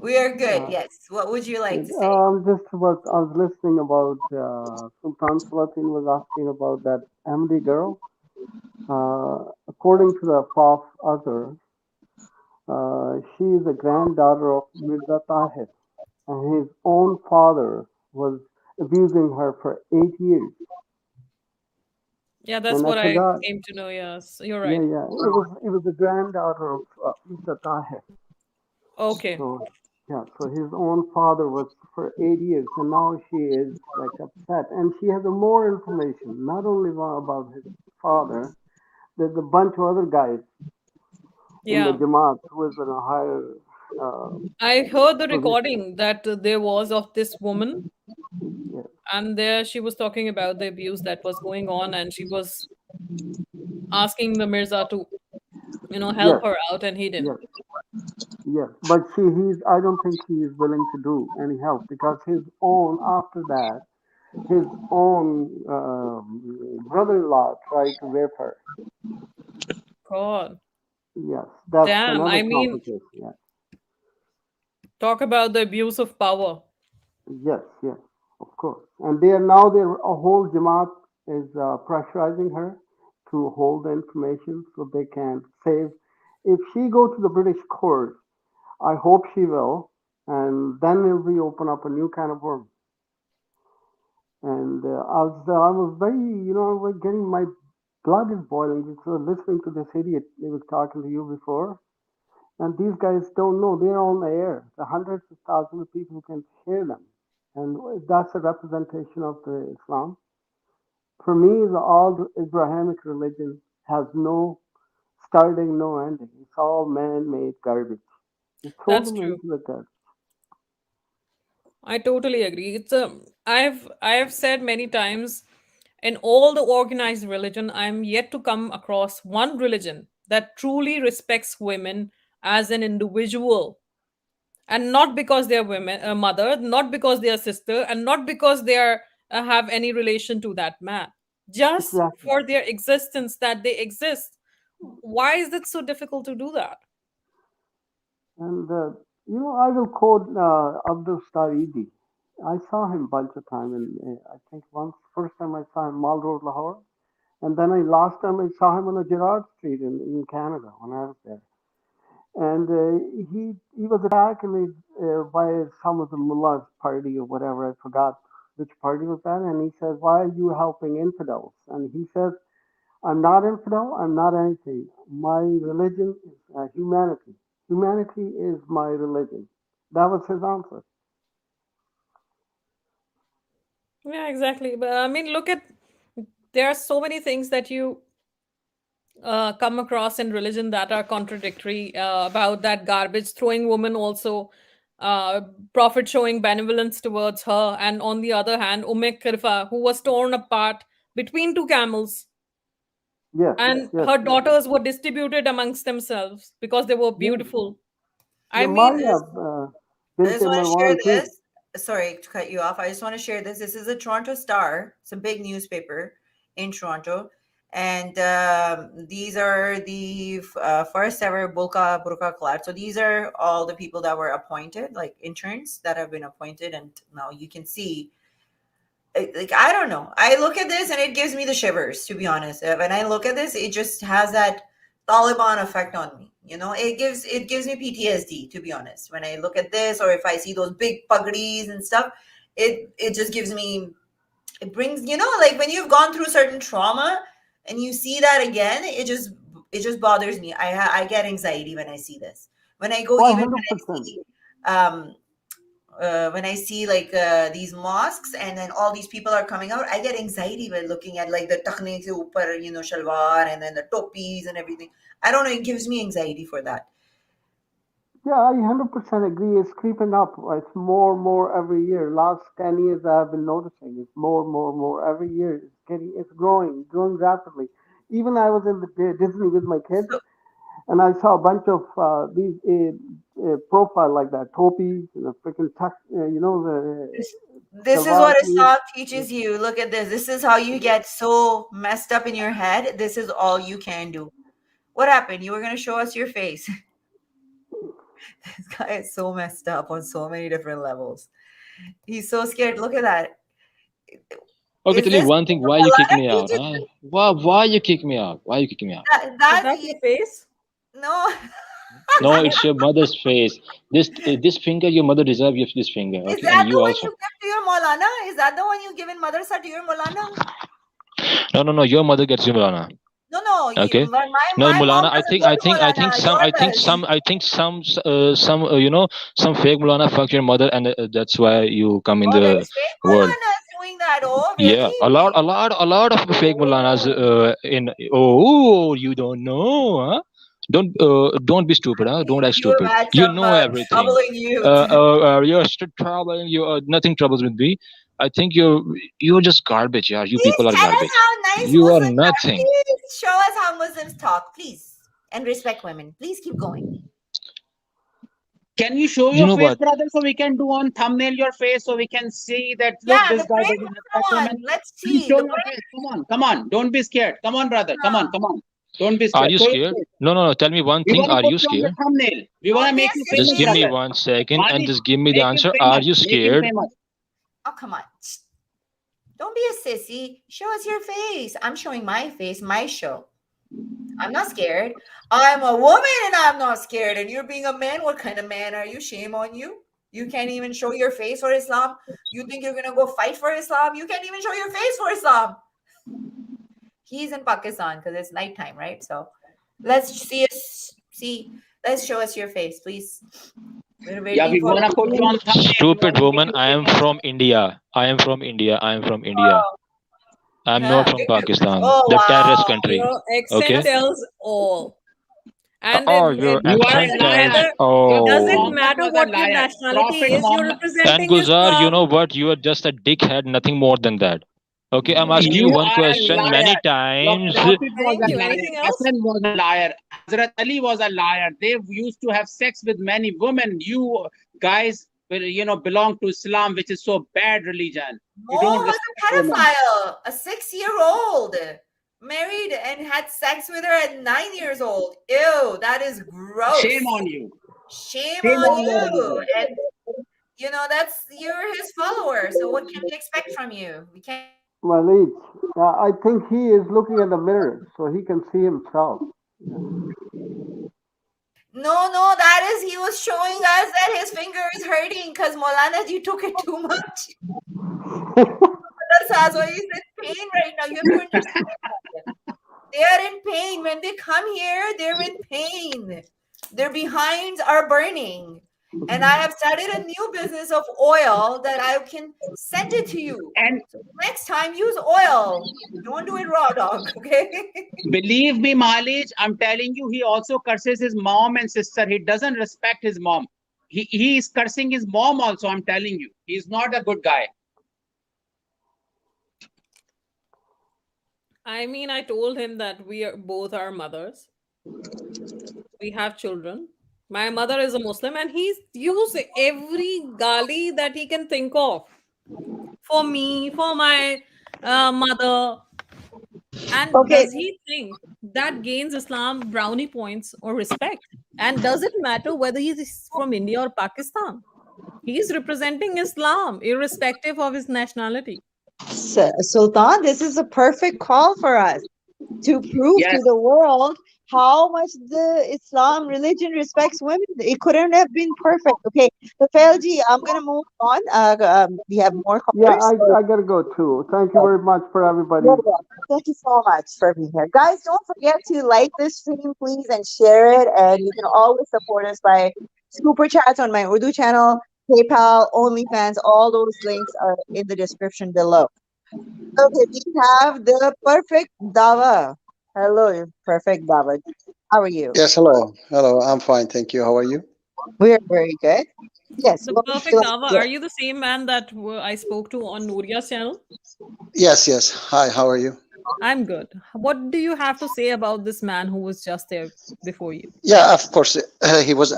We are good. Uh, Yes. What would you like good. to say? I was listening about Sultan Salatin was asking about that Ahmadi girl. According to the Prof. Azhar, she is a granddaughter of Mirza Tahir, and his own father was abusing her for 8 years. Yeah, that's And I what I forgot. came to know. Yes, you're Yeah, right. yeah. It was the granddaughter of Mirza Tahir. Okay. So yeah, so his own father was for 8 years, and now she is like upset, and she has more information, not only about his father. There's a bunch of other guys in the Yeah. Jamaat who is in a higher uh, I heard the position. recording that there was of this woman, Yeah, and there she was talking about the abuse that was going on, and she was asking the Mirza to, help yes, her out, and he didn't. yes, yes. But I don't think he is willing to do any help because after that, his own brother-in-law tried to rape her. God. Yes, that's Damn. another I mean, complication. Yeah. talk about the abuse of power. Yes, yes, of course. And their a whole Jamaat is pressurizing her to hold the information so they can save. If she go to the British court, I hope she will, and then we open up a new kind of worm. And I was very, getting my blood is boiling just listening to this idiot. He was talking to you before, and these guys don't know they're on the air. The hundreds of thousands of people who can hear them, and that's a representation of the Islam. For me, all the Abrahamic religion has no starting, no ending. It's all man-made garbage. Just throw That's them true. into the garbage. I totally agree. It's a I have said many times, in all the organized religion, I'm yet to come across one religion that truly respects women as an individual, and not because they are women, a mother, not because they are sister, and not because they are have any relation to that man, just Exactly. for their existence, that they exist. Why is it so difficult to do that? And I will quote Abdul Staridi. I saw him bunch of time, and I think once first time I saw him Mall Road, Lahore, and then last time I saw him on the Gerrard Street in Canada when I was there. And he was attacked by some of the mullahs party or whatever. I forgot which party was that. And he says, "Why are you helping infidels?" And he says, "I'm not infidel. I'm not anything. My religion is humanity. Humanity is my religion." That was his answer. Yeah, exactly. But I mean, look at, there are so many things that you come across in religion that are contradictory, about that garbage throwing woman also, uh, prophet showing benevolence towards her, and on the other hand, Kirfa, who was torn apart between two camels, Yes, and yes, her daughters were distributed amongst themselves because they were yes. beautiful. I Yeah, mean, Maria, I Binte just want to share Marwan too. this. Sorry to cut you off. I just want to share this. This is a Toronto Star. It's a big newspaper in Toronto. And these are the first ever Burqa collab. So these are all the people that were appointed, like interns that have been appointed. And now you can see, like, I don't know. I look at this and it gives me the shivers, to be honest. When I look at this, it just has that Taliban effect on me. It gives me PTSD, to be honest. When I look at this, or if I see those big pagdis and stuff, it just gives me, it brings, like when you've gone through certain trauma and you see that again, it just bothers me. I get anxiety when I see this. When I go, Why, even when I 100%. see when I see like these mosques and then all these people are coming out, I get anxiety by looking at like the takhne se upar, shalwar, and then the topis and everything. I don't know, it gives me anxiety for that. Yeah, I 100% agree. It's creeping up. It's more and more every year. Last 10 years, I've been noticing it's more and more and more every year. It's growing rapidly. Even I was in the Disney with my kids, So and I saw a bunch of these profile like that, topis and a freaking tuck, the this is salwar what kameez. Islam teaches you. Look at this. This is how you get so messed up in your head. This is all you can do. What happened? You were going to show us your face. This guy is so messed up on so many different levels. He's so scared. Look at that. Okay, Is tell you this one thing. Why you kick Allah me out? teaches Huh? you? Why you kick me out? Why you kick me out? is That that your face? no. No, it's your mother's face. This finger, your mother deserves this finger. Is Okay, and that the you one also. you give to your Maulana? Is that the one you give in madrasa to your Maulana? No. Your mother gets you, Mulana. No, Okay. No, my mom Mulana. doesn't go to Maulana. Some some fake Mulana fucked your mother, and that's why you come in Oh, the there's fake world. Maulanas doing that. Oh, Yeah, really? a lot of fake Mulanas Oh. in. Oh, you don't know, huh? Don't be stupid, huh? Don't act You stupid. have had You some know everything. troubling youth. You're still troubling. You nothing troubles with me. I think you're just garbage, yeah. You Please people are tell us garbage. how nice You are Muslims are. nothing. Please show us how Muslims talk, please. And respect women. Please keep going. Can you show You your know face, what? brother, so we can do on thumbnail your face so we can see that look, Yeah, this the guy brain doesn't will respect come on. women. Let's Please see. show The your brain. face. Come on. Don't be scared. Come on, brother. Come on. Don't be Are scared. you Show your scared? face. No. Tell me one We thing. want to Are put you you on the scared? thumbnail. We want to Don't be make a you Just famous, give me sissy. brother. 1 second and Madi, just give me the make him answer. Are famous. you Make him scared? famous. Oh, come on. Don't be a sissy. Show us your face. I'm showing my face, my show. I'm not scared. I'm a woman and I'm not scared. And you're being a man. What kind of man are you? Shame on you. You can't even show your face for Islam. You think you're gonna go fight for Islam? You can't even show your face for Islam. He's in Pakistan because it's nighttime, right? So let's let's show us your face, please. We're Yeah, waiting we for wanna put you on thumbnail. We Stupid wanna woman, make you I am famous. from India. I am from India. I am from India. I'm not from Pakistan, Oh the terrorist wow. country. Your accent Okay. tells all. And Oh, your You are a accent tells. liar. Your does it Oh. Muhammad matter was a what your liar. nationality Prophet is? You're Muhammad. And representing Guzar, you Islam. know what? You are just a dickhead, nothing more than that. Okay, I'm asking you You one are a question liar. many Your times. prophet was Thank a you. liar. Anything else? Hassan was a liar. Hazrat Ali was a liar. They used to have sex with many women. You guys, belong to Islam, which is so bad religion. You Mo don't was respect a women. pedophile, a 6-year-old, married and had sex with her at 9 years old. Ew, that is gross. Shame on you. Shame Shame on on your you. religion. And you're his follower. So what can we expect from you? We can't. Malik, I think he is looking at the mirror so he can see himself. No, that is he was showing us that his finger is hurting because Molana you took it too much. So he's in pain right now. You have to understand. They are in pain. When they come here, they're in pain. Their behinds are burning. And I have started a new business of oil that I can send it to you. And So next time, use oil. Don't do it raw, dog. Okay. believe me, Malij, I'm telling you, he also curses his mom and sister. He doesn't respect his mom. He is cursing his mom also, I'm telling you. He's not a good guy. I mean, I told him that we are both our mothers. We have children. My mother is a Muslim, and he's used every gali that he can think of for me, for my mother. And Okay, does he think that gains Islam brownie points or respect? And does it matter whether he's from India or Pakistan? He's representing Islam, irrespective of his nationality. Sultan, this is a perfect call for us to prove Yes. to the world how much the Islam religion respects women. It couldn't have been perfect. Okay, so Felji, I'm gonna move on. We have more Yeah, callers. I gotta go too. Thank you very much for everybody. You're welcome. Thank you so much for being here. Guys, don't forget to like this stream, please, and share it. And you can always support us by super chats on my Urdu channel, PayPal, OnlyFans. All those links are in the description below. Okay, we have the perfect Dava. Hello, perfect Dava. How are you? Yes, hello. Hello, I'm fine. Thank you. How are you? We're very good. Yes. The What would you perfect like Dava, to- are you the same man that I spoke to on Nooria's channel? Yes. Hi, how are you? I'm good. What do you have to say about this man who was just there before you? Yeah, of course. He was,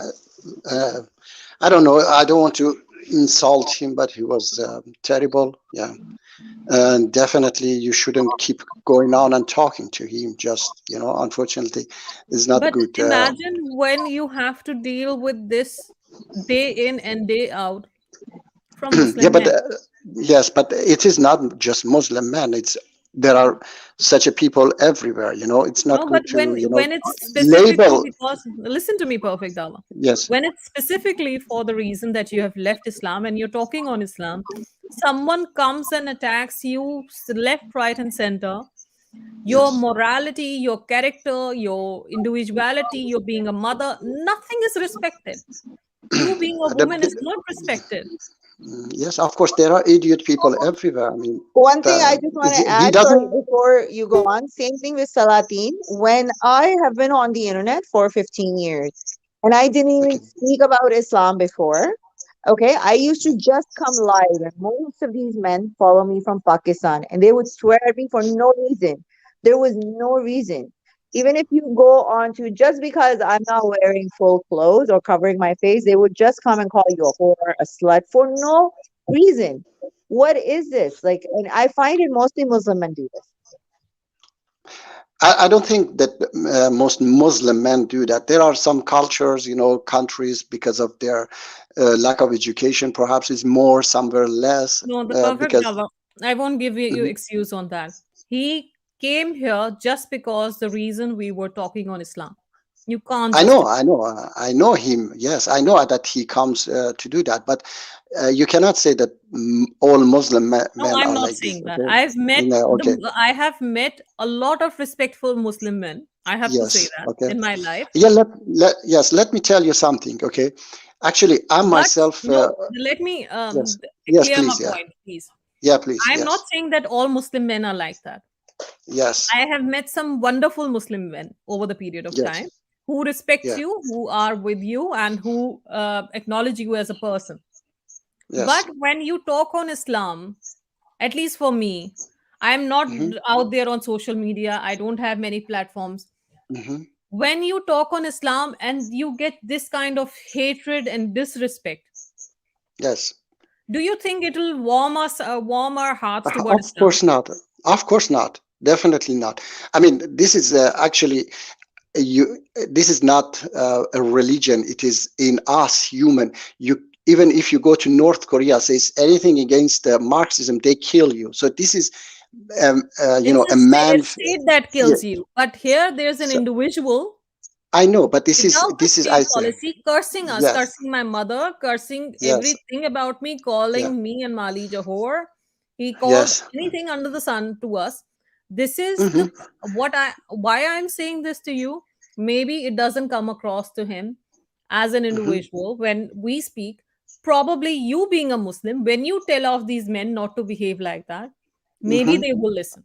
I don't know. I don't want to insult him, but he was terrible. Yeah. And definitely you shouldn't keep going on and talking to him. Just, unfortunately, it's not But good. imagine when you have to deal with this day in and day out from Yeah, Muslim but men. yes, but it is not just Muslim men. There are such a people everywhere. It's not No, but good to, when it's specifically label. because listen to me, perfect Dava. Yes. When it's specifically for the reason that you have left Islam and you're talking on Islam, someone comes and attacks you left, right, and center. Your Yes. morality, your character, your individuality, your being a mother, nothing is respected. You being a The- woman is not respected. Yes, of course, there are idiot people everywhere. I mean, One thing I just want to he add, sorry, doesn't. before you go on, same thing with Salatin. When I have been on the internet for 15 years and I didn't even Okay. speak about Islam before, okay, I used to just come live and most of these men follow me from Pakistan and they would swear at me for no reason. There was no reason. Even if you go on to just because I'm not wearing full clothes or covering my face, they would just come and call you a whore, a slut for no reason. What is this? Like, and I find it mostly Muslim men do this. I don't think that most Muslim men do that. There are some cultures, countries, because of their lack of education, perhaps is more, somewhere less. No, the perfect Because Dava. I won't give you Mhm. excuse on that. He came here just because the reason we were talking on Islam. You can't I justify. know, I know him. Yes, I know that he comes to do that, but you cannot say that all Muslim No, men I'm are not like this. saying that. Okay, okay, I have met a lot of respectful Muslim men. I have to say yes, that okay, in my life. yeah. Yes, let me tell you something. Okay, actually, I But myself. no, let me Yes, yes, clear my please, yeah, point, please. yeah, please, I'm not yes, saying that all Muslim men are like that. yes, I have met some wonderful Muslim men over the period of yes, time who respect yeah, you, who are with you, and who acknowledge you as a person. yes. But when you talk on Islam, at least for me, I'm not Mm-hmm, out there on social media. I don't have many platforms. mm-hmm, When you talk on Islam and you get this kind of hatred and disrespect, yes. do you think it will warm our hearts toward Of Islam? course not. Of course not. Definitely not. I mean, this is actually you. This is not a religion. It is in us, human. You even if you go to North Korea, says anything against Marxism, they kill you. So this is, It's a man. it's state that Yeah. kills you. But here there's an So individual I know, but without a this is I state say policy cursing us, yes, cursing my mother, cursing yes, everything about me, yeah, calling me and Mali Jahor. He called yes. anything under the sun to us. This is Hmm. the what I why I'm saying this to you. Maybe it doesn't come across to him as an Hmm. individual when we speak. Probably you being a Muslim, when you tell off these men not to behave like that, maybe Hmm. they will listen.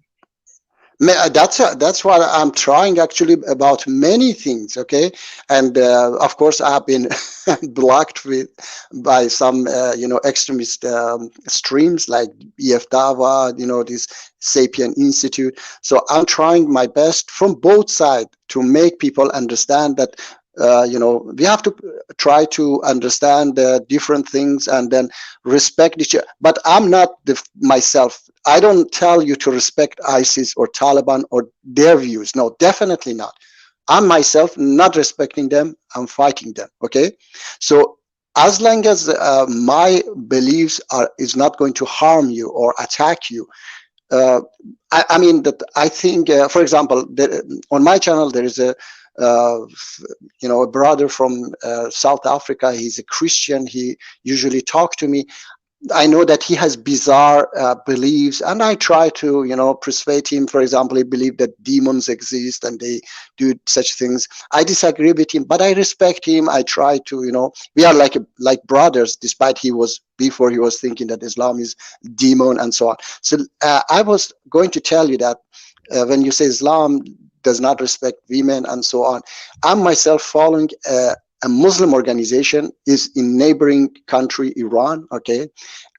That's what I'm trying actually about many things. Okay, and of course I've been blocked by some extremist streams like EF Dava, this Sapien Institute. So I'm trying my best from both sides to make people understand that. We have to try to understand the different things and then respect each other. But I'm not myself. I don't tell you to respect ISIS or Taliban or their views. No, definitely not. I'm myself not respecting them. I'm fighting them. Okay, so as long as my beliefs is not going to harm you or attack you, uh, I mean that I think, for example, on my channel there is uh, a brother from South Africa. He's a Christian. He usually talk to me. I know that he has bizarre beliefs, and I try to, persuade him. For example, he believes that demons exist and they do such things. I disagree with him, but I respect him. I try to, we are like brothers, despite before he was thinking that Islam is demon and so on. So I was going to tell you that when you say Islam does not respect women and so on, I'm myself following a Muslim organization is in neighboring country Iran, okay,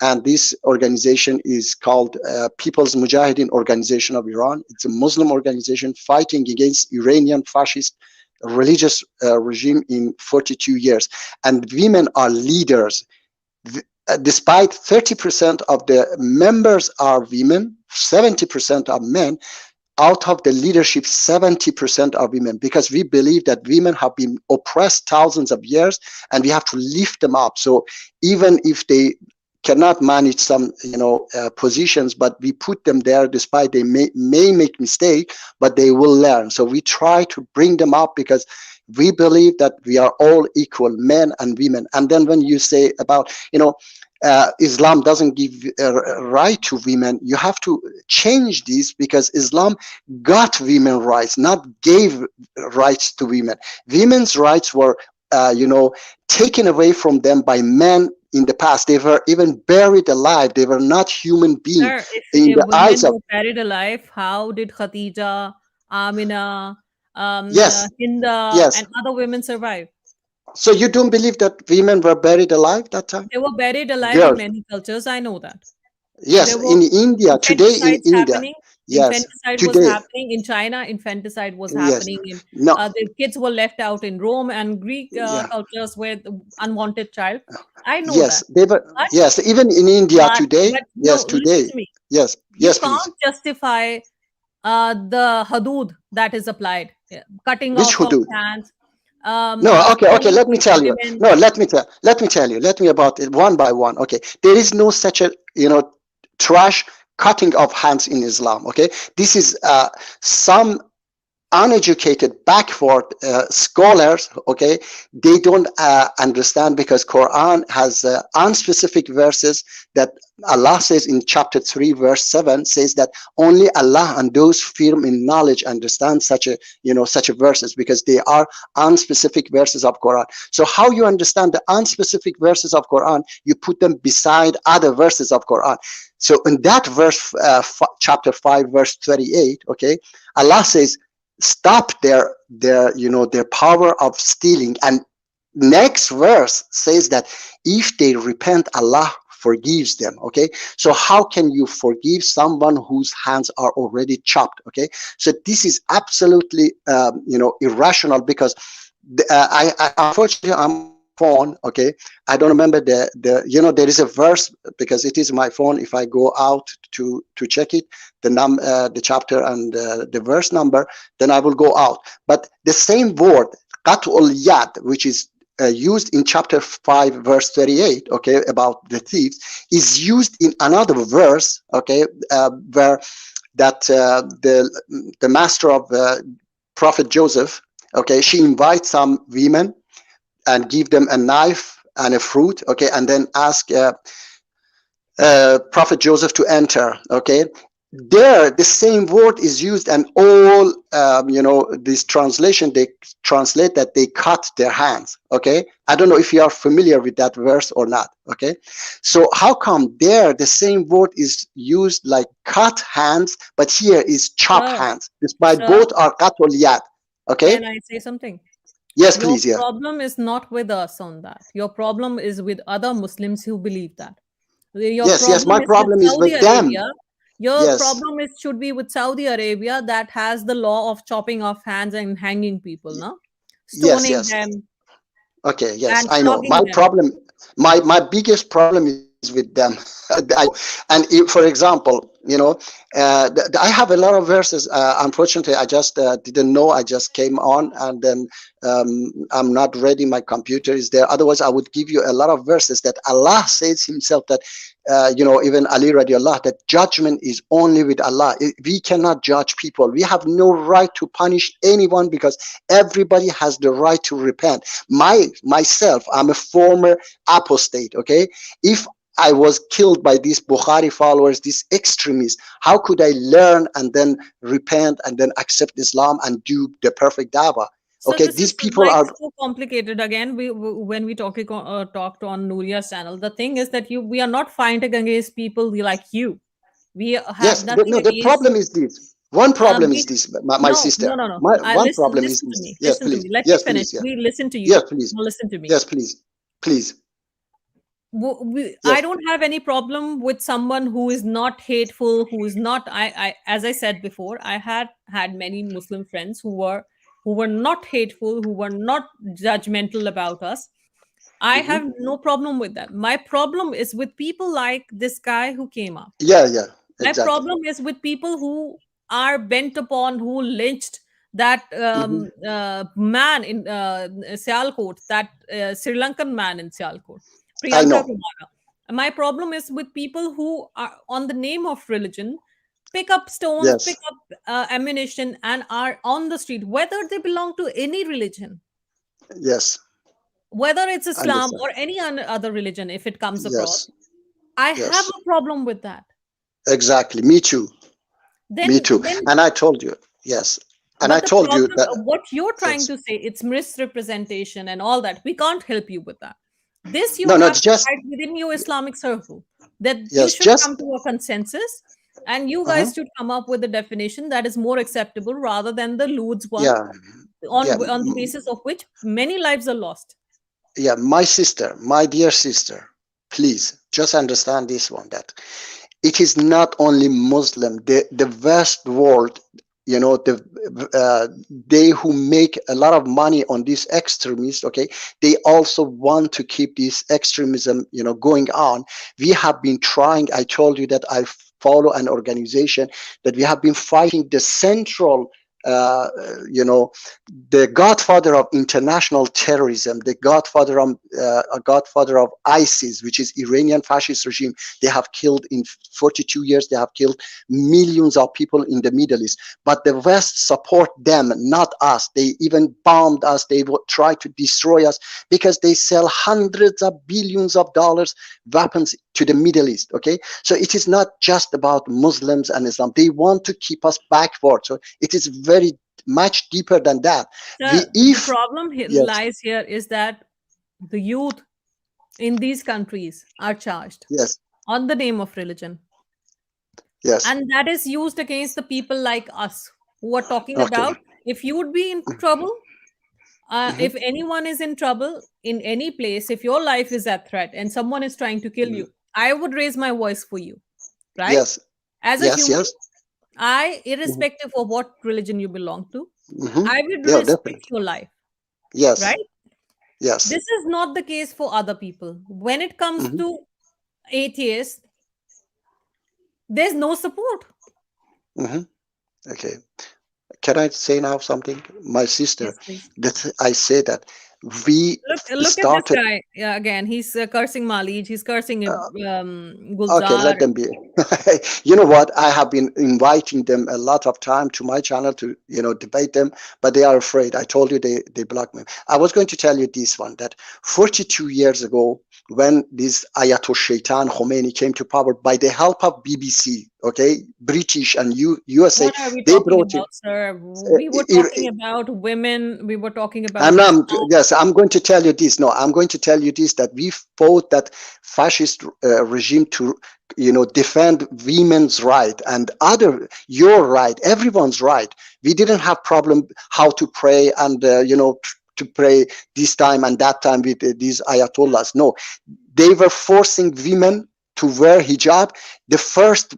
and this organization is called People's Mujahideen Organization of Iran. It's a Muslim organization fighting against Iranian fascist religious regime in 42 years, and women are leaders. Despite 30% of the members are women, 70% are men, out of the leadership 70% are women, because we believe that women have been oppressed thousands of years and we have to lift them up. So even if they cannot manage some positions, but we put them there despite they may make mistake, but they will learn. So we try to bring them up because we believe that we are all equal, men and women. And then when you say about Islam doesn't give a right to women, you have to change this, because Islam got women rights, not gave rights to women. Women's rights were taken away from them by men in the past. They were even buried alive. They were not human beings Sir, in if the eyes women of. were buried alive, how did Khadija, Amina, Yes, Hinda, yes. and other women survive? So you don't believe that women were buried alive that time? They were buried alive in Girls. many cultures. I know that. Yes, There were in India, today in infanticides India. happening. Yes, Infanticide was today. happening in China. Infanticide was Yes. happening in No, the kids were left out in Rome and Greek yeah. cultures where the unwanted child. I know Yes, that, they were. but Yes, even in India today. but no, Yes, listen today. to me. Yes, You yes, please. can't justify the hudud that is applied, yeah, cutting Which off of hudud? hands, No, okay, okay. stoning Let me tell you. women. No, let me tell you. Let me about it one by one. Okay, there is no such a trash cutting of hands in Islam. Okay, this is some uneducated, backward scholars, okay, they don't understand, because Quran has unspecific verses that Allah says in chapter 3 verse 7 says that only Allah and those firm in knowledge understand such a, such a verses, because they are unspecific verses of Quran. So how you understand the unspecific verses of Quran? You put them beside other verses of Quran. So in that verse, chapter 5 verse 38, okay, Allah says stop their power of stealing, and next verse says that if they repent, Allah forgives them. Okay, so how can you forgive someone whose hands are already chopped? Okay, so this is absolutely irrational, because I unfortunately I'm phone, okay, I don't remember the there is a verse, because it is my phone. If I go out to check it, the chapter and the verse number, then I will go out. But the same word qatul yad, which is used in chapter 5 verse 38, okay, about the thieves, is used in another verse, okay, where that the master of Prophet Joseph, okay, she invites some women and give them a knife and a fruit, okay, and then ask Prophet Joseph to enter, okay. There, the same word is used, and all this translation, they translate that they cut their hands, okay. I don't know if you are familiar with that verse or not, okay. So how come there the same word is used like cut hands, but here is chop Sir, hands, despite sir, both are qatul yad, okay. can I say something? Yes, Your please. Yeah. problem is not with us on that. Your problem is with other Muslims who believe that. Your Yes, my problem is with problem is Saudi with them. Arabia. Your Yes. problem should be with Saudi Arabia, that has the law of chopping off hands and hanging people, no? Yes, Stoning yes. them Okay, yes, and I know. flogging My them. problem, my biggest problem is with them. And if, for example, I have a lot of verses. Unfortunately, I just didn't know. I just came on, and then I'm not ready. My computer is there. Otherwise, I would give you a lot of verses that Allah says Himself that, even Ali radiallahu, that judgment is only with Allah. We cannot judge people. We have no right to punish anyone, because everybody has the right to repent. Myself, I'm a former apostate. Okay, if I was killed by these Bukhari followers, these extremists, how could I learn and then repent and then accept Islam and do the perfect dawah? So Okay, this these is people like are, so complicated. Again, when we talked on Nuria's channel, the thing is that we are not fighting against people like you. We have yes, nothing no, the against. problem is this. One problem is We, this, my no, sister. no, no, no. My I one problem is listen to this. me. Yes, Listen to please. me. Let me Yes, finish. please. Yeah. We listen to you. Yes, please. Now listen to me. Yes, please. Please. I Yes. don't have any problem with someone who is not hateful, who is not. I as I said before, I had many Muslim friends who were not hateful, who were not judgmental about us. I Hmm. have no problem with that. My problem is with people like this guy who came up. Yeah, yeah, My exactly. problem is with people who are bent upon, who lynched that Hmm. man in Sialkot, that Sri Lankan man in Sialkot, I Priyanka know. Kumara. My problem is with people who are on the name of religion, pick up stones, Yes, pick up ammunition, and are on the street, whether they belong to any religion, yes, whether it's I Islam understand. or any other religion, if it comes across. Yes, I have yes, a problem with that. exactly. Me too. Me too. Then And I told you, yes. And I But the told you problem, that, what you're trying yes. to say, it's misrepresentation and all that. We can't help you with that. This you No, no, have to just, fight within your Islamic circle. That you yes, should just, come to a consensus, and you uh-huh. guys should come up with a definition that is more acceptable rather than the lewd one, Yeah, yeah, on the basis of which many lives are lost. yeah. My sister, my dear sister, please just understand this one, that it is not only Muslim, the West world, the they who make a lot of money on these extremists, okay, they also want to keep this extremism, going on. We have been trying. I told you that I follow an organization that we have been fighting the central you know, the godfather of international terrorism, the godfather of ISIS, which is Iranian fascist regime. They have killed in 42 years. They have killed millions of people in the Middle East. But the West support them, not us. They even bombed us. They would try to destroy us because they sell hundreds of billions of dollars weapons to the Middle East. Okay, so it is not just about Muslims and Islam. They want to keep us backward. So it is very much deeper than that. Sir, the If problem yes, lies here is that the youth in these countries are charged yes, on the name of religion. yes, And that is used against the people like us who are talking okay, about if you would be in trouble, mhm, if anyone is in trouble in any place, if your life is at threat and someone is trying to kill mhm. you, I would raise my voice for you, right? Yes, As a yes, human, yes, I, mhm, irrespective of what religion you belong to, mhm. I would Yeah, respect definitely. your life, Yes, right? yes, This is not the case for other people. When it comes mhm, to atheists, there's no support. mhm. Okay. Can I say now something? My sister, Yes, please. that I say that we Look at this started. guy again. He's cursing Malij. He's cursing Okay, Gulzar. let them be. You know what? I have been inviting them a lot of time to my channel to, debate them, but they are afraid. I told you they block me. I was going to tell you this one, that 42 years ago, when this Ayatollah Shaitan Khomeini came to power by the help of BBC, okay, British and USA, What are we they talking brought it. about, sir? We were talking about women. We were talking about I'm not, Islam. yes, I'm going to tell you this. No, I'm going to tell you this, that we fought that fascist regime to, defend women's right and your right, everyone's right. We didn't have problem how to pray and, to pray this time and that time with these ayatollahs. No, they were forcing women to wear hijab. The first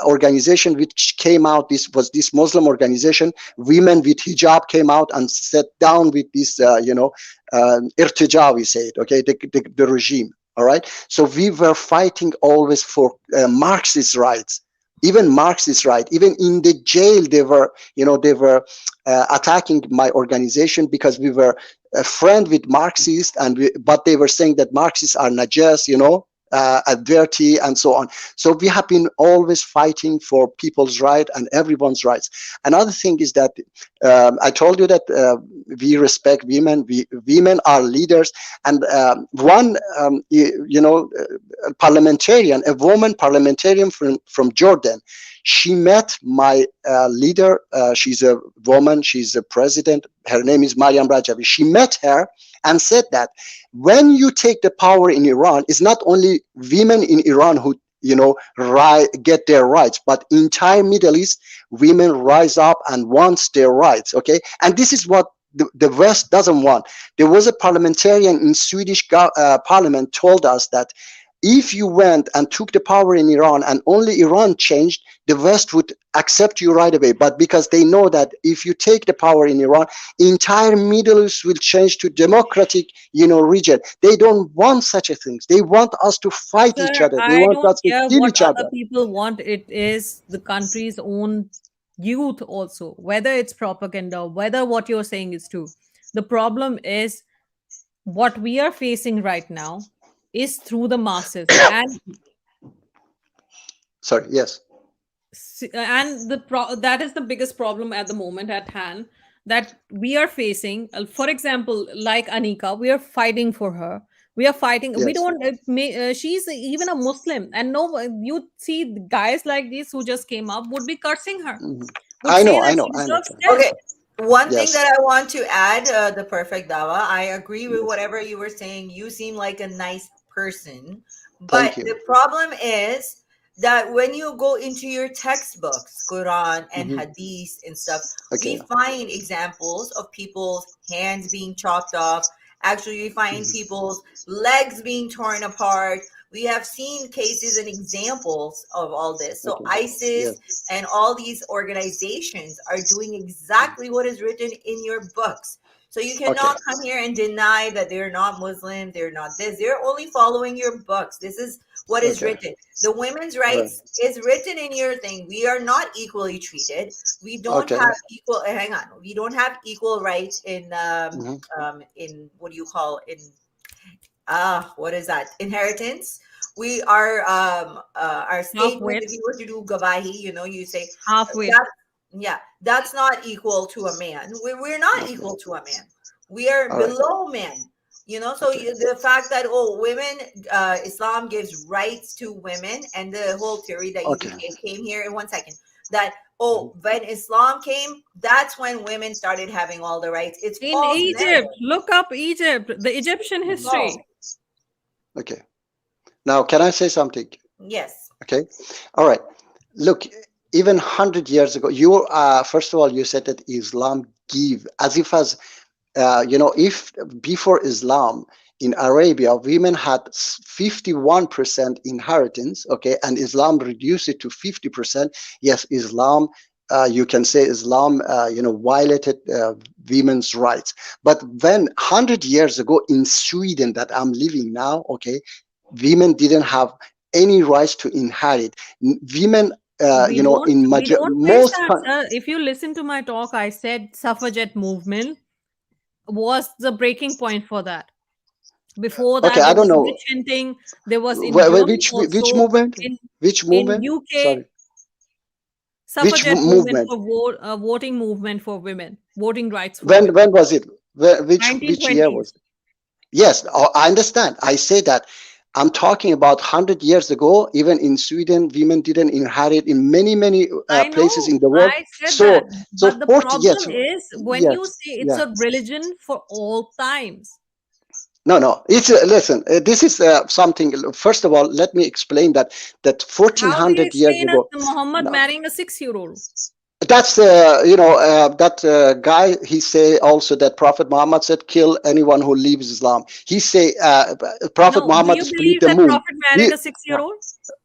organization which came out, this was this Muslim organization. Women with hijab came out and sat down with this, irtija, we say it, okay, the regime. All right. So we were fighting always for Marxist rights. Even Marxist right. Even in the jail, they were attacking my organization because we were a friend with Marxists, but they were saying that Marxists are najas, dirty and so on. So we have been always fighting for people's right and everyone's rights. Another thing is that I told you that we respect women. Women are leaders, and one, parliamentarian, a woman parliamentarian from Jordan. She met my leader. She's a woman. She's a president. Her name is Mariam Rajavi. She met her and said that when you take the power in Iran, it's not only women in Iran who get their rights, but entire Middle East women rise up and wants their rights. Okay, and this is what the West doesn't want. There was a parliamentarian in Swedish parliament told us that if you went and took the power in Iran and only Iran changed, the West would accept you right away. But because they know that if you take the power in Iran, entire Middle East will change to democratic, region. They don't want such a thing. They want us to fight Sir, each other. They I want don't us to care kill what each other. other people want. It is the country's own youth also, whether it's propaganda, whether what you're saying is true. The problem is what we are facing right now is through the masses. And Sorry, yes. that is the biggest problem at the moment at hand that we are facing. For example, like Anika, we are fighting for her. We are fighting. We Yes. don't. She's even a Muslim, and no, you see guys like this who just came up would be cursing her. Mhm. Would I say know, that I know, she I deserves understand. death. Okay. One thing Yes. that I want to add, the perfect Dawa, I agree with whatever you were saying. You seem like a nice person. But Thank you. the problem is that when you go into your textbooks, Quran and Mhm. Hadith and stuff, Okay. we find examples of people's hands being chopped off. Actually, we find Mhm. people's legs being torn apart. We have seen cases and examples of all this. So, Okay. ISIS Yes. and all these organizations are doing exactly what is written in your books. So you Okay. cannot come here and deny that they're not Muslim, they're not this. They're only following your books. This is what is Okay. written. The women's All right. rights is written in your thing. We are not equally treated. We don't Okay. have equal. Hang on. We don't have equal rights Mhm. in what do you call in what is that, inheritance. We are our statement, Halfway. if you were to do gawahi, you say Halfway. that, yeah, that's not equal to a man. We're not Okay. equal to a man. We are All right. below men. So Okay. the fact that women, Islam gives rights to women, and the whole theory that Okay. came here in 1 second, that Mhm. when Islam came, that's when women started having all the rights. It's In false Egypt, narrative. look up Egypt, the Egyptian Mhm. history. False. Okay. Now, can I say something? Yes. Okay. All right. Look, even 100 years ago, you first of all, you said that Islam give as if as if before Islam in Arabia, women had 51% inheritance, okay, and Islam reduced it to 50%. Yes, Islam, you can say Islam, violated women's rights. But when 100 years ago in Sweden that I'm living now, okay, women didn't have any rights to inherit. Women, We don't wish most that, sir. If you listen to my talk, I said suffragette movement was the breaking point for that. Before okay, that, I there don't was know witch hunting. There was in Germany which also, movement, in which movement. UK, Sorry, which suffragette movement movement? for voting movement for women, voting rights for When women. was it? Which year 1920s. was it? Yes, I understand. I say that I'm talking about 100 years ago. Even in Sweden, women didn't inherit in many I places know, in the world. I said that. So But the 40, yes, problem is when you yes, say it's yeah. a religion for all times. No. It's listen. This is something. First of all, let me explain that How do you 1400 years explain us ago. Muhammad No, marrying a 6-year-old? that's that guy. He say also that Prophet Muhammad said, "Kill anyone who leaves Islam." He say Prophet No, do Muhammad you split believe the that moon. Prophet married He, a 6-year-old?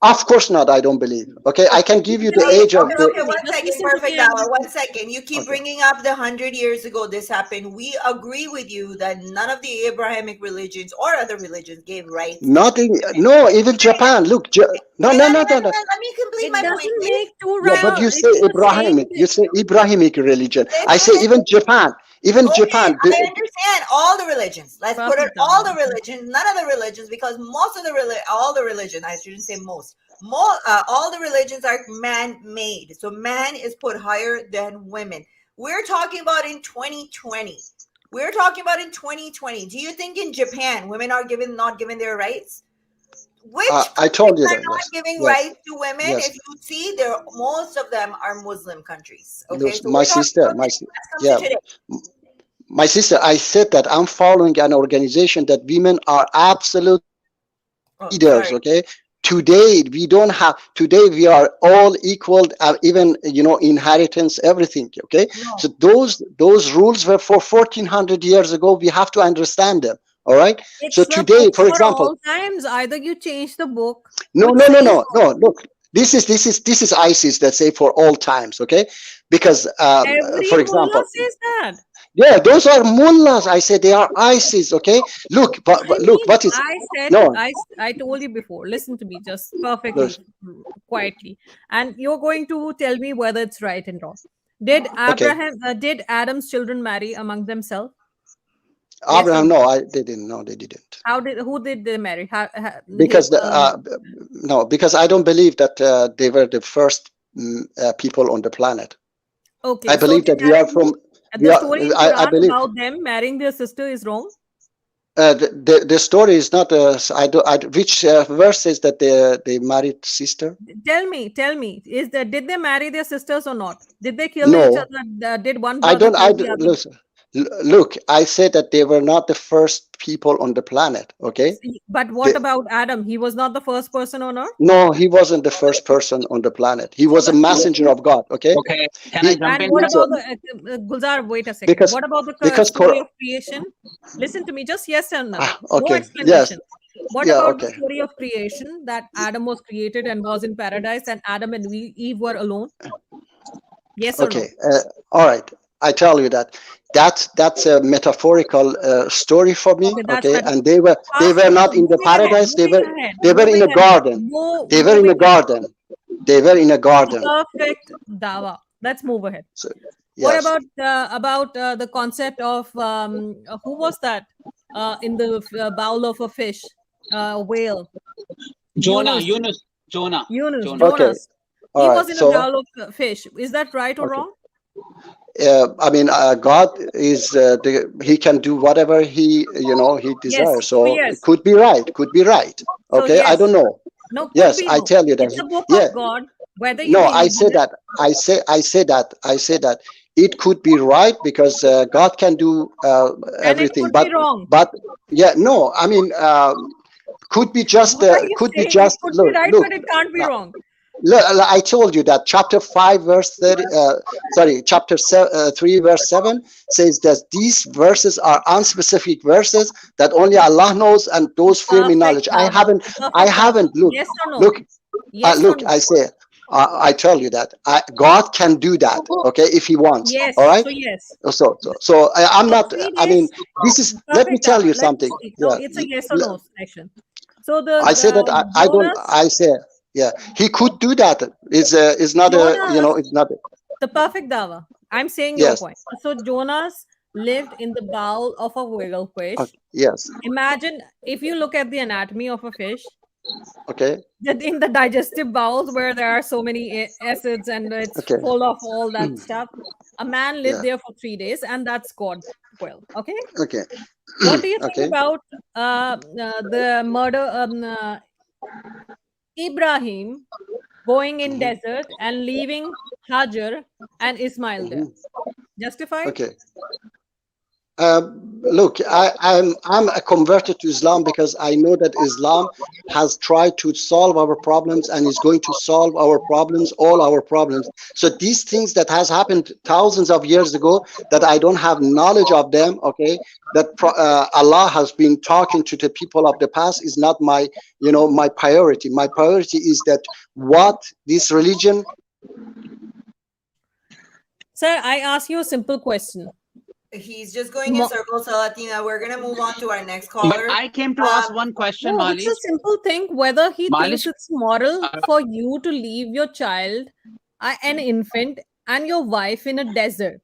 of course not. I don't believe. Okay, I Okay, can give you the listen, age of Okay, the. listen to me. one Just second. listen to Perfect me and hour. 1 second. You keep Okay. bringing up the 100 years ago this happened. We agree with you that none of the Abrahamic religions or other religions gave rights to Nothing. women. No, even Japan. Look, no, Hang no, on, no, hang on, no, hang no. on. Let me complete it my point, doesn't please. make two Yeah, but right. you If say you're saying Abrahamic. You say Abrahamic religion. I say Listen, even Japan. Even okay, Japan. I understand all the religions. Let's put it perfect, all the religions, none of the religions, because most of all the religion. I shouldn't say most. More, all the religions are man-made. So man is put higher than women. We're talking about in 2020. We're talking about in 2020. Do you think in Japan women are not given their rights? Which I countries told you are that. not Yes, giving yes, rights to women? yes. If you see, most of them are Muslim countries. Okay, Those, so my we're talking sister, about this. Let's come to yeah, today. my sister. I said that I'm following an organization that women are absolute Oh, leaders. sorry. Okay, today we don't have. Today we are all equal. Even inheritance, everything. Okay, so No, those rules were for 1400 years ago. We have to understand them. All right. So it's the today, book for for example. all times. Either you change the book, No, which no, no, says no, no. Look, this is ISIS that say for all times, okay? Because every for mullah example, says that. yeah, those are mullahs. I say they are ISIS, okay? Look, I but look, mean, what is I said, no? I told you before. Listen to me, just perfectly Those, quietly, and you're going to tell me whether it's right and wrong. okay, Did Adam's children marry among themselves? Yes or Abraham. no? No, they didn't. No, they didn't. Who did they marry? Because no, because I don't believe that they were the first people on the planet. I Okay, so believe did that we are Adam, from. We the are. story in I Quran believe. about them marrying their sister is wrong? The story is not which verse says that they married sister. Tell me, did they marry their sisters or not? Did they kill each No, other? Did one I brother don't. kill the other? Listen. Look, I said that they were not the first people on the planet. Okay. But what They, about Adam? He was not the first person on earth. no, he wasn't the first person on the planet. He so was a the messenger of God. Okay. Okay, can I He. jump And in what here? So about the Gulzar? Wait a second. because What about the because story of creation? Listen to me, just yes or no. No okay, yes, explanation. What yeah, about the okay. story of creation that Adam was created and was in paradise and Adam and Eve were alone? Yes or no? Okay. All right. I tell you that. That's a metaphorical story for me. Okay, that's Okay, better. and they were not in the Moving ahead, paradise. They moving were ahead, in a moving ahead. garden. They were in a Moving ahead. garden. They were in a garden. Perfect dawa. Let's move ahead. So, What yes. about the concept of who was that in the bowl of a fish, whale? Jonah, Yunus. Jonah. Yunus, Jonah. Okay. Jonas. He All was right. in a So bowl of fish. Is that right or okay. wrong? I mean, God is he can do whatever he Yes. desires. So So it yes. could be right. Could be right. So Okay. I yes. don't know. No, could Yes, be I no. tell you that. It's a book Yeah. of God. Whether you No, believe I in say it, that. I say that it could be right because God can do and it everything. could be wrong. But yeah, no. I mean, could be just What are you could be saying? It just could be right, look. but it can't be wrong. I told you that chapter 5 verse 30 chapter 3 verse 7 says that these verses are unspecific verses that only Allah knows and those fear me knowledge. I haven't look Yes or no? look Yes look or no? I say I tell you that God can do that, okay, if he wants. Yes. All right, So yes. so I'm So not 3 I mean, days. this is, let me Perfect, tell Dava. you Let me something. speak. No, Yeah, it's a yes or no section. So I say that I don't. Jonas, I say, yeah, he could do that. Is not a, Jonas, it's not. the perfect Dava. I'm saying your Yes. point. So Jonas lived in the bowl of a whale fish. Yes. Imagine if you look at the anatomy of a fish, Okay. that in the digestive bowels where there are so many acids and it's Okay. full of all that stuff, a man lived Yeah. there for 3 days, and that's God will. Okay. Okay. What do you think Okay. about the murder Ibrahim going in desert and leaving Hajar and Ismail there? Justified? Okay. Look, I'm a converted to Islam because I know that Islam has tried to solve our problems and is going to solve our problems, all our problems. So these things that has happened thousands of years ago that I don't have knowledge of them, okay, that Allah has been talking to the people of the past is not my, my priority. My priority is that what this religion. Sir, I ask you a simple question. He's just going in circles, Salatina. We're gonna move on to our next caller. But I came to ask one question, No, Malish. it's a simple thing. Whether he Malish, thinks it's moral for you to leave your child, an infant, and your wife in a desert.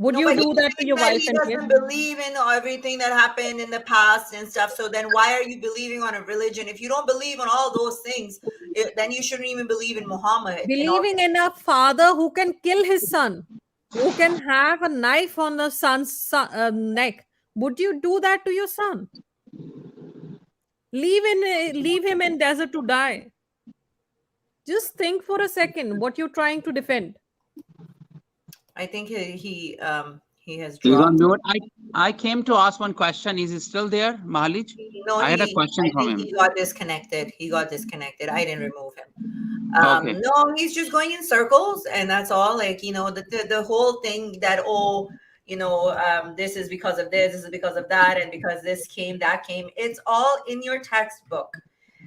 Would you do that to your wife He and doesn't kid? believe in everything that happened in the past and stuff. So then why are you believing on a religion? If you don't believe in all those things, then you shouldn't even believe in Muhammad. Believing in a father who can kill his son, who can have a knife on the son's neck. Would you do that to your son? Leave him in desert to die. Just think for a second what you're trying to defend. I think he has he's on dropped. mute. I came to ask one question. Is he still there, Mahalij? No, I had a question from him. He got disconnected. I didn't remove him. Okay. No, he's just going in circles, and that's all. Like, the whole thing that, this is because of this is because of that, and because this came, that came. It's all in your textbook.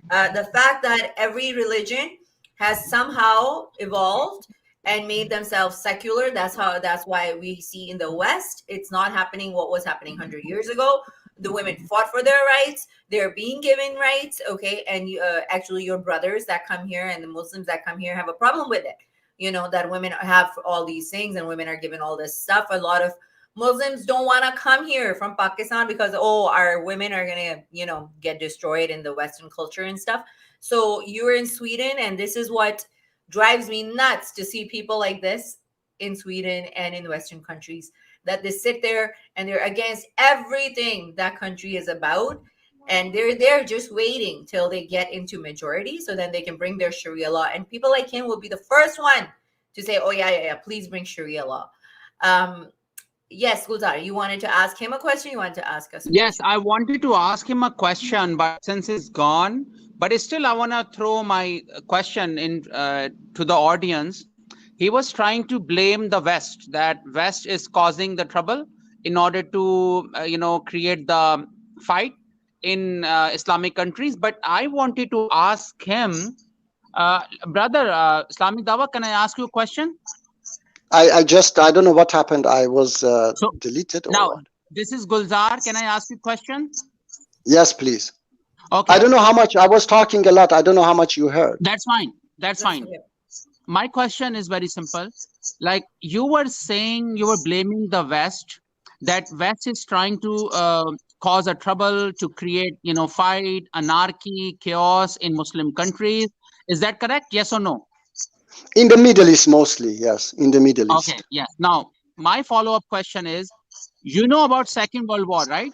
The fact that every religion has somehow evolved and made themselves secular. That's why we see in the West, it's not happening what was happening 100 years ago. The women fought for their rights. They're being given rights. Okay. And actually your brothers that come here and the Muslims that come here have a problem with it. That women have all these things and women are given all this stuff. A lot of Muslims don't want to come here from Pakistan because, our women are going to, get destroyed in the Western culture and stuff. So you're in Sweden, and this is what drives me nuts to see people like this in Sweden and in Western countries, that they sit there and they're against everything that country is about. And they're there just waiting till they get into majority so then they can bring their Sharia law. And people like him will be the first one to say, oh, yeah, please bring Sharia law. Yes, Gulzar, you wanted to ask him a question? You wanted to ask us a Yes, question? I wanted to ask him a question, but since he's gone, but still I want to throw my question in to the audience. He was trying to blame the West, that West is causing the trouble in order to, create the fight in Islamic countries. But I wanted to ask him, brother, Islamic Dawa, can I ask you a question? I don't know what happened. I was So deleted or now what? this is Gulzar. Can I ask you a question? Yes, please. Okay, I don't know how much I was talking a lot. I don't know how much you heard. that's fine. That's fine. okay. My question is very simple. Like you were saying, you were blaming the West, that West is trying to cause a trouble, to create, fight, anarchy, chaos in Muslim countries. Is that correct? Yes or no? In the Middle East, mostly, yes. In the Middle East. Okay, yes. Now, my follow-up question is, you know about Second World War, right?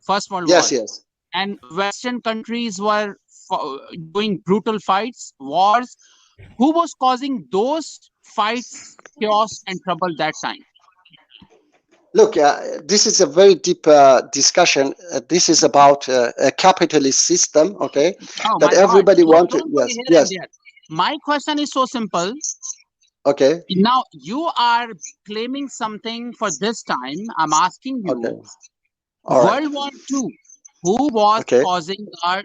First World War. Yes, yes. And Western countries were doing brutal fights, wars. Who was causing those fights, chaos, and trouble that time? Look, this is a very deep discussion. This is about a capitalist system, okay? Oh That my God! everybody wants. Don't go Yes, here yes. and there. My question is so simple. Okay, Now you are claiming something for this time. I'm asking you, okay. All right. World War II, who was Okay. causing our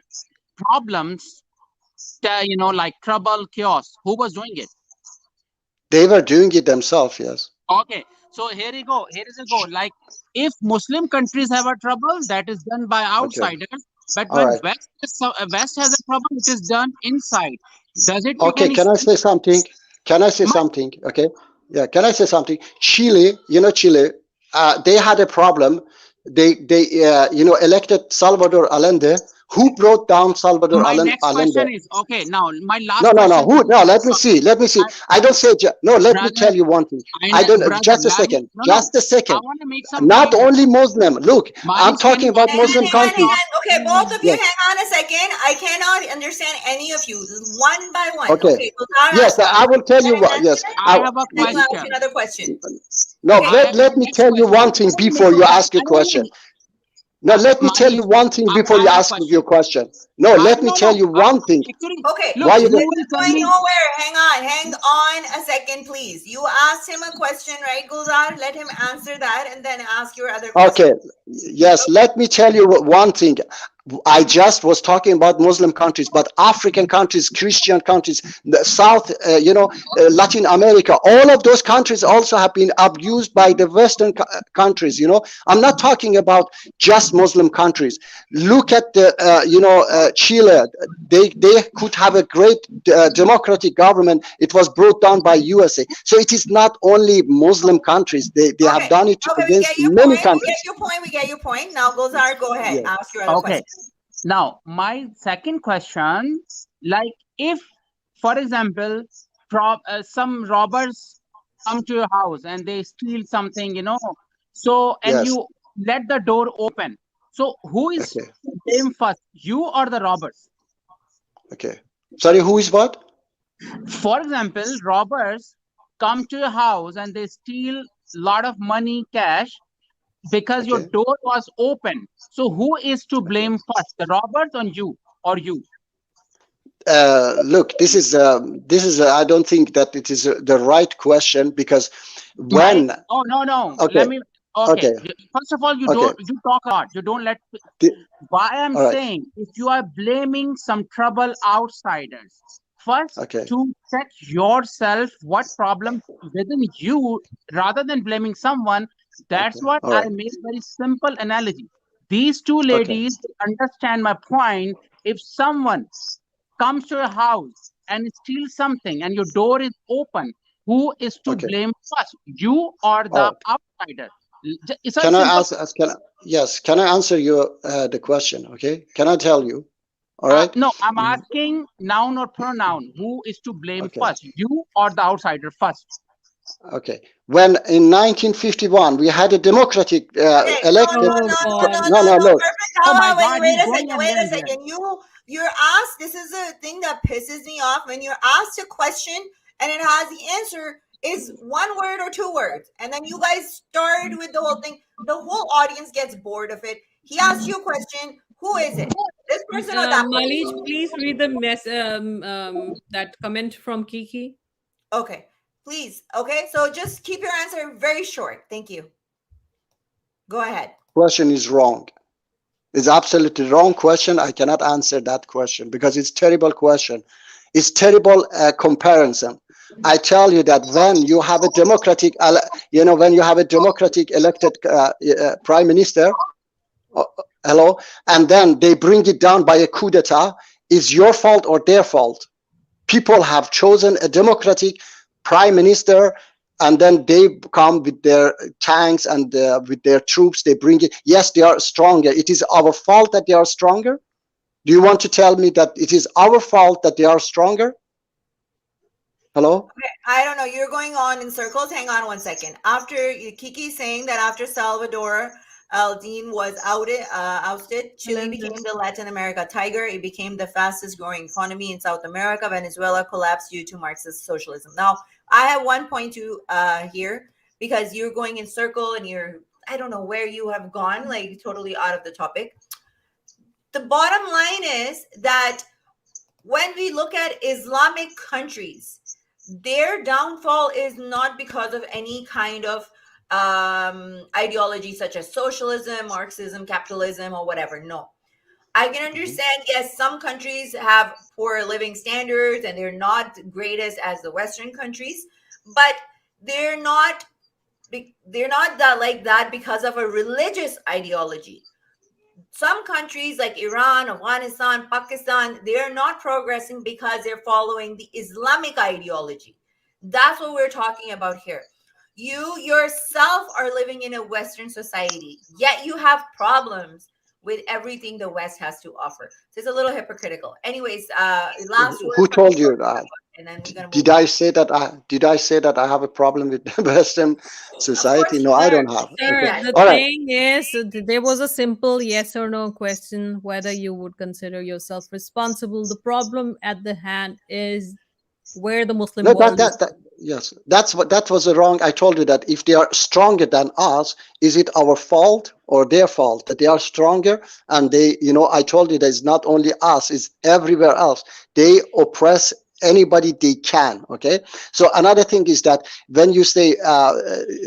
problems? Like trouble, chaos. Who was doing it? They were doing it themselves, yes. Okay, so here you go. Here is a go. Like if Muslim countries have a trouble, that is done by Okay. outsiders. But All when right. West has a trouble, it is done inside. Does it make Okay, any can I sense? say something? Can I say My, something? Okay. Yeah, can I say something? Chile, Chile, they had a problem. They elected Salvador Allende. Who brought down Salvador my next Allende? question is okay. Now my No, last no, no. question. Who? No, let me see. Let me see. I don't say. No, let me Brother, tell you one thing. I I don't. brother, Just a let me, second. no, Just a I second. want to make some Not point. only Muslim. Look, I'm Malish, can talking you about Hang on, Muslim hang on, hang countries. on. Okay, both of you, Yes. hang on a second. I cannot understand any of you. One by one. Okay. Okay, so I'll Yes, answer. I will tell you Let him what. answer Yes. it, I have a and then you ask question. another question. No, Okay. let me Next tell you question. one thing before you ask a question. No, let me tell you Malish, one thing before I you have a ask question. your question. No, let me tell you one thing. Actually, Okay, look, Why you you let? will this is tell going me. nowhere. Hang on a second, please. You asked him a question, right, Gulzar? Let him answer that and then ask your other question. Okay. Yes, let me tell you one thing. I just was talking about Muslim countries, but African countries, Christian countries, the South, Latin America, all of those countries also have been abused by the Western countries. I'm not talking about just Muslim countries. Look at the, Chile. They could have a great democratic government. It was brought down by USA. So it is not only Muslim countries. They have done it Okay, we against get your many point. countries. We get your point. Now, Gulzar, go ahead. Yes. Ask your other Okay. question. Now, my second question, like if, for example, some robbers come to your house and they steal something, so, and Yes. you let the door open. So who is Okay. to blame first, you or the robbers? Okay. Sorry, who is what? For example, robbers come to your house and they steal a lot of money, cash, because your Okay. door was open. So who is to blame first, the robbers on you or you? Look, this is I don't think that it is the right question because when No. okay, Let me. Okay. okay, First of all, you okay, talk a lot. You don't let. the- Why I'm all right, saying, if you are blaming some trouble outsiders, first okay, to check yourself what problem within you, rather than blaming someone. That's okay, what all I right, made very simple analogy. These two okay, ladies understand my point. If someone comes to your house and steals something and your door is open, who is to okay, blame first, you or all the right. outsider? It's a Can I simple. yes, can I answer you the question? Okay, can I tell you? All right. No, I'm asking noun or pronoun. Who is to blame Okay, first, you or the outsider first? okay. When in 1951 we had a democratic Okay, elected. Oh God. No, no. look. Perfect. Oh my Wait, God, he's going wait and a there. second. You're asked. This is a thing that pisses me off when you're asked a question and it has the answer is one word or two words, and then you guys start with the whole thing. The whole audience gets bored of it. He asked you a question. Who is it? This person or that Malish, person? please read the that comment from Kiki. Okay, please. Okay, so just keep your answer very short. Thank you. Go ahead. Question is wrong. It's absolutely wrong question. I cannot answer that question because it's terrible question. It's terrible comparison. I tell you that when you have a democratic, when you have a democratic elected prime minister, hello, and then they bring it down by a coup d'etat, is your fault or their fault? People have chosen a democratic prime minister, and then they come with their tanks and with their troops. They bring it. Yes, they are stronger. It is our fault that they are stronger. Do you want to tell me that it is our fault that they are stronger? Hello? Okay, I don't know. You're going on in circles. Hang on one second. After Kiki saying that after Salvador Aldin was ousted, Chile became the Latin America tiger. It became the fastest growing economy in South America. Venezuela collapsed due to Marxist socialism. Now, I have one point to here, because you're going in circle and I don't know where you have gone, like totally out of the topic. The bottom line is that when we look at Islamic countries, their downfall is not because of any kind of ideology such as socialism, Marxism, capitalism, or whatever. No. I can understand, yes, some countries have poor living standards and they're not greatest as the Western countries, but they're not that like that because of a religious ideology. Some countries like Iran, Afghanistan, Pakistan, they're not progressing because they're following the Islamic ideology. That's what we're talking about here. You yourself are living in a Western society, yet you have problems with everything the West has to offer. So it's a little hypocritical. Anyways, last word. Who told you that? And then we're gonna Did I say that I have a problem with Western society? No, I don't have. Sir, Okay. the All right. thing is, there was a simple yes or no question whether you would consider yourself responsible. The problem at the hand is where the Muslim No, world is. yes, that was wrong. I told you that if they are stronger than us, is it our fault or their fault that they are stronger? And they, I told you that it's not only us, it's everywhere else. They oppress anybody they can. Okay. So another thing is that when you say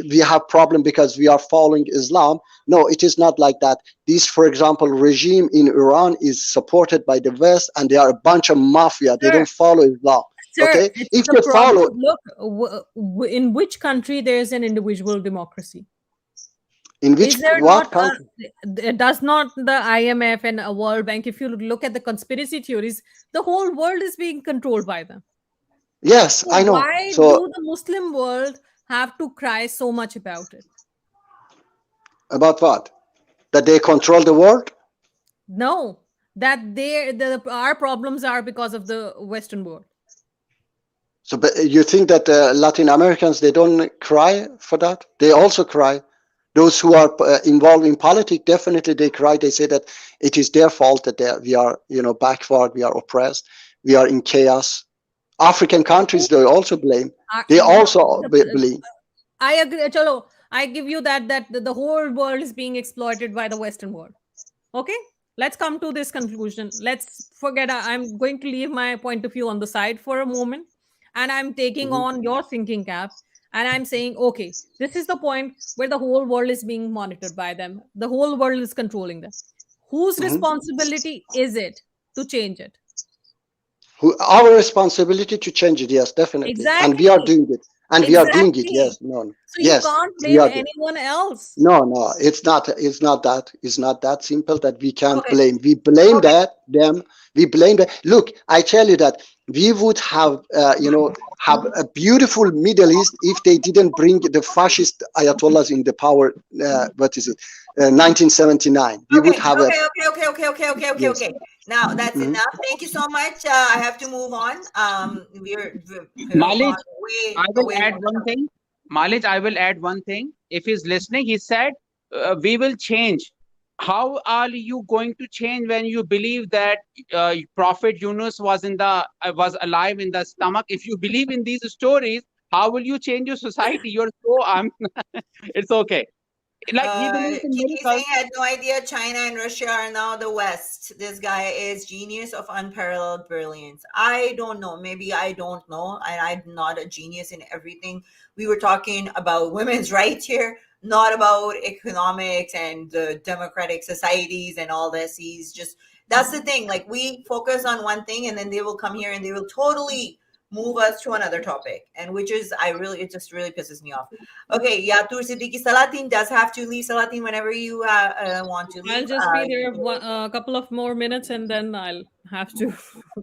we have problem because we are following Islam, no, it is not like that. This, for example, regime in Iran is supported by the West, and they are a bunch of mafia. They don't follow Islam. Sir, Okay, it's if the they follow, problem. Look, in which country there is an individual democracy? in which Is there what not country? does not the IMF and a World Bank, if you look at the conspiracy theories, the whole world is being controlled by them. Yes, So I know. why So do the Muslim world have to cry so much about it? about what? That they control the world? No, that our problems are because of the Western world. So, but you think that Latin Americans, they don't cry for that? They also cry. Those who are involved in politics, definitely they cry. They say that it is their fault that we are, backward, we are oppressed, we are in chaos. African countries, they also blame. They also believe. I agree. Chalo, I give you that the whole world is being exploited by the Western world. Okay, let's come to this conclusion. Let's forget. I'm going to leave my point of view on the side for a moment, and I'm taking on your thinking cap, and I'm saying, okay, this is the point where the whole world is being monitored by them. The whole world is controlling them. Whose responsibility is it to change it? Our responsibility to change it, yes, definitely. Exactly. And we are doing it. And we are doing it, Exactly. yes. No. So you Yes, can't we blame are doing. anyone else. No, it's not that simple that we can't Okay. blame. We blame them. We blame them. Look, I tell you that we would have, have a beautiful Middle East if they didn't bring the fascist ayatollahs in the power. What is it? 1979. We would have okay. Yes. Now that's Mhm. enough. Thank you so much. I have to move on. We're Malik, gone way I will away add from one thing. Malik, I will add one thing. If he's listening, he said, we will change. How are you going to change when you believe that Prophet Yunus was was alive in the stomach? If you believe in these stories, how will you change your society? You're so it's okay. Like he believes in Kiki miracles. saying had no idea China and Russia are now the West. This guy is genius of unparalleled brilliance. I don't know. Maybe I don't know. And I'm not a genius in everything. We were talking about women's rights here, not about economics and the democratic societies and all this. That's the thing. Like we focus on one thing and then they will come here and they will totally move us to another topic, and which is it just really pisses me off. Okay, Yatur Siddiqui, Salatin does have to leave. Salatin, whenever you want to I'll leave. just be there a couple of more minutes and then I'll have to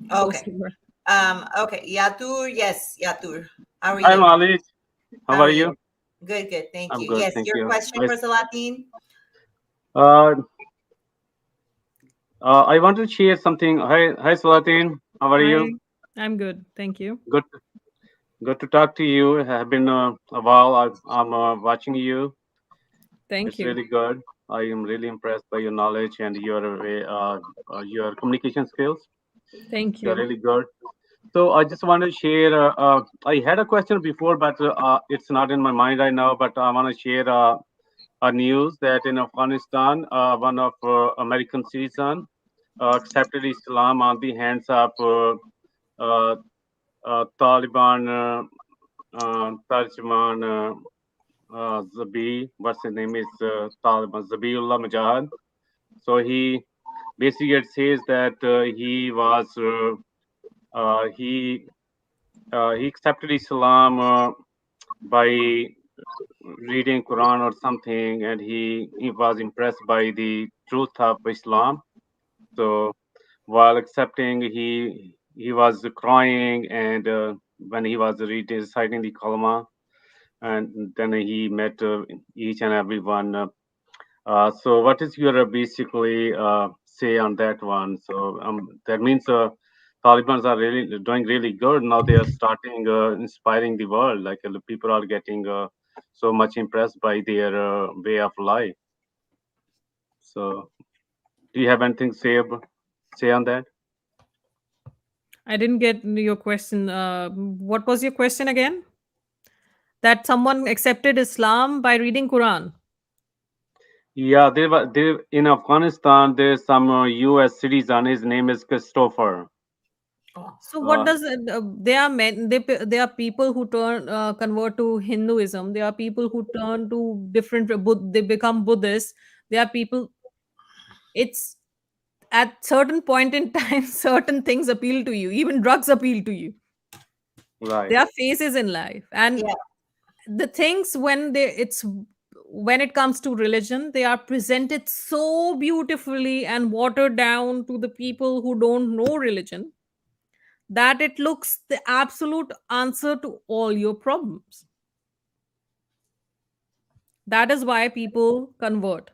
go Okay. somewhere. Okay, Yatur, yes, Yatur. How are Hi, you? Malik. How are you? Good, good. Thank I'm you. good, Yes, thank your you. question for Salatin. Uh, I want to share something. Hi, Salatin. How are Hi, you? I'm good. Thank you. Good, good to talk to you. It has been a while. I'm watching you. Thank It's you. really good. I am really impressed by your knowledge and your communication skills. Thank They're you. really good. So I just want to share. I had a question before, but it's not in my mind right now. But I want to share a news that in Afghanistan, one of American citizen accepted Islam on the hands of uh, Taliban Tarjman Zabi. What's his name is Taliban Zabiullah Mujahid. So he basically it says that he accepted Islam by reading Quran or something, and he was impressed by the truth of Islam. So while accepting, he was crying, and when he was reciting the kalma, and then he met each and every one. So what is your basically say on that one? So that means Taliban's are really doing really good now. They are starting inspiring the world. Like the people are getting so much impressed by their way of life. So do you have anything say on that? I didn't get your question. What was your question again? That someone accepted Islam by reading Quran. Yeah, they in Afghanistan. There's some U.S. citizen. His name is Christopher. So what Uh, does there are men there are people who convert to Hinduism. There are people who turn to different they become Buddhists. There are people. It's at certain point in time, certain things appeal to you. Even drugs appeal to you. right. There are phases in life, and Yeah. the things when it comes to religion, they are presented so beautifully and watered down to the people who don't know religion that it looks the absolute answer to all your problems. That is why people convert,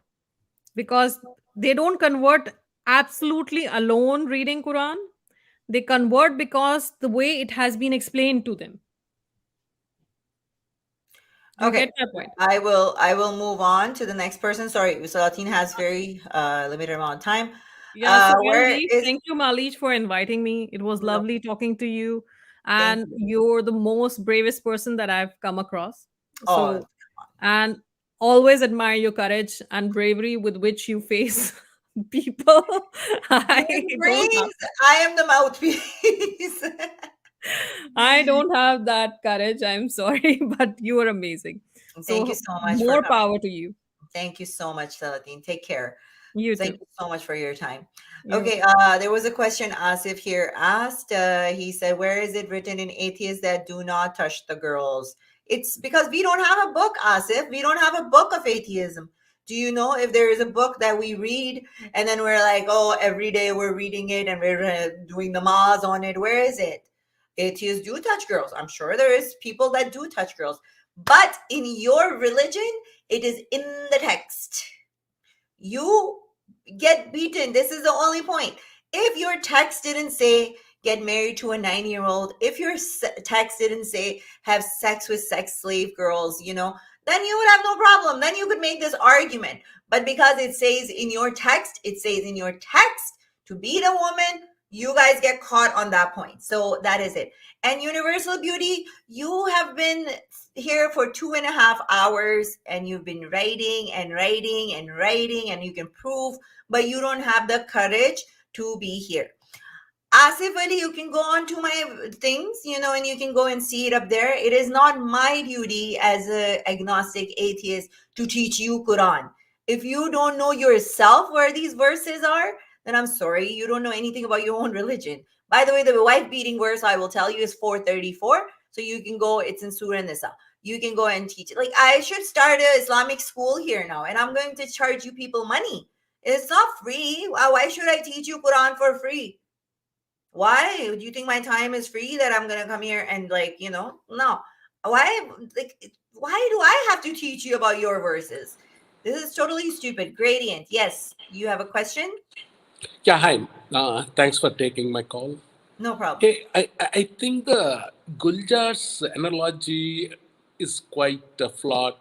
because they don't convert absolutely alone reading Quran. They convert because the way it has been explained to them. Do you Okay. get that point? I will move on to the next person. Sorry, Salatin has very limited amount of time. Yeah, so I'll Where leave. is Thank you, Malish, for inviting me. It was no, lovely talking to you. thank And you. you're the most bravest person that I've come across. Oh, So, and always admire your courage and bravery with which you face people. I it don't have brings I am the mouthpiece. I don't have that courage. I'm sorry, but you are amazing. Thank you So so much for more coming. power to you. Thank you so much, Salatin. Take care. You Thank too. you so much for your time. You're Okay, welcome. there was a question Asif here asked. He said, "Where is it written in atheists that do not touch the girls?" It's because we don't have a book, Asif. We don't have a book of atheism. Do you know if there is a book that we read and then we're like, oh, every day we're reading it and we're doing namaz on it? Where is it? Atheists do touch girls. I'm sure there is people that do touch girls, but in your religion, it is in the text. You get beaten. This is the only point. If your text didn't say get married to a 9-year-old, if your text didn't say have sex with sex slave girls, then you would have no problem. Then you could make this argument. But because it says in your text, to beat a woman, you guys get caught on that point. So that is it. And universal beauty, you have been here for 2.5 hours and you've been writing and writing and writing and you can prove, but you don't have the courage to be here. Asif Ali, you can go on to my things, and you can go and see it up there. It is not my duty as an agnostic atheist to teach you Quran. If you don't know yourself where these verses are, then I'm sorry, you don't know anything about your own religion. By the way, the wife beating verse I will tell you is 434. So you can go, it's in Surah Nisa. You can go and teach it. Like, I should start an Islamic school here now, and I'm going to charge you people money. It's not free. Why should I teach you Quran for free? Why? Do you think my time is free that I'm gonna come here and, like, no. Why, why do I have to teach you about your verses? This is totally stupid. Gradient, yes. You have a question? Yeah, hi. Thanks for taking my call. No problem. Hey, I think Guljar's analogy is quite flawed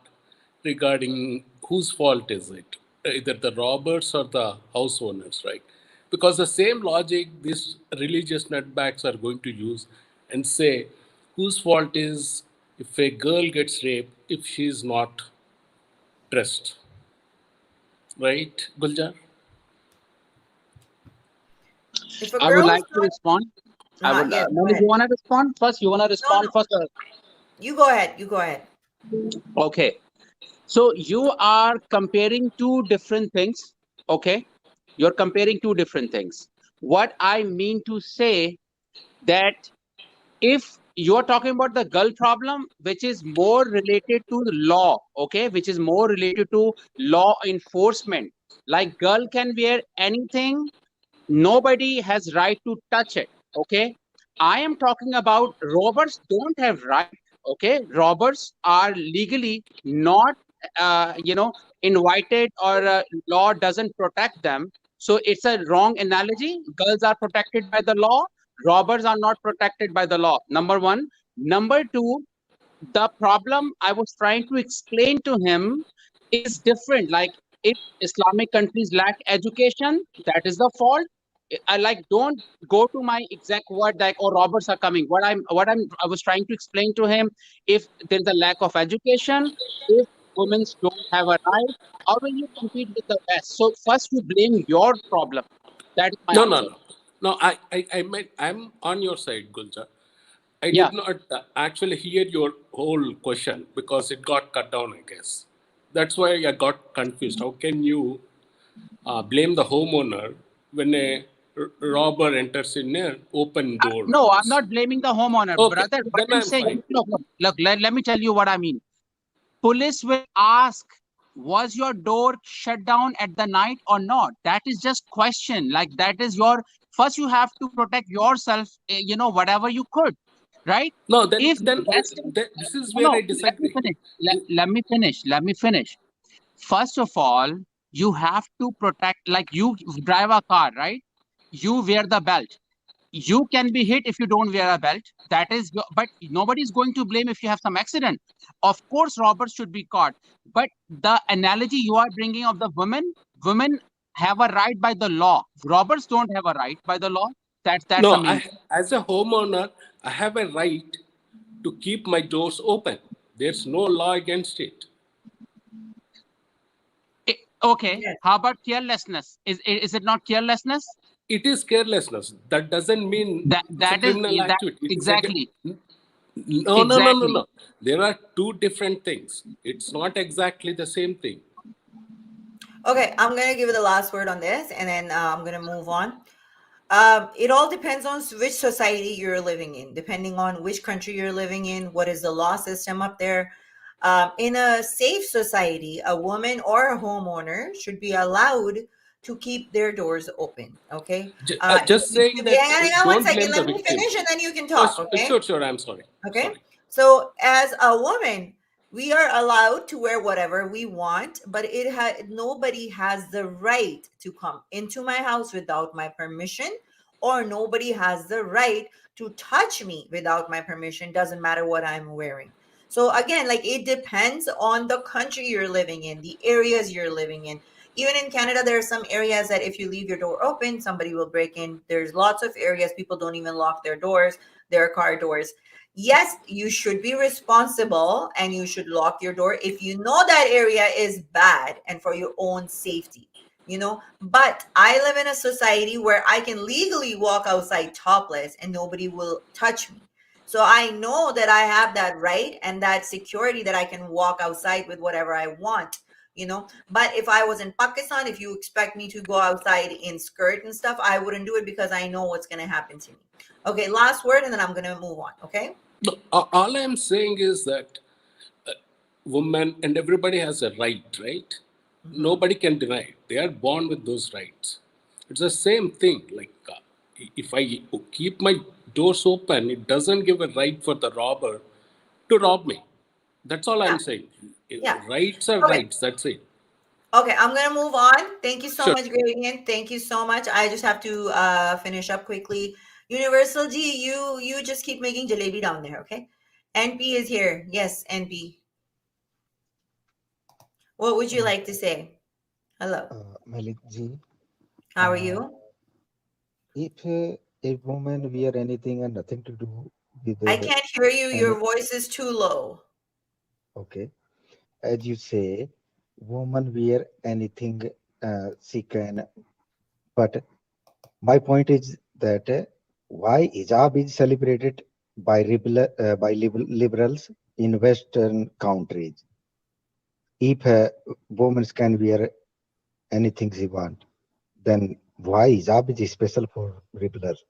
regarding whose fault is it, either the robbers or the house owners, right? Because the same logic these religious nutbags are going to use and say, whose fault is if a girl gets raped if she is not dressed, right, Guljar? If a I would girl like is to respond. I would. yes, go Manu, ahead. you want to respond first? You want to No, respond first? you go ahead. You go ahead. Okay. So you are comparing two different things. Okay. You're comparing two different things. What I mean to say that if you're talking about the girl problem, which is more related to the law, okay, which is more related to law enforcement, like girl can wear anything, nobody has right to touch it, okay. I am talking about robbers don't have right, okay. Robbers are legally not invited, or law doesn't protect them. So it's a wrong analogy. Girls are protected by the law, robbers are not protected by the law, number one. Number two, the problem I was trying to explain to him is different. Like, if Islamic countries lack education, that is the fault. I like, don't go to my exact word like, oh, robbers are coming. I was trying to explain to him, if there's a lack of education, if women don't have a right, how will you compete with the West? So first you blame your problem. That is my No, answer. no. I meant I'm on your side, Guljar. I Yeah. did not actually hear your whole question because it got cut down, I guess. That's why I got confused. How can you blame the homeowner when a robber enters in an open door No, I'm house? not blaming the homeowner, Okay, brother. What then I'm I'm saying, fine. look, let me tell you what I mean. Police will ask, was your door shut down at the night or not? That is just question. Like, that is your, first you have to protect yourself, whatever you could, right? No, then If then let's say, this is no, where I let me disagree. finish. Let me finish. First of all, you have to protect, like, you drive a car, right? You wear the belt. You can be hit if you don't wear a belt. That is but nobody's going to blame if you have some accident. Of course robbers should be caught, but the analogy you are bringing of the women have a right by the law, robbers don't have a right by the law. That's the No, main as a homeowner, I have a right to keep my doors open. There's no law against it. Okay, Yes. how about carelessness? Is it not carelessness? It is carelessness. That doesn't mean it's a That is criminal that activity. It is exactly. no. There are two different things. It's not exactly the same thing. Okay, I'm gonna give you the last word on this, and then I'm gonna move on. It all depends on which society you're living in, depending on which country you're living in, what is the law system up there. In a safe society, a woman or a homeowner should be allowed to keep their doors open. Okay. Just saying that Hang on one don't second. blame the Let me victim. finish, and then you can talk. Okay. Sure. I'm sorry. Okay. Sorry. So as a woman, we are allowed to wear whatever we want, but nobody has the right to come into my house without my permission, or nobody has the right to touch me without my permission. Doesn't matter what I'm wearing. So again, like, it depends on the country you're living in, the areas you're living in. Even in Canada, there are some areas that if you leave your door open, somebody will break in. There's lots of areas people don't even lock their doors, their car doors. Yes, you should be responsible and you should lock your door if you know that area is bad and for your own safety, But I live in a society where I can legally walk outside topless and nobody will touch me. So I know that I have that right and that security that I can walk outside with whatever I want. you know. But if I was in Pakistan, if you expect me to go outside in skirt and stuff, I wouldn't do it because I know what's going to happen to me. Okay, last word, and then I'm going to move on. Okay. No, all I'm saying is that women and everybody has a right, right? Nobody can deny it. They are born with those rights. It's the same thing. Like if I keep my doors open, it doesn't give a right for the robber to rob me. That's all Yeah. I'm saying. Yeah. Rights are Okay. rights. That's it. Okay, I'm gonna move on. Thank you so Sure. much, Gradient. Thank you so much. I just have to finish up quickly. Universal G, you just keep making jalebi down there, okay? NP is here. Yes, NP. What would you like to say? Hello. Malik ji, How are uh, you? if a woman wear anything and nothing to do with I can't hear you. any, Your voice is too low. okay, as you say, woman wear anything she can, but my point is that why hijab is celebrated by liberals in Western countries? If women can wear anything she want, then why hijab is special for liberals?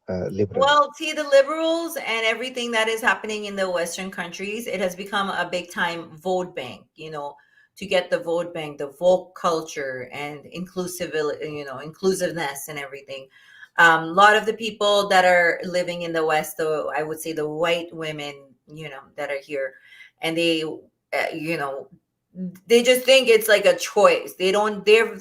Well, see, the liberals and everything that is happening in the Western countries, it has become a big time vote bank, you know, to get the vote bank, the vote culture and inclusivity, you know, inclusiveness and everything. A lot of the people that are living in the West, though, I would say the white women, you know, that are here, and they, you know, they just think it's like a choice. They've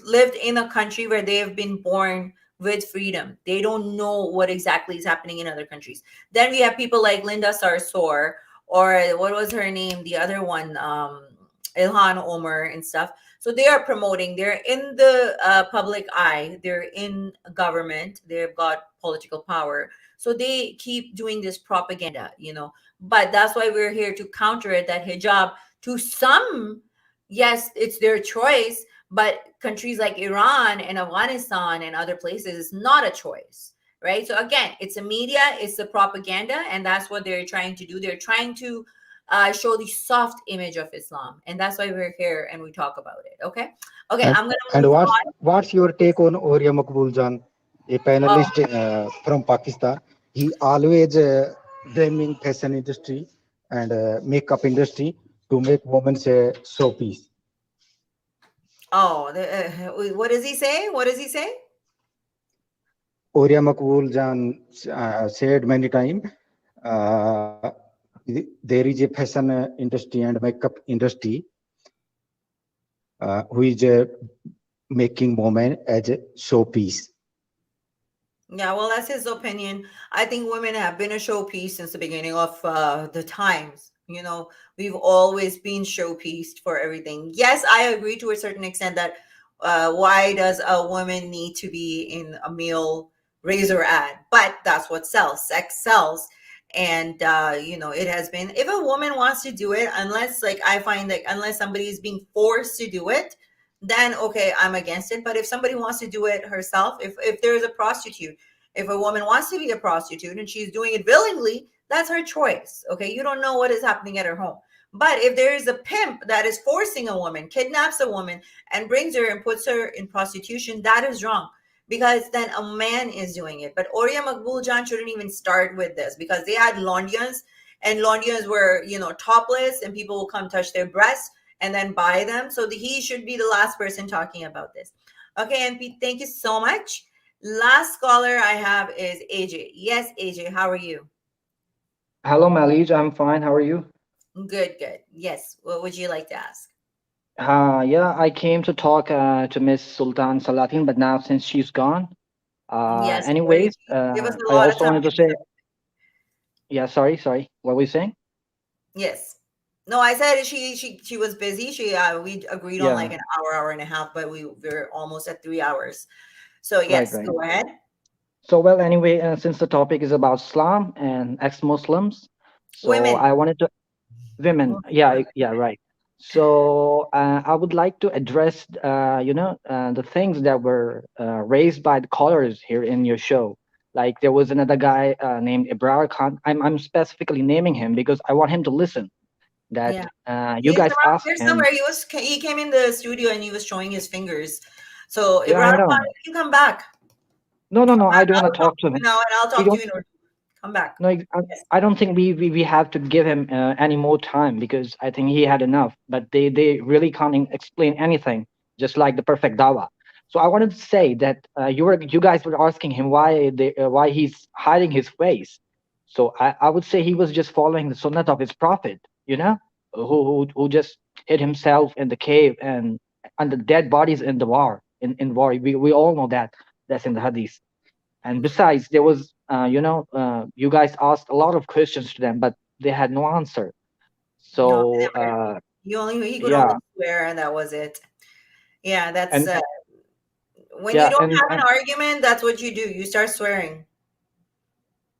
lived in a country where they have been born with freedom. They don't know what exactly is happening in other countries. Then we have people like Linda Sarsour, or what was her name? The other one, Ilhan Omar and stuff. So they are promoting, they're in the public eye, they're in government, they've got political power. So they keep doing this propaganda, you know. But that's why we're here to counter it, that hijab, to some, yes, it's their choice, but countries like Iran and Afghanistan and other places, it's not a choice, right? So again, it's a media, it's the propaganda, and that's what they're trying to do. They're trying to show the soft image of Islam, and that's why we're here and we talk about it. Okay, okay, I'm gonna And move what's your take on Oria Makbul Jan, a on. panelist from Pakistan? He always blaming fashion industry and makeup industry to make women say showpiece. What does he say? What does he say? Oria Makbul Jan said many times uh, there is a fashion industry and makeup industry who is making women as a showpiece. Yeah, well, that's his opinion. I think women have been a showpiece since the beginning of the times. You know, we've always been showpieced for everything. Yes, I agree to a certain extent that why does a woman need to be in a male razor ad? But that's what sells. Sex sells. And, you know, it has been, if a woman wants to do it, unless, like, I find that unless somebody is being forced to do it, then okay, I'm against it. But if somebody wants to do it herself, if there is a prostitute, if a woman wants to be a prostitute and she's doing it willingly, that's her choice. Okay, you don't know what is happening at her home. But if there is a pimp that is forcing a woman, kidnaps a woman, and brings her and puts her in prostitution, that is wrong, because then a man is doing it. But Oria Makbul Jan shouldn't even start with this, because they had laundrias, and laundrias were, you know, topless, and people will come touch their breasts and then buy them. So he should be the last person talking about this. Okay, MP, thank you so much. Last caller I have is AJ. Yes, AJ, how are you? Hello, Malij. I'm fine. How are you? Good, good. Yes, what would you like to ask? Yeah, I came to talk to Miss Sultan Salatin, but now since she's gone, Yes, sorry. anyways, Give us a I lot of also time. wanted to say, yeah, sorry. What were you saying? Yes. No, I said she was busy. We agreed on like Yeah, an hour and a half, but we're almost at 3 hours. So right, yes, right. go ahead. So, well, anyway, since the topic is about Islam and ex-Muslims, so Women. I wanted to women. Yeah, right. So I would like to address, the things that were raised by the callers here in your show. Like there was another guy named Ibrar Khan. I'm specifically naming him because I want him to listen. that Yeah. you He's guys around asked here him. somewhere. He came in the studio and he was showing his fingers. So Yeah, I Ibrahim, know. you can come back. No, Come I back. don't I want will to talk talk to to you him. now and I'll He talk to don't. you in Urdu. Come back. No, Yes. I don't think we have to give him any more time, because I think he had enough. But they really can't explain anything, just like the perfect dawa. So I wanted to say that you guys were asking him why he's hiding his face. So I would say he was just following the sunnah of his prophet, who just hid himself in the cave and under dead bodies in the war in war. We all know that that's in the hadith. And besides, there was, you guys asked a lot of questions to them, but they had no answer. No, So, never. He could yeah, only swear and that was it. Yeah, that's and when you yeah, don't have an argument, that's what you do. You start swearing.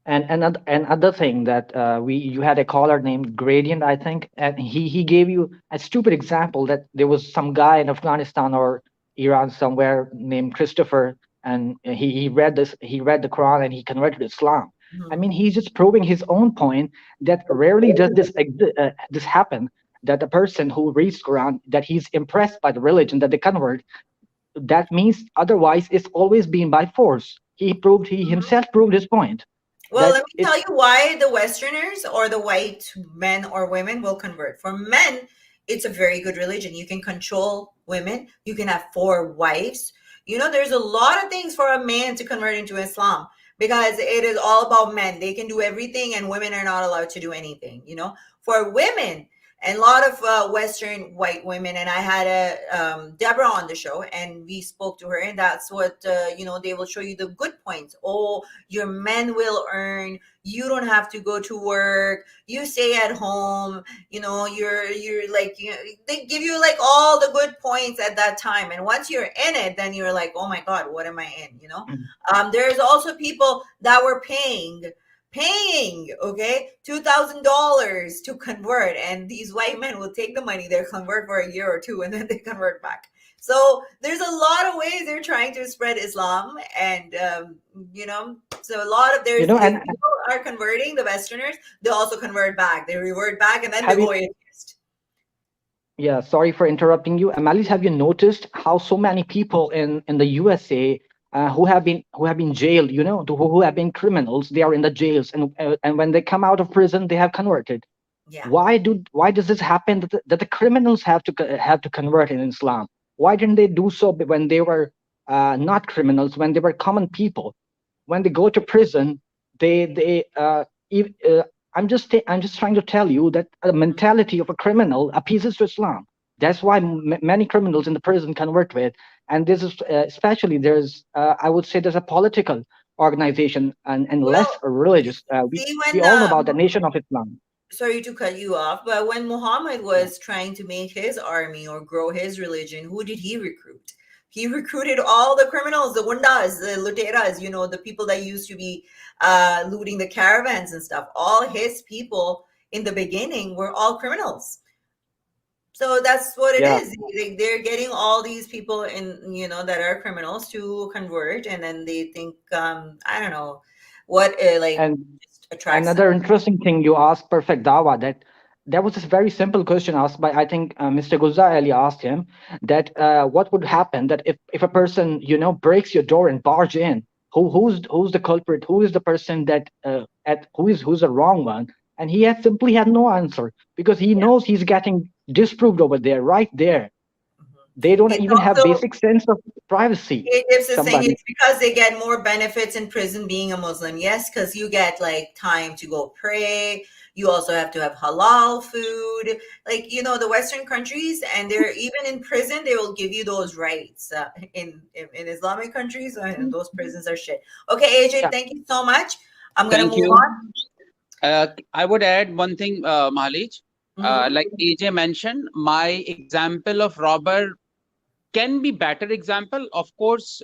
and another thing that you had a caller named Gradient, I think, and he gave you a stupid example that there was some guy in Afghanistan or Iran somewhere named Christopher, and he read the Quran and he converted to Islam. I mean, he's just proving his own point that rarely does this happen, that a person who reads Quran, that he's impressed by the religion that they convert. That means otherwise it's always been by force. He himself proved his point Well, that let me tell you why the Westerners or the white men or women will convert. For men, it's a very good religion. You can control women. You can have 4 wives. There's a lot of things for a man to convert into Islam because it is all about men. They can do everything and women are not allowed to do anything. For women, and a lot of Western white women, and I had a Deborah on the show, and we spoke to her, and that's what they will show you the good points. Oh, your men will earn. You don't have to go to work. You stay at home. You're like they give you like all the good points at that time, and once you're in it, then you're like, oh my God, what am I in? There's also people that were paying, okay, $2,000 to convert, and these white men will take the money, they'll convert for a year or two, and then they convert back. So there's a lot of ways they're trying to spread Islam, and so a lot of if people are converting, the Westerners, they also convert back, they revert back, and then they go atheist. Yeah, sorry for interrupting you. Amalis, have you noticed how so many people in the USA who have been jailed, who have been criminals, they are in the jails, and when they come out of prison, they have converted. Yeah. Why does this happen that the criminals have to convert in Islam? Why didn't they do so when they were not criminals, when they were common people? When they go to prison, I'm just trying to tell you that the mentality of a criminal appeases to Islam. That's why many criminals in the prison convert to it. And this is especially I would say there's a political organization and less religious. We all know about the Nation of Islam. Sorry to cut you off, but when Muhammad was trying to make his army or grow his religion, who did he recruit? He recruited all the criminals, the gundas, the luteras, the people that used to be looting the caravans and stuff. All his people in the beginning were all criminals. So that's what it is. They're getting all these people that are criminals to convert, and then they think I don't know what attracts another them. interesting thing you asked Perfect Dawa, that was this very simple question asked by, I think, Mr. Guzza Ali asked him that what would happen that if a person breaks your door and barge in, who's the culprit, who is the person that who's the wrong one, and he simply had no answer because he knows he's getting disproved over there, right there. They don't even have basic sense of privacy. It's the saying, it's because they get more benefits in prison being a Muslim. Yes, because you get like time to go pray. You also have to have halal food, like the Western countries, and they're even in prison. They will give you those rights in Islamic countries, and those prisons are shit. Okay, AJ, thank you so much. I'm gonna move on. I would add one thing, Mahalij. Like AJ mentioned, my example of robber can be better example. Of course,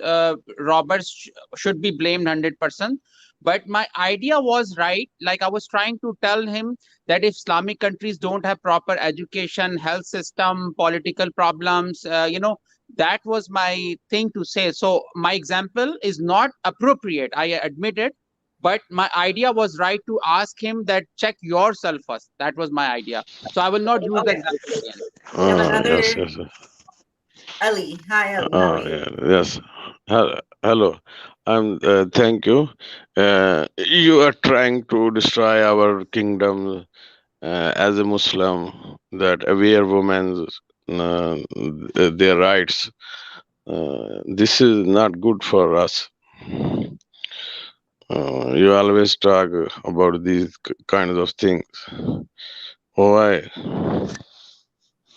robbers should be blamed 100%. But my idea was right. Like I was trying to tell him that if Islamic countries don't have proper education, health system, political problems, that was my thing to say. So my example is not appropriate. I admit it. but my idea was right to ask him that check yourself first. That was my idea. So I will not use the Okay. example again. We have Yes, another yes. Ali. Hi, Ali. How are you? Yeah, yes. Hello. Thank you. You are trying to destroy our kingdom as a Muslim, that aware women their rights. This is not good for us. You always talk about these kinds of things. Why?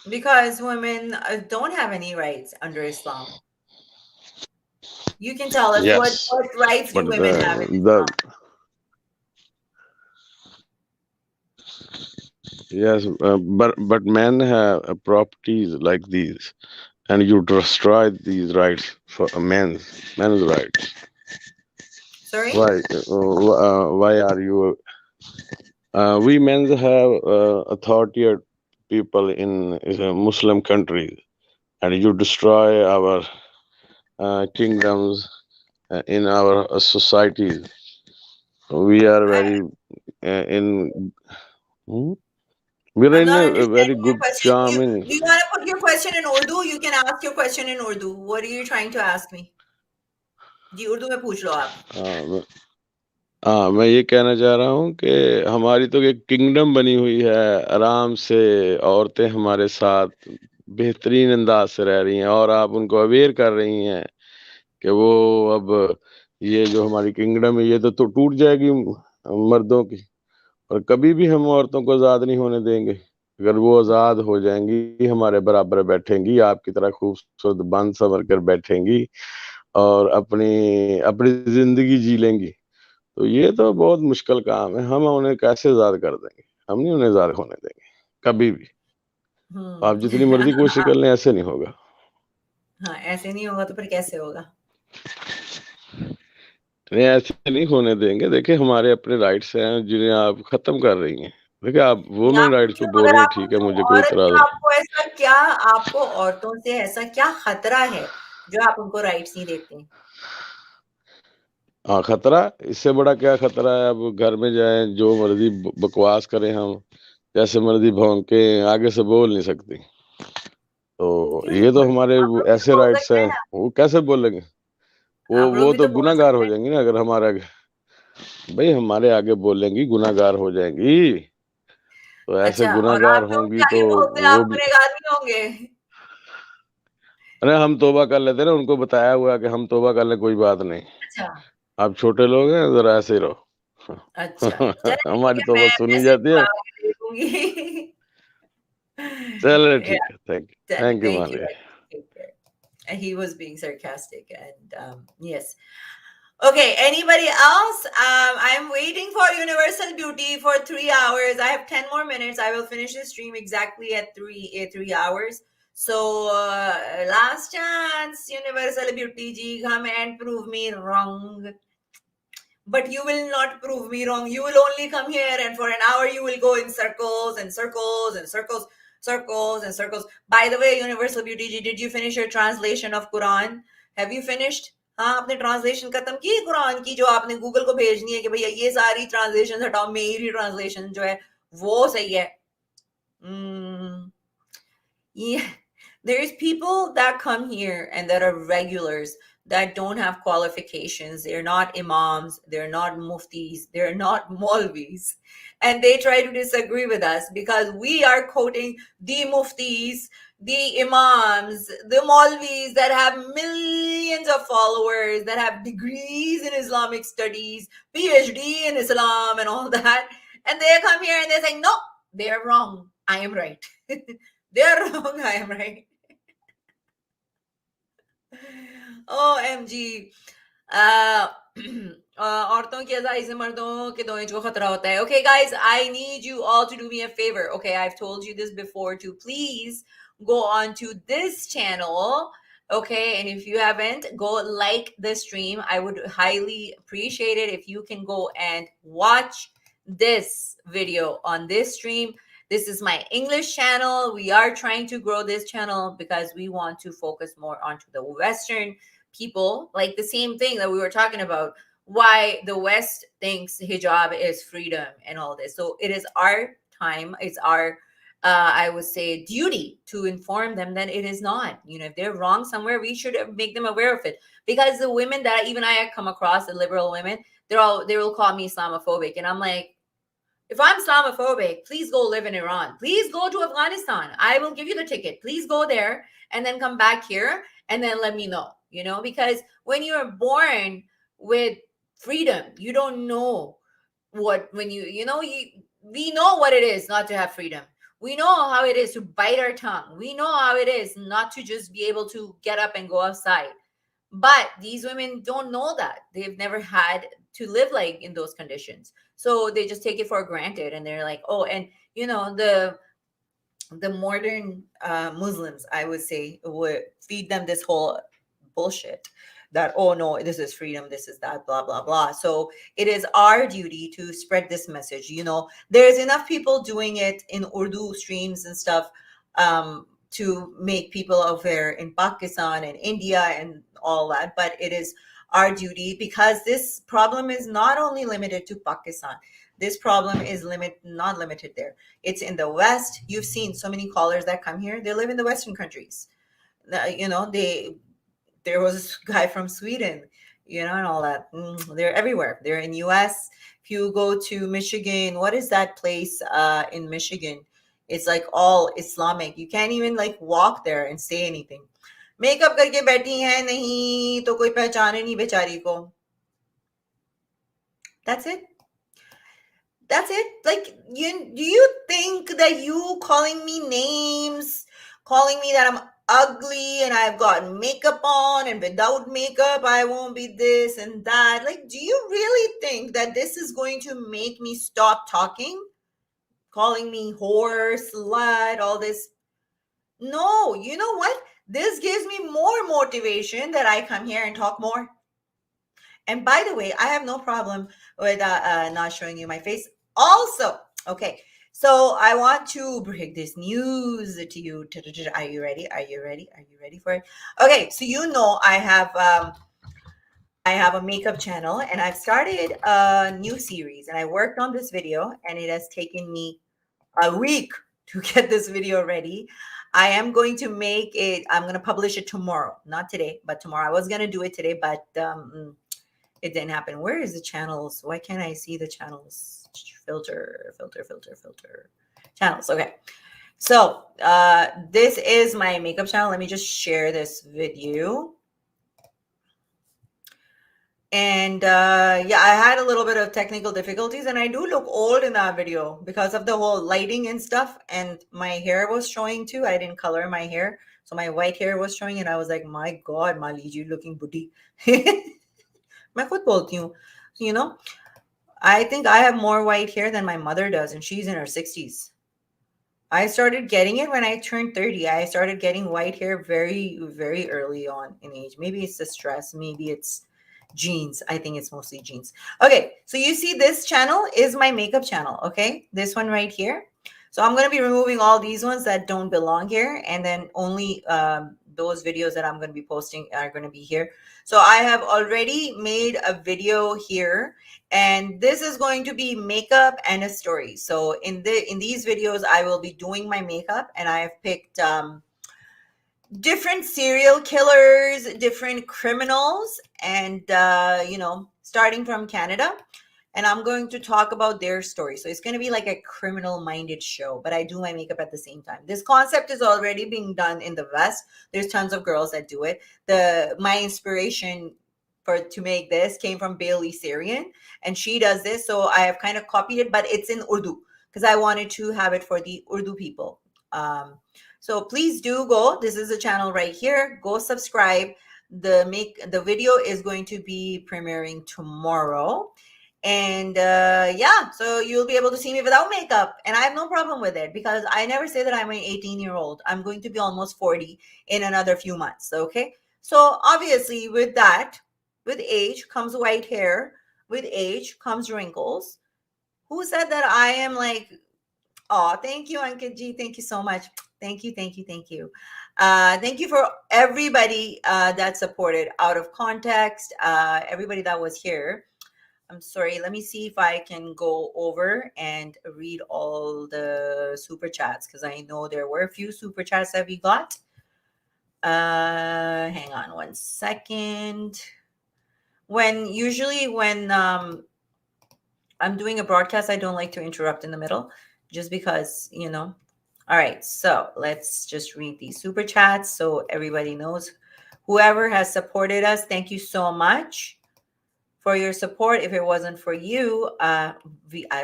Because women don't have any rights under Islam. You can tell us Yes, what rights do but women have in the Islam? yes, but men have properties like these, and you destroy these rights for men's rights. Sorry? Why are you? We men have authority people in Muslim countries, and you destroy our kingdoms in our societies. We are very in. Hmm? We're I'm in not a very understanding your good question. charming. Do you want to put your question in Urdu? You can ask your question in Urdu. What are you trying to ask me? जी उर्दू में पूछ लो आप. मैं ये कहना चाह रहा हूँ कि हमारी तो एक किंगडम बनी हुई है, आराम से औरतें हमारे साथ बेहतरीन अंदाज से रह रही हैं, और आप उनको अवेयर कर रही हैं कि वो अब ये जो हमारी किंगडम है ये तो टूट जाएगी मर्दों की, और कभी भी हम औरतों को आज़ाद नहीं होने देंगे। अगर वो आज़ाद हो जाएंगी, हमारे बराबर बैठेंगी, आपकी तरह खूबसूरत बन संवर कर बैठेंगी और अपनी अपनी जिंदगी जी लेंगी, तो ये तो बहुत मुश्किल काम है। हम उन्हें कैसे आज़ाद कर देंगे? हम नहीं उन्हें आज़ाद होने देंगे कभी भी। आप जितनी मर्जी कोशिश कर लें, ऐसे नहीं होगा। हाँ, ऐसे नहीं होगा तो फिर कैसे होगा? नहीं, ऐसे नहीं होने देंगे। देखिए, हमारे अपने राइट्स हैं जिन्हें आप खत्म कर रही हैं। देखिए, आप या वुमेन राइट्स पे पूछो, बोल अगर रही हैं, आप ठीक है, पूछो मुझे कोई औरत इतराज से नहीं। आपको ऐसा क्या, आपको औरतों से ऐसा क्या खतरा है जो आप उनको राइट्स नहीं देते? हाँ, खतरा, इससे बड़ा क्या खतरा है? अब घर में जाएँ, जो मर्जी बकवास करें हम, जैसे मर्जी भौंकें, आगे से बोल नहीं सकती। तो क्यों नहीं ये तो बोल हमारे आप लोग भी तो ऐसे बोल राइट्स सकते हैं, हैं। वो कैसे बोलेंगे? आप लोग वो भी तो तो बोल गुनहगार सकते हो हैं। जाएँगी ना, अगर हमारे आगे भई हमारे आगे बोलेंगी, गुनहगार हो जाएँगी। तो ऐसे अच्छा, और गुनहगार आप लोग भी होंगी तो आगे बोलते हैं, वो आप भी, गुनहगार नहीं होंगे? अरे हम तौबा कर लेते हैं ना, उनको बताया हुआ है कि हम तौबा कर लें, कोई बात नहीं। अच्छा। आप छोटे लोग हैं, ज़रा ऐसे ही रहो। अच्छा, चलिए ठीक हमारी है, तौबा मैं सुनी मैसेज जाती है। दुआ के दे दूँगी। चलिए Yeah, ठीक है, चलिए, थैंक यू thank you. मालिक। Take care. And he was being sarcastic, and yes. Okay, anybody else? I'm waiting for Universal Beauty for 3 hours. I have 10 more minutes. I will finish the stream exactly at 3 hours. So last chance, Universal Beauty ji, come and prove me wrong. But you will not prove me wrong. You will only come here, and for an hour you will go in circles and circles and circles, circles and circles. By the way, Universal Beauty ji, did you finish your translation of Quran? Have you finished? हाँ, आपने translation खत्म की है कुरान की, जो आपने Google को भेजनी है कि भैया ये सारी ट्रांसलेशन हटाओ, मेरी ट्रांसलेशन जो है वो सही है. Yeah, there's people that come here and that are regulars that don't have qualifications. They're not imams, they're not muftis, they're not maulvis. And they try to disagree with us because we are quoting the muftis, the imams, the maulvis that have millions of followers, that have degrees in Islamic studies, PhD in Islam, and all that. And they come here and they're saying, no, they're wrong. I am right. They're wrong. I am right. OMG. औरतों की अज़ाई से मर्दों के दो inch को खतरा होता है. Okay, guys, I need you all to do me a favor. Okay, I've told you this before too. Please go on to this channel. Okay, and if you haven't, go like the stream. I would highly appreciate it if you can go and watch this video on this stream. This is my English channel. We are trying to grow this channel because we want to focus more onto the Western people, like the same thing that we were talking about. why the West thinks hijab is freedom and all this. So it is our time, it's our I would say duty to inform them that it is not. If they're wrong somewhere, we should make them aware of it. Because the women that even I have come across, the liberal women, they will call me Islamophobic, and I'm like, if I'm Islamophobic, please go live in Iran. Please go to Afghanistan. I will give you the ticket. Please go there and then come back here and then let me know, because when you're born with freedom, you don't know we know what it is not to have freedom. We know how it is to bite our tongue. We know how it is not to just be able to get up and go outside. But these women don't know that. They've never had to live like in those conditions. So they just take it for granted, and they're like, oh, and the modern Muslims, I would say, would feed them this whole bullshit that, oh no, this is freedom, this is that, blah blah blah. So it is our duty to spread this message. There's enough people doing it in Urdu streams and stuff, to make people aware in Pakistan and India and all that. But it is our duty, because this problem is not only limited to Pakistan. This problem is not limited there. It's in the West. You've seen so many callers that come here. They live in the Western countries. There was this guy from Sweden, and all that. They're everywhere. They're in US. If you go to Michigan, what is that place in Michigan? It's like all Islamic. You can't even like walk there and say anything. Makeup करके बैठी हैं, नहीं तो कोई पहचाने नहीं बेचारी को. That's it. That's it. Like, do you think that you calling me names, calling me that I'm ugly and I've got makeup on, and without makeup I won't be this and that? Like, do you really think that this is going to make me stop talking? Calling me whore, slut, all this. No, you know what? This gives me more motivation that I come here and talk more. And by the way, I have no problem with not showing you my face. Also, okay, so I want to break this news to you. Are you ready? Are you ready? Are you ready for it? Okay, so I have a makeup channel, and I've started a new series, and I worked on this video, and it has taken me a week to get this video ready. I am going to make it, I'm going to publish it tomorrow, not today, but tomorrow. I was going to do it today, but it didn't happen. Where is the channels? Why can't I see the channels? Filter. Channels. Okay. So this is my makeup channel. Let me just share this video. And yeah, I had a little bit of technical difficulties, and I do look old in that video because of the whole lighting and stuff. And my hair was showing too. I didn't color my hair, so my white hair was showing, and I was like, my God, Mali, you looking booty. मैं खुद बोलती हूँ, I think I have more white hair than my mother does, and she's in her 60s. I started getting it when I turned 30. I started getting white hair very, very early on in age. Maybe it's the stress. Maybe it's genes. I think it's mostly genes. Okay, so you see this channel is my makeup channel, okay? This one right here. So I'm going to be removing all these ones that don't belong here, and then only those videos that I'm going to be posting are going to be here. So I have already made a video here, and this is going to be makeup and a story. So in these videos, I will be doing my makeup, and I have picked different serial killers, different criminals, and starting from Canada. And I'm going to talk about their story. So it's going to be like a criminal-minded show, but I do my makeup at the same time. This concept is already being done in the West. There's tons of girls that do it. My inspiration to make this came from Bailey Syrian, and she does this. So I have kind of copied it, but it's in Urdu because I wanted to have it for the Urdu people. So please do go. This is the channel right here. Go subscribe. The video is going to be premiering tomorrow. And yeah, so you'll be able to see me without makeup, and I have no problem with it because I never say that I'm an 18-year-old. I'm going to be almost 40 in another few months. Okay, so obviously with age comes white hair, with age comes wrinkles. Who said that I am like, oh, thank you, Ankit Ji, thank you so much. Thank you. Thank you for everybody that supported out of context, everybody that was here. I'm sorry. Let me see if I can go over and read all the super chats, because I know there were a few super chats that we got. Hang on one second. Usually when I'm doing a broadcast, I don't like to interrupt in the middle, just because, you know. All right, so let's just read these super chats so everybody knows. Whoever has supported us, thank you so much for your support. If it wasn't for you, I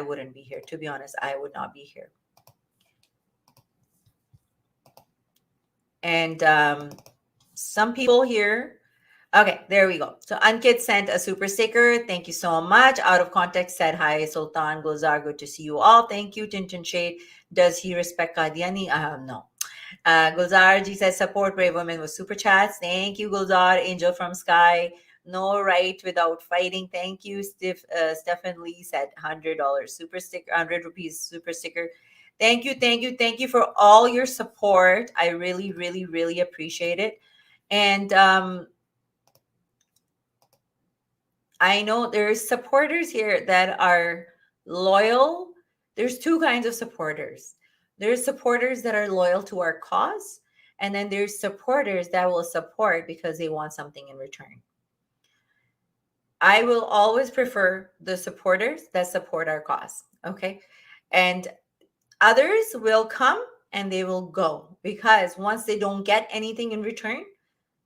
wouldn't be here. To be honest, I would not be here. And some people here. Okay, there we go. So Ankit sent a super sticker. Thank you so much. Out of context said, hi, Sultan, Gulzar, good to see you all. Thank you. Tintin Shade, does he respect Qadiani? No. Gulzar ji says, support brave women with super chats. Thank you, Gulzar. Angel from Sky. No right without fighting. Thank you. Stephen Lee said $100 super sticker, 100 rupees super sticker. Thank you, thank you, thank you for all your support. I really, really, really appreciate it. And I know there's supporters here that are loyal. There's two kinds of supporters. There's supporters that are loyal to our cause, and then there's supporters that will support because they want something in return. I will always prefer the supporters that support our cause, okay? And others will come and they will go, because once they don't get anything in return,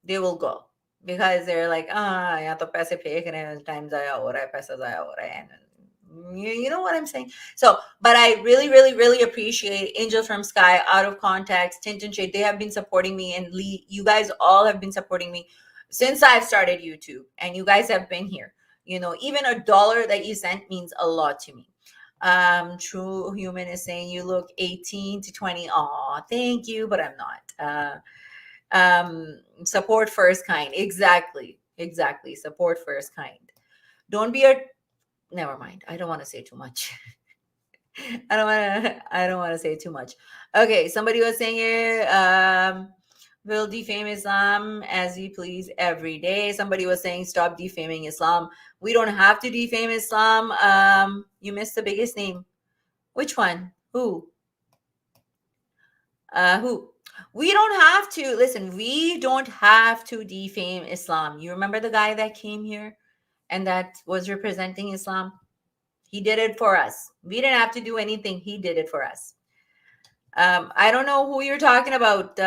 they will go. Because they're like, यहाँ तो पैसे फेंक रहे हैं, time ज़ाया हो रहा है, पैसा ज़ाया हो रहा है. You know what I'm saying? So, but I really, really, really appreciate Angel from Sky, Out of Context, Tintin Shade. They have been supporting me, and Lee, you guys all have been supporting me since I've started YouTube, and you guys have been here. You know, even $1 that you sent means a lot to me. True Human is saying you look 18 to 20. Aw, thank you, but I'm not. Support first kind. Exactly. Support first kind. Don't be never mind. I don't want to say too much. I don't want to say too much. Okay, somebody was saying here, will defame Islam as you please every day. Somebody was saying stop defaming Islam. We don't have to defame Islam. You missed the biggest name. Which one? Who? Who? We don't have to, listen, we don't have to defame Islam. You remember the guy that came here and that was representing Islam? He did it for us. We didn't have to do anything. He did it for us. I don't know who you're talking about.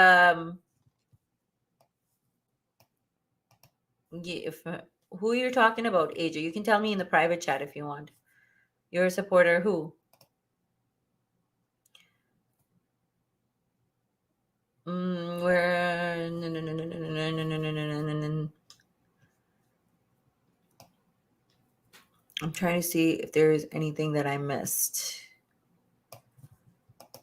Who you're talking about, AJ. You can tell me in the private chat if you want. You're a supporter who? Where? No. I'm trying to see if there is anything that I missed.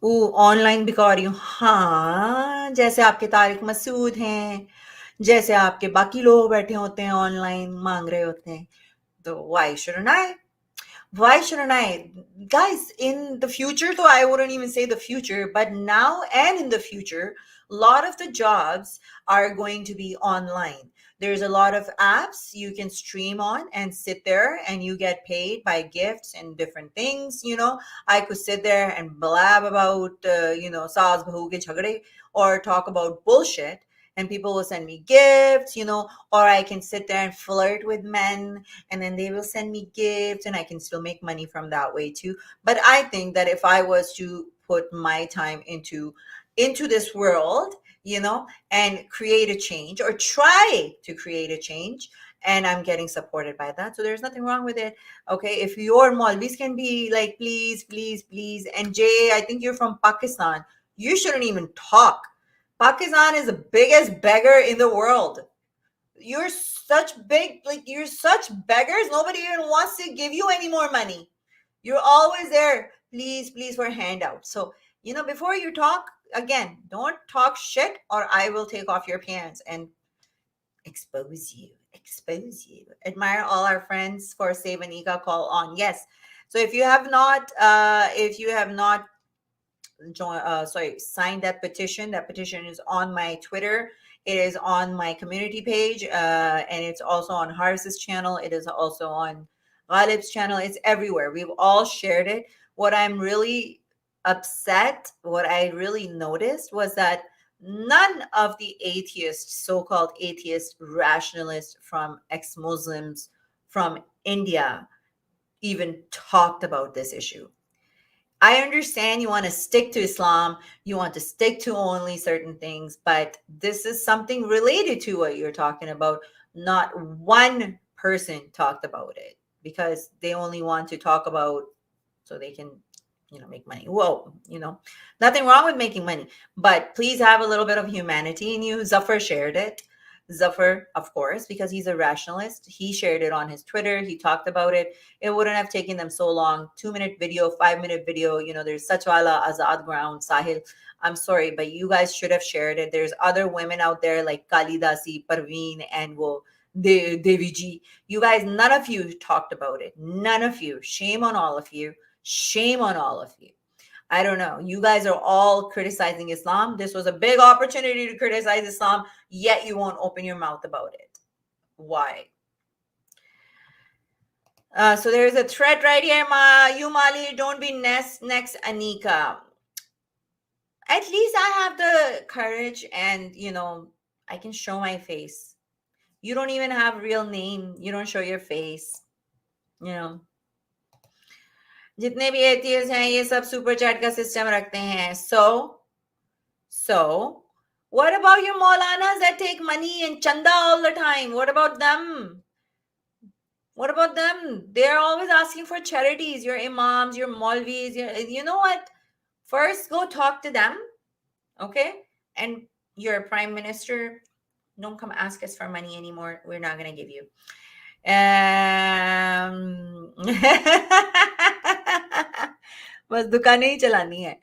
Online भी कर रही हूँ. हाँ, जैसे आपके तारिक मसूद हैं, जैसे आपके बाकी लोग बैठे होते हैं ऑनलाइन मांग रहे होते हैं, तो why shouldn't I? Why shouldn't I? Guys, in the future, though, I wouldn't even say the future, but now and in the future, a lot of the jobs are going to be online. There's a lot of apps you can stream on and sit there and you get paid by gifts and different things. You know, I could sit there and blab about, saas bahu ke jhagde, or talk about bullshit, and people will send me gifts, or I can sit there and flirt with men and then they will send me gifts and I can still make money from that way too. But I think that if I was to put my time into this world, and create a change or try to create a change, and I'm getting supported by that, so there's nothing wrong with it. Okay, if your Maulvis can be like, please, please, please. And Jay, I think you're from Pakistan. You shouldn't even talk. Pakistan is the biggest beggar in the world. You're such beggars. Nobody even wants to give you any more money. You're always there, please, please, for a handout. So, before you talk, again, don't talk shit or I will take off your pants and expose you. Admire all our friends for Save Anika call on. Yes. So if you have not signed that petition is on my Twitter. It is on my community page, and it's also on Harris's channel. It is also on Ghalib's channel. It's everywhere. We've all shared it. What I'm really upset, what I really noticed was that none of the atheists, so-called atheist rationalists from ex-Muslims from India even talked about this issue. I understand you want to stick to Islam, you want to stick to only certain things, but this is something related to what you're talking about. Not one person talked about it because they only want to talk about so they can, make money. Whoa, nothing wrong with making money, but please have a little bit of humanity in you. Zafar shared it. Zafar, of course, because he's a rationalist. He shared it on his Twitter. He talked about it. It wouldn't have taken them so long. 2-minute video, 5-minute video. There's Sachwala, Azad Ground, Sahil. I'm sorry, but you guys should have shared it. There's other women out there like Kalidasi, Parveen, and Devi Ji. You guys, none of you talked about it. None of you. Shame on all of you. Shame on all of you. I don't know. You guys are all criticizing Islam. This was a big opportunity to criticize Islam, yet you won't open your mouth about it. Why? So there's a threat right here. Mali, don't be next Anika. At least I have the courage and, I can show my face. You don't even have real name. You don't show your face. जितने भी atheist हैं ये सब super chat का system रखते हैं. So what about your Maulanas that take money and chanda all the time? What about them? They're always asking for charities. Your imams, your maulvis. You know what? First, go talk to them, okay? And your prime minister, don't come ask us for money anymore. We're not gonna give you. बस दुकानें ही चलानी है.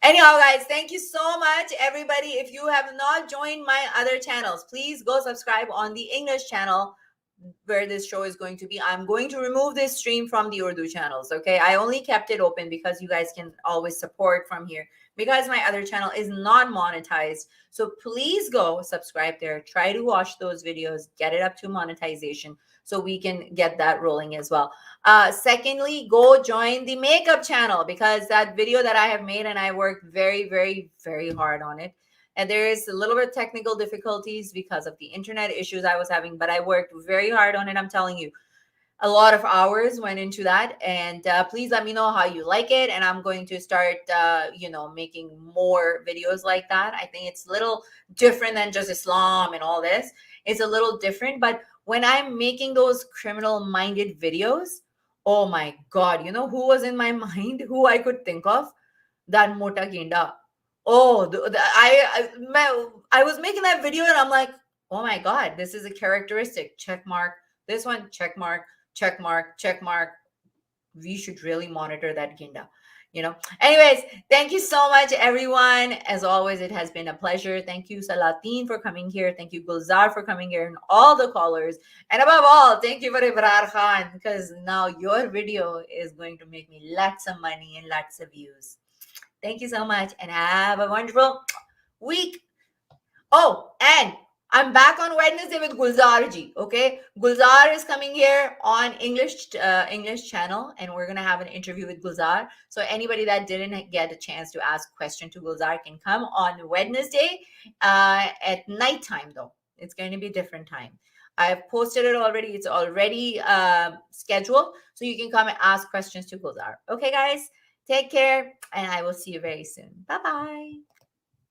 Anyhow, guys, thank you so much, everybody. If you have not joined my other channels, please go subscribe on the English channel where this show is going to be. I'm going to remove this stream from the Urdu channels, okay? I only kept it open because you guys can always support from here because my other channel is not monetized. So please go subscribe there. Try to watch those videos, get it up to monetization so we can get that rolling as well. Secondly, go join the makeup channel because that video that I have made and I worked very, very, very hard on it. And there is a little bit of technical difficulties because of the internet issues I was having, but I worked very hard on it. I'm telling you, a lot of hours went into that. And please let me know how you like it. And I'm going to start, making more videos like that. I think it's a little different than just Islam and all this. It's a little different. But when I'm making those criminal-minded videos, oh my God, who was in my mind? Who I could think of? That Mota Ginda. Oh, I was making that video and I'm like, oh my God, this is a characteristic. Check mark. This one, check mark, check mark, check mark. We should really monitor that Ginda. Anyways, thank you so much, everyone. As always, it has been a pleasure. Thank you, Salatin, for coming here. Thank you, Gulzar, for coming here, and all the callers. And above all, thank you for Ibrar Khan, because now your video is going to make me lots of money and lots of views. Thank you so much, and have a wonderful week. Oh, and I'm back on Wednesday with Gulzar ji. Okay, Gulzar is coming here on English channel, and we're gonna have an interview with Gulzar. So anybody that didn't get a chance to ask a question to Gulzar can come on Wednesday at nighttime. Though it's going to be a different time. I've posted it already. It's already scheduled, so you can come and ask questions to Gulzar. Okay, guys, take care, and I will see you very soon. Bye bye.